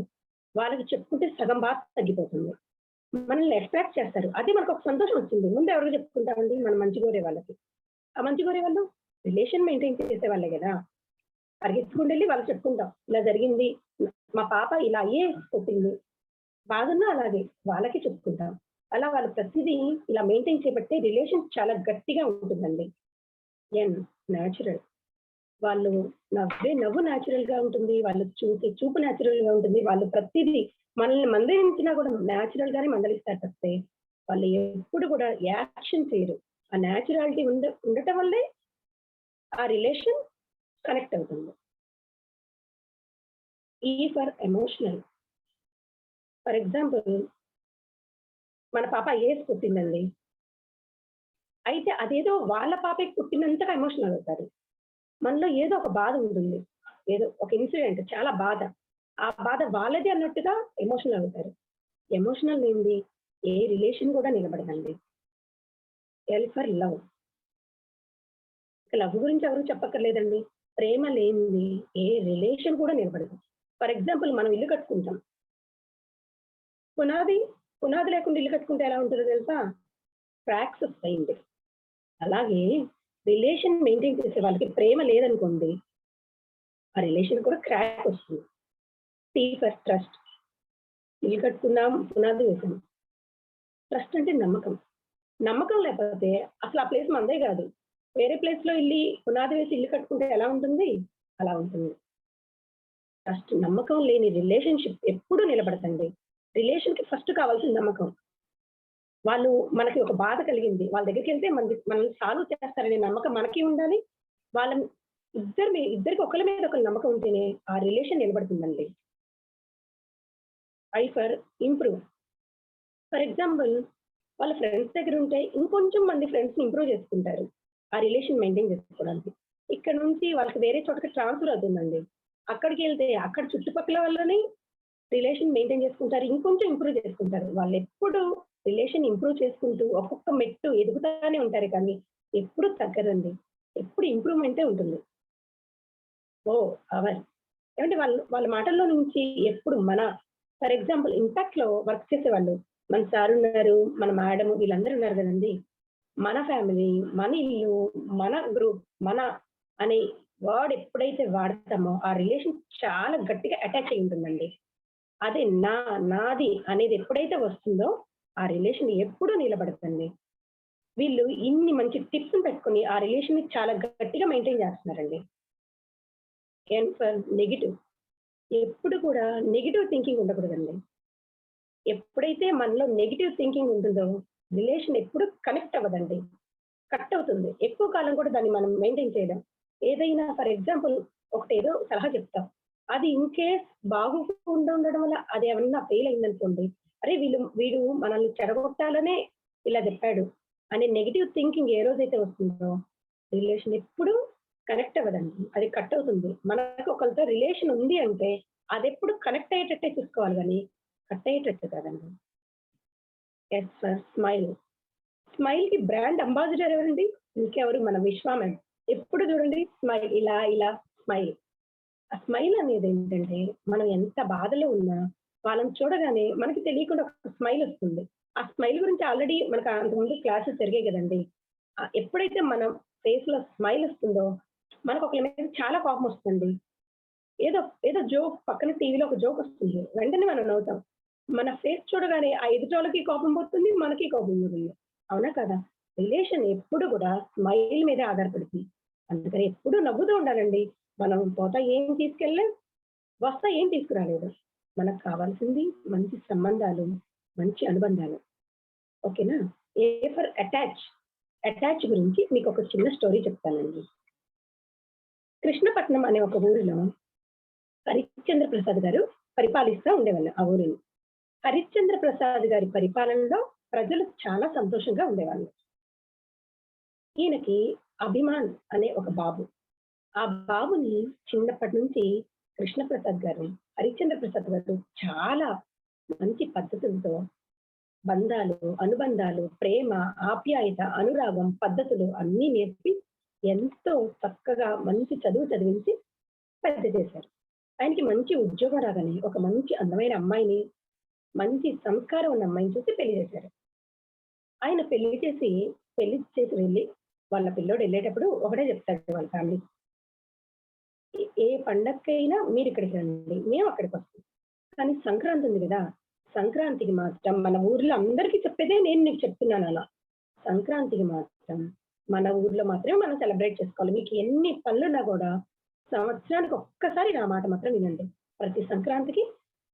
వాళ్ళకి చెప్పుకుంటే సగం బాధ తగ్గిపోతుంది, మనల్ని అట్రాక్ట్ చేస్తారు. అది మనకు ఒక సంతోషం వచ్చింది. ముందు ఎవరికి చెప్పుకుంటామండి? మనం మంచి కోరే వాళ్ళకి. ఆ మంచి కోరే వాళ్ళు రిలేషన్ మెయింటైన్ చేసే వాళ్ళే కదా, పరిగెత్తుకుంటూ వెళ్ళి వాళ్ళకి చెప్పుకుంటాం, ఇలా జరిగింది, మా పాప ఇలా కొట్టింది, బాగున్నా అలాగే వాళ్ళకి చెప్పుకుంటాం. అలా వాళ్ళు ప్రతిదీ ఇలా మెయింటైన్ చేయబట్టే రిలేషన్ చాలా గట్టిగా ఉంటుందండి. న్యాచురల్, వాళ్ళు నవ్వు న్యాచురల్ గా ఉంటుంది, వాళ్ళు చూపు న్యాచురల్ గా ఉంటుంది, వాళ్ళు ప్రతిదీ మనల్ని మందలించినా కూడా న్యాచురల్ గానే మందలిస్తారు తప్పితే వాళ్ళు ఎప్పుడు కూడా యాక్షన్ చేయరు. ఆ న్యాచురాలిటీ ఉండటం వల్లే ఆ రిలేషన్ కనెక్ట్ అవుతుంది. ఈ ఫర్ ఎమోషనల్, ఫర్ ఎగ్జాంపుల్ మన పాప పుట్టిందండి, అయితే అదేదో వాళ్ళ పాపకి పుట్టినంతగా ఎమోషనల్ అవుతారు. మనలో ఏదో ఒక బాధ ఉంటుంది, ఏదో ఒక ఇన్సిడెంట్ చాలా బాధ, ఆ బాధ వాళ్ళది అన్నట్టుగా ఎమోషనల్ అవుతారు. ఎమోషనల్ లేనిది ఏ రిలేషన్ కూడా నిలబడదండి. ఎల్ ఫర్ లవ్, లవ్ గురించి ఎవరు చెప్పక్కర్లేదండి. ప్రేమ లేనిది ఏ రిలేషన్ కూడా నిలబడదు. ఫర్ ఎగ్జాంపుల్ మనం ఇల్లు కట్టుకుంటాం, పునాది లేకుండా ఇల్లు కట్టుకుంటే ఎలా ఉంటుందో తెలుసా? క్రాక్స్ వస్తాయండి. అలాగే రిలేషన్ మెయింటైన్ చేసే వాళ్ళకి ప్రేమ లేదనుకోండి, ఆ రిలేషన్ కూడా క్రాక్ వస్తుంది. టీ ఫర్ ట్రస్ట్, ఇల్లు కట్టుకున్నాం, పునాది వేసాం. ట్రస్ట్ అంటే నమ్మకం. నమ్మకం లేకపోతే అసలు ఆ ప్లేస్ మనదే కాదు, వేరే ప్లేస్ లో పునాది వేసి ఇల్లు కట్టుకుంటే ఎలా ఉంటుంది? అలా ఉంటుంది. ట్రస్ట్, నమ్మకం లేని రిలేషన్షిప్ ఎప్పుడు నిలబడతండి. రిలేషన్ కి ఫస్ట్ కావాల్సిన నమ్మకం. వాళ్ళు మనకి ఒక బాధ కలిగింది, వాళ్ళ దగ్గరికి వెళ్తే మనల్ని సాల్వ్ చేస్తారనే నమ్మకం మనకి ఉండాలి. వాళ్ళని ఇద్దరికి ఒకరి మీద ఒకరి నమ్మకం ఉంటేనే ఆ రిలేషన్ నిలబడుతుందండి. I for improve, for example వాళ్ళ ఫ్రెండ్స్ దగ్గర ఉంటే ఇంకొంచెం మంది ఫ్రెండ్స్ ని ఇంప్రూవ్ చేసుకుంటారు ఆ రిలేషన్ మెయింటైన్ చేసుకోవడానికి. ఇక్కడ నుంచి వాళ్ళకి వేరే చోటకి ట్రాన్స్ఫర్ అవుతుందండి, అక్కడికి వెళ్తే అక్కడ చుట్టుపక్కల వాళ్ళని రిలేషన్ మెయింటైన్ చేసుకుంటారు, ఇంకొంచెం ఇంప్రూవ్ చేసుకుంటారు. వాళ్ళు ఎప్పుడు రిలేషన్ ఇంప్రూవ్ చేసుకుంటూ ఒక్కొక్క మెట్టు ఎదుగుతానే ఉంటారు, కానీ ఎప్పుడు తగ్గరండి, ఎప్పుడు ఇంప్రూవ్మెంటే ఉంటుంది. ఏమంటే వాళ్ళ మాటల్లో నుంచి ఎప్పుడు ఫర్ ఎగ్జాంపుల్ ఇంపాక్ట్ లో వర్క్ చేసే వాళ్ళు, మన సార్ ఉన్నారు, మన మేడం, వీళ్ళందరూ ఉన్నారు కదండి, మన ఫ్యామిలీ, మన ఇల్లు, మన గ్రూప్, మన అనే వర్డ్ ఎప్పుడైతే వాడతామో ఆ రిలేషన్ చాలా గట్టిగా అటాచ్ అయి ఉంటుందండి. అదే నాది అనేది ఎప్పుడైతే వస్తుందో ఆ రిలేషన్ ఎప్పుడూ నిలబడుతుంది. వీళ్ళు ఇన్ని మంచి టిప్స్ పెట్టుకుని ఆ రిలేషన్ ని చాలా గట్టిగా మెయింటైన్ చేస్తున్నారండి. నెగిటివ్, ఎప్పుడు కూడా నెగిటివ్ థింకింగ్ ఉండకూడదండి. ఎప్పుడైతే మనలో నెగిటివ్ థింకింగ్ ఉంటుందో రిలేషన్ ఎప్పుడు కనెక్ట్ అవ్వదండి, కట్ అవుతుంది. ఎక్కువ కాలం కూడా దాన్ని మనం మెయింటైన్ చేయడం. ఏదైనా ఫర్ ఎగ్జాంపుల్ ఏదో సలహా చెప్తాం, అది ఇన్ కేస్ బాగోకుండా ఉండడం వల్ల అది ఏమన్నా ఫెయిల్ అయిందనుకోండి, అరే వీడు మనల్ని చెడగొట్టాలనే ఇలా చెప్పాడు అనే నెగిటివ్ థింకింగ్ ఏ రోజైతే వస్తుందో రిలేషన్ ఎప్పుడు కనెక్ట్ అవ్వదండి, అది కట్ అవుతుంది. మనకు ఒకరితో రిలేషన్ ఉంది అంటే అది ఎప్పుడు కనెక్ట్ అయ్యేటట్టే చూసుకోవాలి, కానీ కట్ అయ్యేటట్టు కాదండి. ఎస్ సార్ స్మైల్, స్మైల్ కి బ్రాండ్ అంబాసిడర్ ఎవరండి? ఇంకెవరు, మన విశ్వ మ్యామ్. ఎప్పుడు చూడండి స్మైల్, ఇలా స్మైల్. ఆ స్మైల్ అనేది ఏంటంటే మనం ఎంత బాధలో ఉన్నా వాళ్ళని చూడగానే మనకి తెలియకుండా ఒక స్మైల్ వస్తుంది. ఆ స్మైల్ గురించి ఆల్రెడీ మనకు అంతకుముందు క్లాసెస్ జరిగాయి కదండి. ఎప్పుడైతే మనం ఫేస్ లో స్మైల్ వస్తుందో మనకు ఒకరి మీద చాలా కోపం వస్తుంది, ఏదో జోక్ పక్కన టీవీలో ఒక జోక్ వస్తుంది, వెంటనే మనం నవ్వుతాం. మన ఫేస్ చూడగానే ఆ ఎదుటోళ్ళకి కోపం పోతుంది, మనకి కోపం పోతుంది. అవునా కదా? రిలేషన్ ఎప్పుడు కూడా స్మైల్ మీద ఆధారపడుతుంది. అందుకని ఎప్పుడు నవ్వుతూ ఉండాలండి. మనం పోతా ఏం తీసుకెళ్ళలేం, వస్తా ఏం తీసుకురాలేదు. మనకు కావాల్సింది మంచి సంబంధాలు, మంచి అనుబంధాలు. ఓకేనా? A for attach. అటాచ్ గురించి మీకు ఒక చిన్న స్టోరీ చెప్తానండి. కృష్ణపట్నం అనే ఒక ఊరిలో హరిశ్చంద్ర ప్రసాద్ గారు పరిపాలిస్తూ ఉండేవాళ్ళు ఆ ఊరిని. హరిశ్చంద్ర ప్రసాద్ గారి పరిపాలనలో ప్రజలు చాలా సంతోషంగా ఉండేవాళ్ళు. ఈయనకి అభిమాన్ అనే ఒక బాబు. ఆ బాబుని చిన్నప్పటి నుంచి కృష్ణప్రసాద్ గారు, హరిశ్చంద్ర ప్రసాద్ గారు చాలా మంచి పద్ధతులతో బంధాలు, అనుబంధాలు, ప్రేమ, ఆప్యాయత, అనురాగం, పద్ధతులు అన్నీ నేర్పి ఎంతో చక్కగా మంచి చదువు చదివించి పెద్ద చేశారు. ఆయనకి మంచి ఉద్యోగం రాగానే ఒక మంచి అందమైన అమ్మాయిని, మంచి సంస్కారం ఉన్న అమ్మాయిని చూసి పెళ్లి చేశారు. ఆయన పెళ్లి చేసి వెళ్ళి వాళ్ళ పిల్లోడు వెళ్ళేటప్పుడు ఒకటే చెప్తాడు వాళ్ళ ఫ్యామిలీ, ఏ పండగకైనా మీరు ఇక్కడికి రండి, మేము అక్కడికి వస్తాం. కానీ సంక్రాంతి ఉంది కదా, సంక్రాంతికి మాత్రం మన ఊర్లో అందరికీ చెప్పేదే నేను నీకు చెప్తున్నాను అలా. సంక్రాంతికి మాత్రం మన ఊర్లో మాత్రమే మనం సెలబ్రేట్ చేసుకోవాలి. మీకు ఎన్ని పనులున్నా కూడా సంవత్సరానికి ఒక్కసారి నా మాట మాత్రం వినండి. ప్రతి సంక్రాంతికి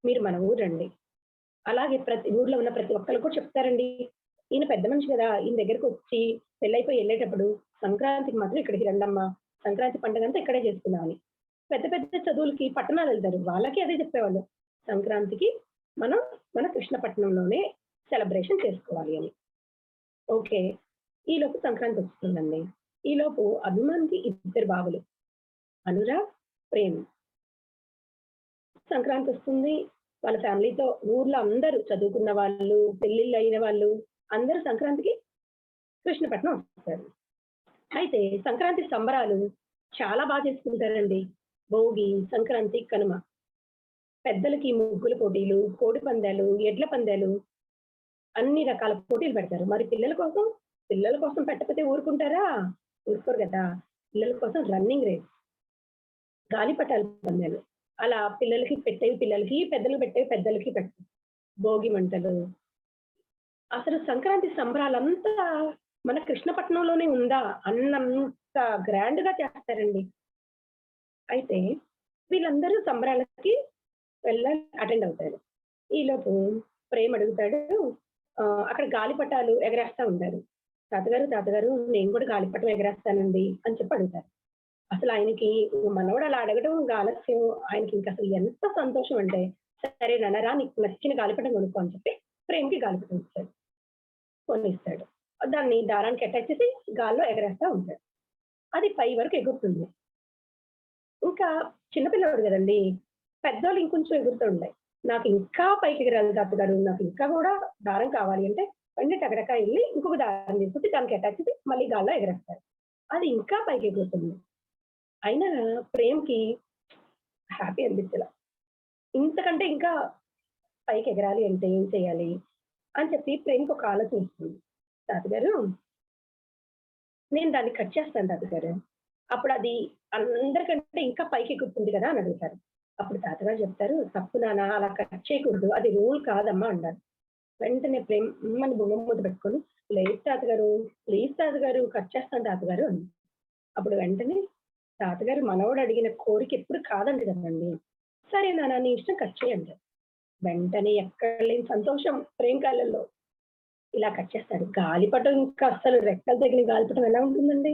మీరు మన ఊరు రండి. అలాగే ప్రతి ఊర్లో ఉన్న ప్రతి ఒక్కరు కూడా చెప్తారండి, ఈయన పెద్ద మనిషి కదా, ఈయన దగ్గరకు వచ్చి పెళ్ళైపోయి వెళ్ళేటప్పుడు సంక్రాంతికి మాత్రం ఇక్కడికి రండమ్మా, సంక్రాంతి పండుగ అంతా ఇక్కడే చేసుకుందామని. పెద్ద పెద్ద చదువులకి పట్టణాలు వెళ్తారు, వాళ్ళకి అదే చెప్పేవాళ్ళు, సంక్రాంతికి మనం మన కృష్ణపట్నంలోనే సెలబ్రేషన్ చేసుకోవాలి అని. ఓకే, ఈలోపు సంక్రాంతి వస్తుందండి. ఈలోపు అభిమాన్కి ఇద్దరు బావులు, అనురాగ్, ప్రేమ్. సంక్రాంతి వస్తుంది, వాళ్ళ ఫ్యామిలీతో ఊర్లో అందరూ చదువుకున్న వాళ్ళు, పెళ్లిళ్ళు అయిన వాళ్ళు అందరూ సంక్రాంతికి కృష్ణపట్నం వస్తారు. అయితే సంక్రాంతి సంబరాలు చాలా బాగా చేసుకుంటారండి. భోగి, సంక్రాంతి, కనుమ. పెద్దలకి ముగ్గుల పోటీలు, కోడి పందాలు, ఎడ్ల పందాలు, అన్ని రకాల పోటీలు పెడతారు. మరి పిల్లల కోసం పెట్టకపోతే ఊరుకుంటారా? ఊరుకోరు కదా. పిల్లల కోసం రన్నింగ్ రేస్, గాలిపటాల పందాలు, అలా పిల్లలకి పెట్టేవి పిల్లలకి, పెద్దలకు పెట్టేవి పెద్దలకి పెట్టారు. భోగి మంటలు. అసలు సంక్రాంతి సంబరాలంతా మన కృష్ణపట్నంలోనే ఉందా అన్నంత గ్రాండ్ గా చేస్తారండి. అయితే వీళ్ళందరూ సంబరాలకి అటెండ్ అవుతారు. ఈలోపు ప్రేమ్ అడుగుతాడు, అక్కడ గాలిపటాలు ఎగరేస్తా ఉంటారు. తాతగారు నేను కూడా గాలిపటం ఎగరేస్తానండి అని చెప్పి అడుగుతారు. అసలు ఆయనకి మనవడు అలా అడగడం ఆలస్యం, ఆయనకి ఇంకా అసలు ఎంత సంతోషం అంటే, సరే నాన్నరా నీకు నచ్చిన గాలిపటం కొనుక్కో అని చెప్పి ప్రేమ్కి గాలిపటం ఇస్తాడు, కొనిస్తాడు. దాన్ని దారానికి అటాచ్ చేసి గాల్లో ఎగరేస్తా ఉంటాడు. అది పై వరకు ఎగురుతుంది. ఇంకా చిన్నపిల్లవాడు కదండి, పెద్దోళ్ళు ఇంకొంచెం ఎగురుతుండే, నాకు ఇంకా పైకి ఎగరాలి తాతగారు, నాకు ఇంకా కూడా దారం కావాలి అంటే వెంటనే టగడక వెళ్ళి ఇంకొక దారం తీసుకొచ్చి దానికి అటాచ్ చేసి మళ్ళీ గాల్లో ఎగరేస్తారు. అది ఇంకా పైకి ఎగురుతుంది. అయినా ప్రేమ్కి హ్యాపీ అనిపించలా. ఇంతకంటే ఇంకా పైకి ఎగరాలి అంటే ఏం చేయాలి అని చెప్పి ప్రేమ్కి ఒక ఆలోచన వస్తుంది. తాతగారు నేను దాన్ని కట్ చేస్తాను తాతగారు, అప్పుడు అది అందరికంటే ఇంకా పైకి ఎక్కుతుంది కదా అని అడుగుతారు. అప్పుడు తాతగారు చెప్తారు, తప్పు నాన్న, అలా కట్ చేయకూడదు, అది రూల్ కాదమ్మా అన్నారు. వెంటనే ప్రేమ్ మన బొమ్మ ముద్ద పెట్టుకొని, లేదు తాతగారు, ప్లీజ్ తాతగారు కట్ చేస్తాను తాతగారు అని. అప్పుడు వెంటనే తాతగారు మనవడు అడిగిన కోరిక ఎప్పుడు కాదండి కదండి, సరే నాన్న నీ ఇష్టం కట్ చేయండి. వెంటనే ఎక్కడ లేని సంతోషం ప్రేమ్ కాళ్ళల్లో. ఇలా కట్ చేస్తాడు. గాలిపటం ఇంకా అస్సలు రెక్కలు తగిన గాలిపటం ఎలా ఉంటుందండి,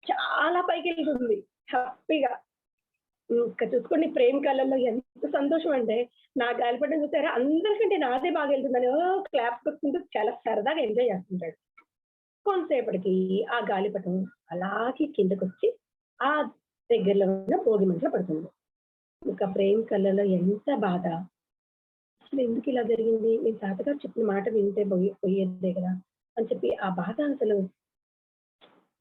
చాలా పైకి వెళ్తుంది హ్యాపీగా. ఇంకా చూసుకోండి ప్రేమ్ కళ్ళల్లో ఎంత సంతోషం అంటే, నా గాలిపటం చూసారా అందరికంటే నాదే బాగా వెళ్తుందని క్లాప్స్ కొట్టుకుంటూ చాలా సరదాగా ఎంజాయ్ చేస్తుంటాడు. కొంతసేపటికి ఆ గాలిపటం అలాగే కిందకు వచ్చి ఆ దగ్గరలో ఉన్న భోగి మంటలో పడుతుంది. ఇంకా ప్రేమ్ కళ్ళలో ఎంత బాధ, అసలు ఎందుకు ఇలా జరిగింది, నేను తాతగారు చెప్పిన మాట వింటే పోయేదే కదా అని చెప్పి ఆ బాధ అసలు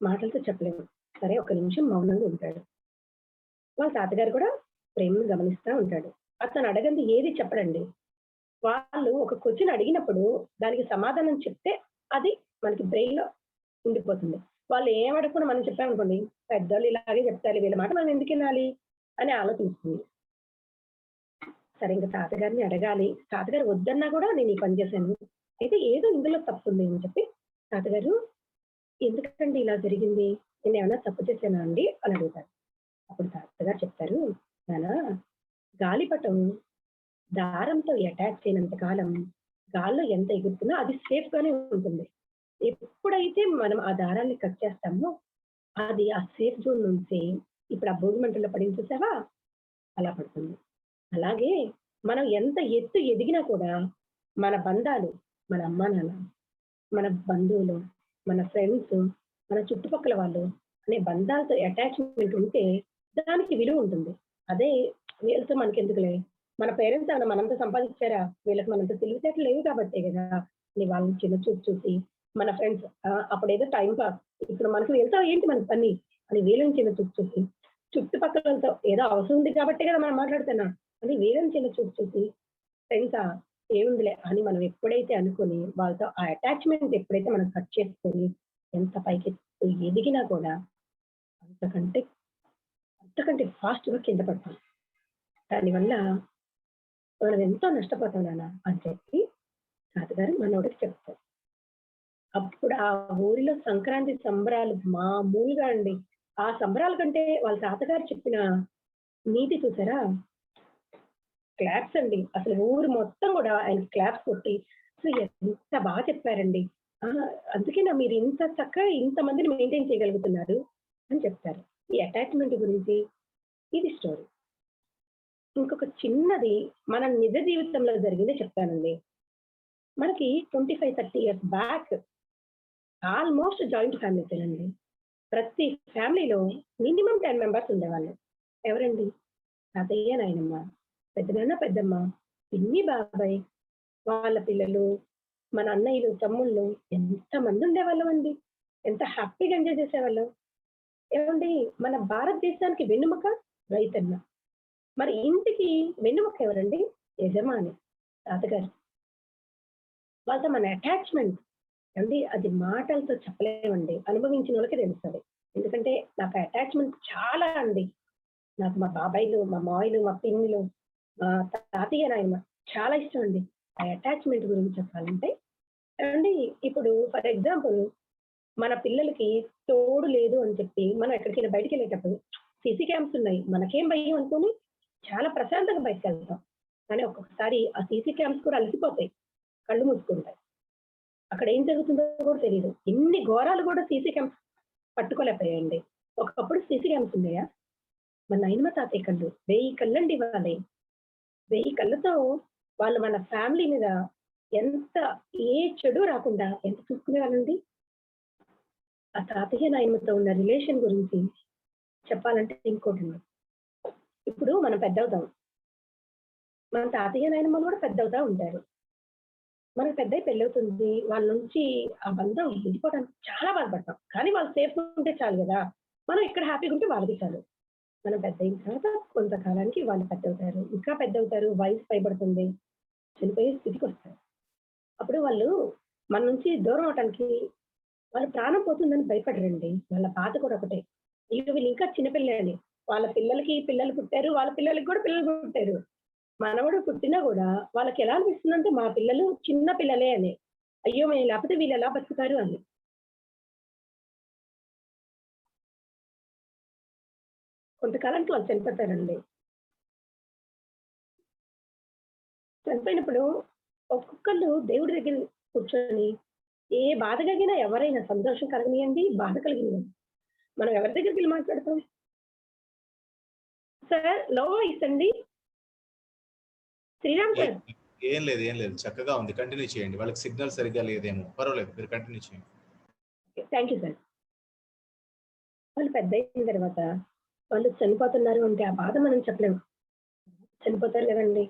మాటలతో చెప్పలేము. సరే ఒక నిమిషం మౌనంగా ఉంటాడు. వాళ్ళ తాతగారు కూడా ప్రేమను గమనిస్తూ ఉంటాడు. అతను అడగంది ఏది చెప్పడండి. వాళ్ళు ఒక క్వశ్చన్ అడిగినప్పుడు దానికి సమాధానం చెప్తే అది మనకి బ్రెయిన్ లో ఉండిపోతుంది. వాళ్ళు ఏం అడగకుండా మనం చెప్పామనుకోండి, పెద్దోళ్ళు ఇలాగే చెప్తారు, వీళ్ళ మాట మనం ఎందుకు వినాలి అని ఆలోచిస్తుంది. సరే ఇంకా తాతగారిని అడగాలి, తాతగారు వద్దన్నా కూడా నేను ఈ పని చేశాను, అయితే ఏదో ఇందులో తప్పు ఉంది అని చెప్పి తాతగారు ఎందుకండి ఇలా జరిగింది, నేను ఏమైనా తప్పు చేశానా అండి అని అడుగుతారు. అప్పుడు తాతగారు చెప్తారు, నానా గాలిపటం దారంతో అటాచ్ అయినంత కాలం గాల్లో ఎంత ఎగురుతున్నా అది సేఫ్ గానే ఉంటుంది. ఎప్పుడైతే మనం ఆ దారాన్ని కట్ చేస్తామో అది ఆ సేఫ్ జోన్ నుంచి ఇప్పుడు ఆ భోగి మంటల్లో పడింది చూసావా, అలా పడుతుంది. అలాగే మనం ఎంత ఎత్తు ఎదిగినా కూడా మన బంధాలు, మన అమ్మా నాన్న, మన బంధువులు, మన ఫ్రెండ్స్, మన చుట్టుపక్కల వాళ్ళు అనే బంధాలతో అటాచ్మెంట్ ఉంటే దానికి విలువ ఉంటుంది. అదే వీళ్ళతో మనకెందుకులే, మన పేరెంట్స్ ఏమైనా మనంతా సంపాదించారా, వీళ్ళకి మనంత తెలివితేటలు లేవు కాబట్టే కదా అని వాళ్ళని చిన్న చూపు చూసి, మన ఫ్రెండ్స్ అప్పుడేదో టైం పాస్, ఇప్పుడు మనకు వీళ్ళతో ఏంటి మనకి పని అని వీళ్ళని చిన్న చూపు చూసి, చుట్టుపక్కలతో ఏదో అవసరం ఉంది కాబట్టే కదా మనం మాట్లాడుతున్నాం అని వీళ్ళని చిన్న చూపు చూసి, ఫ్రెండ్సా ఏముందిలే అని మనం ఎప్పుడైతే అనుకొని వాళ్ళతో ఆ అటాచ్మెంట్ ఎప్పుడైతే మనం కట్ చేసుకొని ఎంత పైకి ఎదిగినా కూడా అంతకంటే అంతకంటే ఫాస్ట్ గా కింద పడతాం. దానివల్ల మనం ఎంతో నష్టపోతాం నాన్న అని చెప్పి తాతగారు మనోడికి చెప్తారు. అప్పుడు ఆ ఊరిలో సంక్రాంతి సంబరాలు మామూలుగా అండి. ఆ సంబరాల కంటే వాళ్ళ తాతగారు చెప్పిన నీతి చూసారా, క్లాప్స్ అండి. అసలు ఊరు మొత్తం కూడా ఆయన క్లాప్స్ కొట్టి అసలు ఎంత బాగా చెప్పారండి. ఆ! అందుకేనా మీరు ఇంత చక్కగా ఇంతమందిని మెయింటైన్ చేయగలుగుతున్నారు అని చెప్తారు. ఈ అటాచ్‌మెంట్ గురించి ఇది స్టోరీ. ఇంకొక చిన్నది మన నిజ జీవితంలో జరిగిందే చెప్తానండి. మనకి 25, 30 ఇయర్స్ బ్యాక్ ఆల్మోస్ట్ జాయింట్ ఫ్యామిలీసేనండి. ప్రతి ఫ్యామిలీలో మినిమమ్ 10 మెంబర్స్ ఉండేవాళ్ళు. ఎవరండి? తాతయ్య, నాయనమ్మ, పెద్దనాన్న, పెద్దమ్మ, పిన్ని, బాబాయ్, వాళ్ళ పిల్లలు, మన అన్నయ్యలు, తమ్ముళ్ళు ఎంతమంది ఉండేవాళ్ళమండి. ఎంత హ్యాపీగా ఎంజాయ్ చేసేవాళ్ళం. ఏవండి మన భారతదేశానికి వెన్నెముక రైతన్న. మరి ఇంటికి వెన్నెముక ఎవరండి? యజమాని, తాతగారు. వాళ్ళతో మన అటాచ్‌మెంట్ ఏవండి అది మాటలతో చెప్పలేమండి. అనుభవించిన వాళ్ళకే తెలుస్తది. ఎందుకంటే నాకు అటాచ్‌మెంట్ చాలా అండి. నాకు మా బాబాయిలు, మా మావయ్యలు, మా పిన్నిలు, మా తాతయ్య, నాయనమ్మ చాలా ఇష్టం అండి. ఆ అటాచ్‌మెంట్ గురించి చెప్పాలంటే ఏవండి ఇప్పుడు ఫర్ ఎగ్జాంపుల్ మన పిల్లలకి తోడు లేదు అని చెప్పి మనం ఎక్కడికైనా బయటికెళ్ళేటప్పుడు సీసీ క్యామ్స్ ఉన్నాయి. మనకేం భయం అనుకోని చాలా ప్రశాంతంగా బయటికెళ్తాం. కానీ ఒక్కొక్కసారి ఆ సీసీ క్యామ్స్ కూడా అలసిపోతాయి. కళ్ళు మూసుకుంటాయి. అక్కడ ఏం జరుగుతుందో కూడా తెలీదు. ఎన్ని ఘోరాలు కూడా సీసీ క్యామ్స్ పట్టుకోలేకపోయాయండి. ఒకప్పుడు సీసీ క్యామ్స్ ఉన్నాయా? మా నాయనమ్మ, తాతయ్య కళ్ళు 1000 కళ్ళండి వాళ్ళయి. 1000 కళ్ళతో వాళ్ళు మన ఫ్యామిలీ మీద ఎంత ఏ చెడు రాకుండా ఎంత చూసుకునేవాళ్ళండి. ఆ తాతయ్య, నాయనమ్మతో ఉన్న రిలేషన్ గురించి చెప్పాలంటే ఇంకోటుంది. ఇప్పుడు మనం పెద్దవుతాం. మన తాతయ్య, నాయనమ్మలు కూడా పెద్దవుతా ఉంటారు. మనకు పెద్దయి పెళ్ళవుతుంది. వాళ్ళ నుంచి ఆ బంధం విడిపోవడానికి చాలా బాధపడతాం. కానీ వాళ్ళు సేఫ్‌గా ఉంటే చాలు గదా! మనం ఇక్కడ హ్యాపీగా ఉంటే వాళ్ళకి చాలు. మనం పెద్దయిన తర్వాత కొంతకాలానికి వాళ్ళు పెద్దవుతారు. ఇంకా పెద్దవుతారు. వయసు పైబడుతుంది. చనిపోయే స్థితికొస్తారు. అప్పుడు వాళ్ళు మన నుంచి దూరం అవ్వటానికి వాళ్ళ ప్రాణం పోతుందని భయపడరండి. వాళ్ళ బాధ కూడా ఒకటే. అయ్యో! వీళ్ళు ఇంకా చిన్న పిల్లలే అని. వాళ్ళ పిల్లలకి పిల్లలు పుట్టారు. వాళ్ళ పిల్లలకి కూడా పిల్లలు పుట్టారు. మనవడు పుట్టినా గూడా వాళ్ళకెలా అనిపిస్తుందంటే మా పిల్లలు చిన్న పిల్లలే అని. అయ్యో! మేము లేకపోతే వీళ్ళెలా బతుకుతారు అని. కొంతకాలానికి వాళ్ళు చనిపోతారండి. చనిపోయినప్పుడు ఒక్కొక్కళ్ళు దేవుడి దగ్గర కూర్చొని ఏ బాధ కలిగినా ఎవరైనా సంతోషం కలగనియండి, బాధ కలిగినియండి. మనం ఎవరి దగ్గరికెళ్ళి మాట్లాడతాం? సార్ లో వాయిస్ అండి. శ్రీరామ్ సార్. ఏం లేదు, ఏం లేదు. చక్కగా ఉంది. కంటిన్యూ చేయండి. వాళ్ళకి సిగ్నల్ సరిగ్గా లేదేమో. పర్వాలేదు. మీరు కంటిన్యూ చేయండి. Thank you sir. వాళ్ళు పెద్దయిన తర్వాత వాళ్ళు చనిపోతున్నారు అంటే ఆ బాధ మనం చెప్పలేము. చనిపోతారు కదండీ!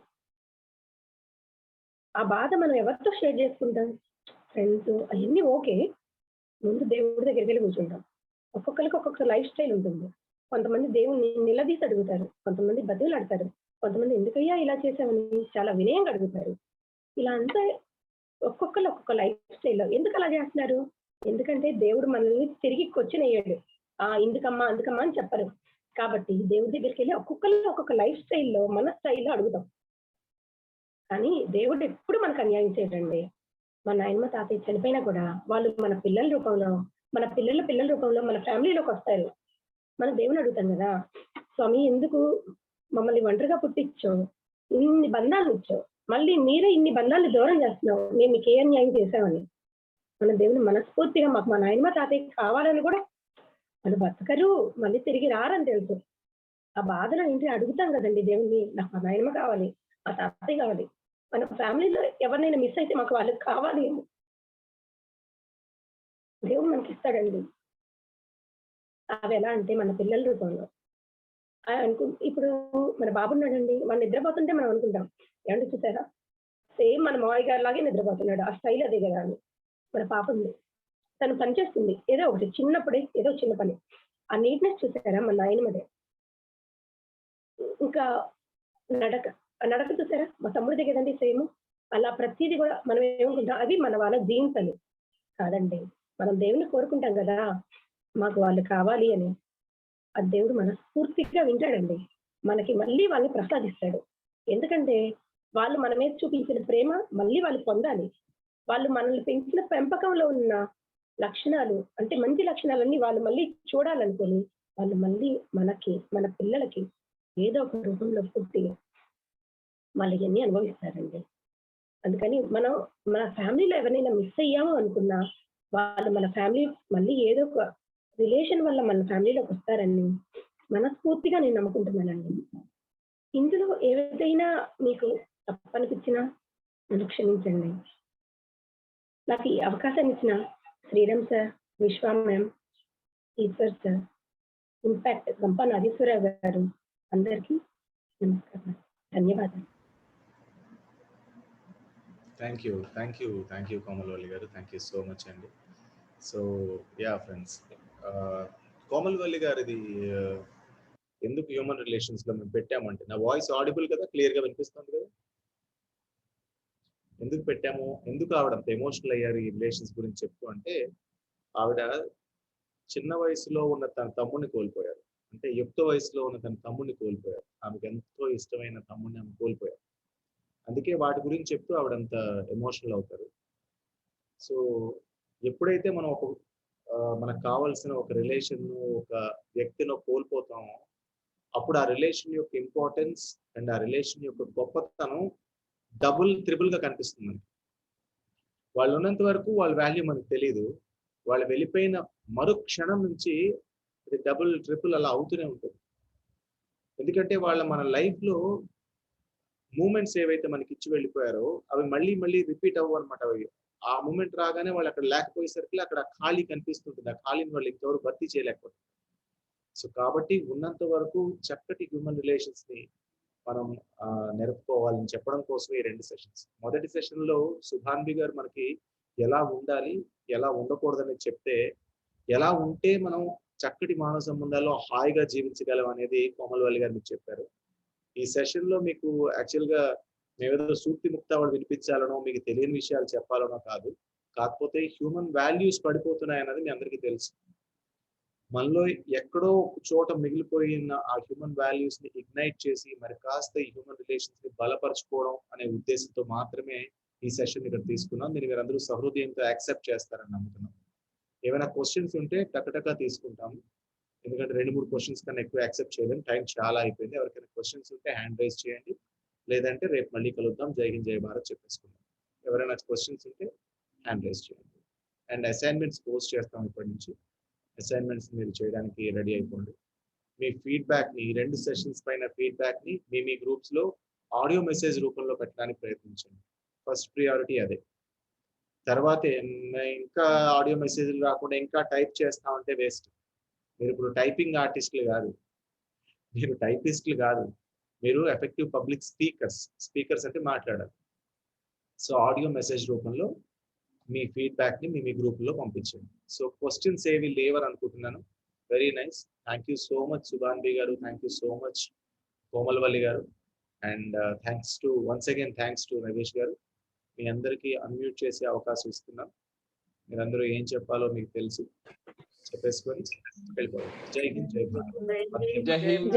ఆ బాధ మనం ఎవరితో షేర్ చేసుకుంటాం? ఫ్రెండ్స్ అయన్నీ ఓకే. ముందు దేవుడి దగ్గరికెళ్ళి కూర్చుంటాం. ఒక్కొక్కళ్ళకి ఒక్కొక్క లైఫ్ స్టైల్ ఉంటుంది. కొంతమంది దేవుడిని నిలదీసి అడుగుతారు. కొంతమంది బతిమిలాడతారు. కొంతమంది ఎందుకయ్యా ఇలా చేశావని చాలా వినయంగా అడుగుతారు. ఇలా అంతా ఒక్కొక్కళ్ళు ఒక్కొక్క లైఫ్ స్టైల్‌లో ఎందుకలా జేస్తున్నారు? ఎందుకంటే దేవుడు మనల్ని తిరిగి క్వెషన్ ఎయ్యడు. ఎందుకమ్మా, అందుకమ్మా అని చెప్పరు. కాబట్టి దేవుడి దగ్గరికెళ్ళి ఒక్కొక్కళ్ళు ఒక్కొక్క లైఫ్ స్టైల్‌లో మన స్టైల్‌లో అడుగుతాం. కానీ దేవుడు ఎప్పుడు మనకు అన్యాయం చేయడండి. మా నాయనమ్మ తాతయ్య చనిపోయినా కూడా వాళ్ళు మన పిల్లల రూపంలో, మన పిల్లల రూపంలో మన ఫ్యామిలీలోకి వస్తారు. మనం దేవుని అడుగుతాం కదా, స్వామి ఎందుకు మమ్మల్ని ఒంటరిగా పుట్టించావు, ఇన్ని బంధాలు ఇచ్చావు, మళ్ళీ మీరే ఇన్ని బంధాలు దూరం చేస్తున్నావు, మేము మీకు ఏ అన్యాయం చేశామని. మన దేవుని మనస్ఫూర్తిగా మాకు మా నాయనమ్మ తాతయ్య కావాలని కూడా, వాళ్ళు బతకరు మళ్ళీ తిరిగి రారని తెలుసు. ఆ బాధలో ఏంటి అడుగుతాం కదండి దేవుణ్ణి, నాకు మా నాయనమ్మ కావాలి, మా తాతయ్య కావాలి, మన ఫ్యామిలీలో ఎవరినైనా మిస్ అయితే మాకు వాళ్ళకి కావాలి అని దేవుడు మనకి ఇస్తాడండి. అవి ఎలా అంటే మన పిల్లల రూపంలో ఇప్పుడు మన బాబు ఉన్నాడండి, మనం నిద్రపోతుంటే మనం అనుకుంటాం, ఏమంటే చూసారా సేమ్ మన మావయ్య గారి లాగే నిద్రపోతున్నాడు, ఆ స్టైల్ అదే కదా అని. మన పాప ఉంది, తను పని చేస్తుంది ఏదో ఒకటి, చిన్నప్పుడే ఏదో చిన్న పని, ఆ నీట్నెస్ చూసారా మన నాయనమ్మదే. ఇంకా నడక, ఆ నడక చూసారా మా తమ్ముడిదే కదండి సేమ్. అలా ప్రతిదీ కూడా మనం ఏమనుకుంటాం అవి మన వాళ్ళ జీన్స్ అని. కాదండి, మనం దేవుని కోరుకుంటాం కదా మాకు వాళ్ళు కావాలి అని, ఆ దేవుడు మనస్ఫూర్తిగా వింటాడండి, మనకి మళ్ళీ వాళ్ళని ప్రసాదిస్తాడు. ఎందుకంటే వాళ్ళు మన మీద చూపించిన ప్రేమ మళ్ళీ వాళ్ళు పొందాలి. వాళ్ళు మనల్ని పెంచిన పెంపకంలో ఉన్న లక్షణాలు అంటే మంచి లక్షణాలన్నీ వాళ్ళు మళ్ళీ చూడాలనుకొని వాళ్ళు మళ్ళీ మనకి మన పిల్లలకి ఏదో ఒక రూపంలో పుట్టి వాళ్ళు ఇవన్నీ అనుభవిస్తారండి. అందుకని మనం మన ఫ్యామిలీలో ఎవరైనా మిస్ అయ్యాము అనుకున్నా వాళ్ళు మన ఫ్యామిలీ మళ్ళీ ఏదో ఒక రిలేషన్ వల్ల మన ఫ్యామిలీలోకి వస్తారని మనస్ఫూర్తిగా నేను నమ్ముకుంటున్నానండి. ఇందులో ఏదైనా మీకు తప్పనిపించినా నన్ను క్షమించండి. నాకు ఈ అవకాశాన్ని ఇచ్చిన Sriram sir, Vishwa ma'am, Eshwar sir, impact Gampa Nageswararao గారు, అందరికీ నమస్కారం, ధన్యవాదాలు. థ్యాంక్ యూ కోమలవల్లి గారు, థ్యాంక్ యూ సో మచ్ అండి. సో యా ఫ్రెండ్స్, కోమలవల్లి గారిది ఎందుకు హ్యూమన్ రిలేషన్స్ లో మేము పెట్టామంటే, నా వాయిస్ ఆడిబుల్ కదా, క్లియర్ గా వినిపిస్తుంది కదా? ఎందుకు పెట్టాము, ఎందుకు ఆవిడ అంత ఎమోషనల్ అయ్యారు ఈ రిలేషన్స్ గురించి చెప్తూ అంటే, ఆవిడ చిన్న వయసులో ఉన్న తన తమ్ముడిని కోల్పోయారు, అంటే యుక్త వయసులో ఉన్న తన తమ్ముడిని కోల్పోయారు, ఆమెకు ఎంతో ఇష్టమైన తమ్ముడిని ఆమె కోల్పోయారు. అందుకే వాటి గురించి చెప్తూ ఆవిడంత ఎమోషనల్ అవుతారు. సో ఎప్పుడైతే మనం మనకు కావాల్సిన ఒక రిలేషన్, ఒక వ్యక్తిలో కోల్పోతామో, అప్పుడు ఆ రిలేషన్ యొక్క ఇంపార్టెన్స్ అండ్ ఆ రిలేషన్ యొక్క గొప్పతనం డబుల్ త్రిబుల్ గా కనిపిస్తుంది. వాళ్ళు ఉన్నంత వరకు వాళ్ళ వాల్యూ మనకు తెలియదు, వాళ్ళు వెళ్ళిపోయిన మరో క్షణం నుంచి ఇది డబుల్ ట్రిపుల్ అలా అవుతూనే ఉంటుంది. ఎందుకంటే మన లైఫ్ లో మూమెంట్స్ ఏవైతే మనకి ఇచ్చి వెళ్ళిపోయారో అవి మళ్ళీ మళ్ళీ రిపీట్ అవ్వు అనమాట. అవి ఆ మూమెంట్ రాగానే వాళ్ళు అక్కడ లేకపోయేసరికి అక్కడ ఖాళీ కనిపిస్తుంటుంది, ఆ ఖాళీని వాళ్ళు ఇంకెవరు భర్తీ చేయలేకపోతుంది. సో కాబట్టి ఉన్నంత వరకు చక్కటి హ్యూమన్ రిలేషన్స్ ని మనం నెరపుకోవాలని చెప్పడం కోసం ఈ 2 సెషన్స్. మొదటి సెషన్ లో సుభాన్వి గారు మనకి ఎలా ఉండాలి, ఎలా ఉండకూడదని చెప్తే, ఎలా ఉంటే మనం చక్కటి మానవ సంబంధాల్లో హాయిగా జీవించగలం అనేది కోమలవల్లి గారు మీకు చెప్పారు. ఈ సెషన్ లో మీకు యాక్చువల్ గా మేమేదో సూక్తి ముక్తావళి వినిపించాలనో మీకు తెలియని విషయాలు చెప్పాలనో కాదు, కాకపోతే హ్యూమన్ వాల్యూస్ పడిపోతున్నాయి అన్నది మీ అందరికీ తెలుసు. మనలో ఎక్కడో ఒక చోట మిగిలిపోయిన ఆ హ్యూమన్ వాల్యూస్ ని ఇగ్నైట్ చేసి మరి కాస్త ఈ హ్యూమన్ రిలేషన్స్ ని బలపరచుకోవడం అనే ఉద్దేశంతో మాత్రమే ఈ సెషన్ ఇక్కడ తీసుకున్నాం. దీన్ని మీరందరూ సహృదయంతో యాక్సెప్ట్ చేస్తారని నమ్ముతున్నాం. ఏమైనా క్వశ్చన్స్ ఉంటే టకటకా తీసుకుంటాము, ఎందుకంటే 2-3 క్వశ్చన్స్ కన్నా ఎక్కువ యాక్సెప్ట్ చేయలేము, టైం చాలా అయిపోయింది. ఎవరికైనా క్వశ్చన్స్ ఉంటే హ్యాండ్ రైజ్ చేయండి, లేదంటే రేపు మళ్ళీ కలుద్దాం, జై హింద్ జై భారత్ చెప్పేసుకుందాం. ఎవరైనా క్వశ్చన్స్ ఉంటే హ్యాండ్ రైజ్ చేయండి. అండ్ అసైన్మెంట్స్ పోస్ట్ చేస్తాం ఇప్పటి నుంచి, అసైన్మెంట్స్ మీరు చేయడానికి రెడీ అయిపోండి. మీ ఫీడ్బ్యాక్ ని, ఈ 2 సెషన్స్ పైన ఫీడ్బ్యాక్ ని మీ గ్రూప్స్ లో ఆడియో మెసేజ్ రూపంలో పెట్టడానికి ప్రయత్నించండి. ఫస్ట్ ప్రియారిటీ అదే. తర్వాత ఇంకా ఆడియో మెసేజ్లు రాకుండా ఇంకా టైప్ చేస్తామంటే వేస్ట్. మీరు ఇప్పుడు టైపింగ్ ఆర్టిస్టులు కాదు, మీరు టైపిస్టులు కాదు, మీరు ఎఫెక్టివ్ పబ్లిక్ స్పీకర్స్ అంటే మాట్లాడాలి. సో ఆడియో మెసేజ్ రూపంలో మీ ఫీడ్బ్యాక్ ని మీ గ్రూప్ లో పంపించండి. సో క్వశ్చన్స్ ఏవి లేవని అనుకుంటున్నాను. Very nice, thank you so much Subhanvi garu, thank you so much Komalavalli garu, and thanks to Ramesh గారు. మీ అందరికీ అన్మ్యూట్ చేసే అవకాశం ఇస్తున్నాం. మీరందరూ ఏం చెప్పాలో మీకు తెలుసు, చెప్పేసుకొని వెళ్ళిపోవాలి. జై హింద్, జై భారత్. జై హింద్,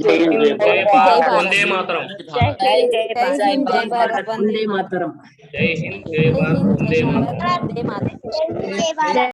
జై హింద్, జై భారత్, వందే మాతరం. జై హింద్, జై భారత్, వందే మాతరం. జై హింద్, జై భారత్, వందే మాతరం. వందే మాతరం.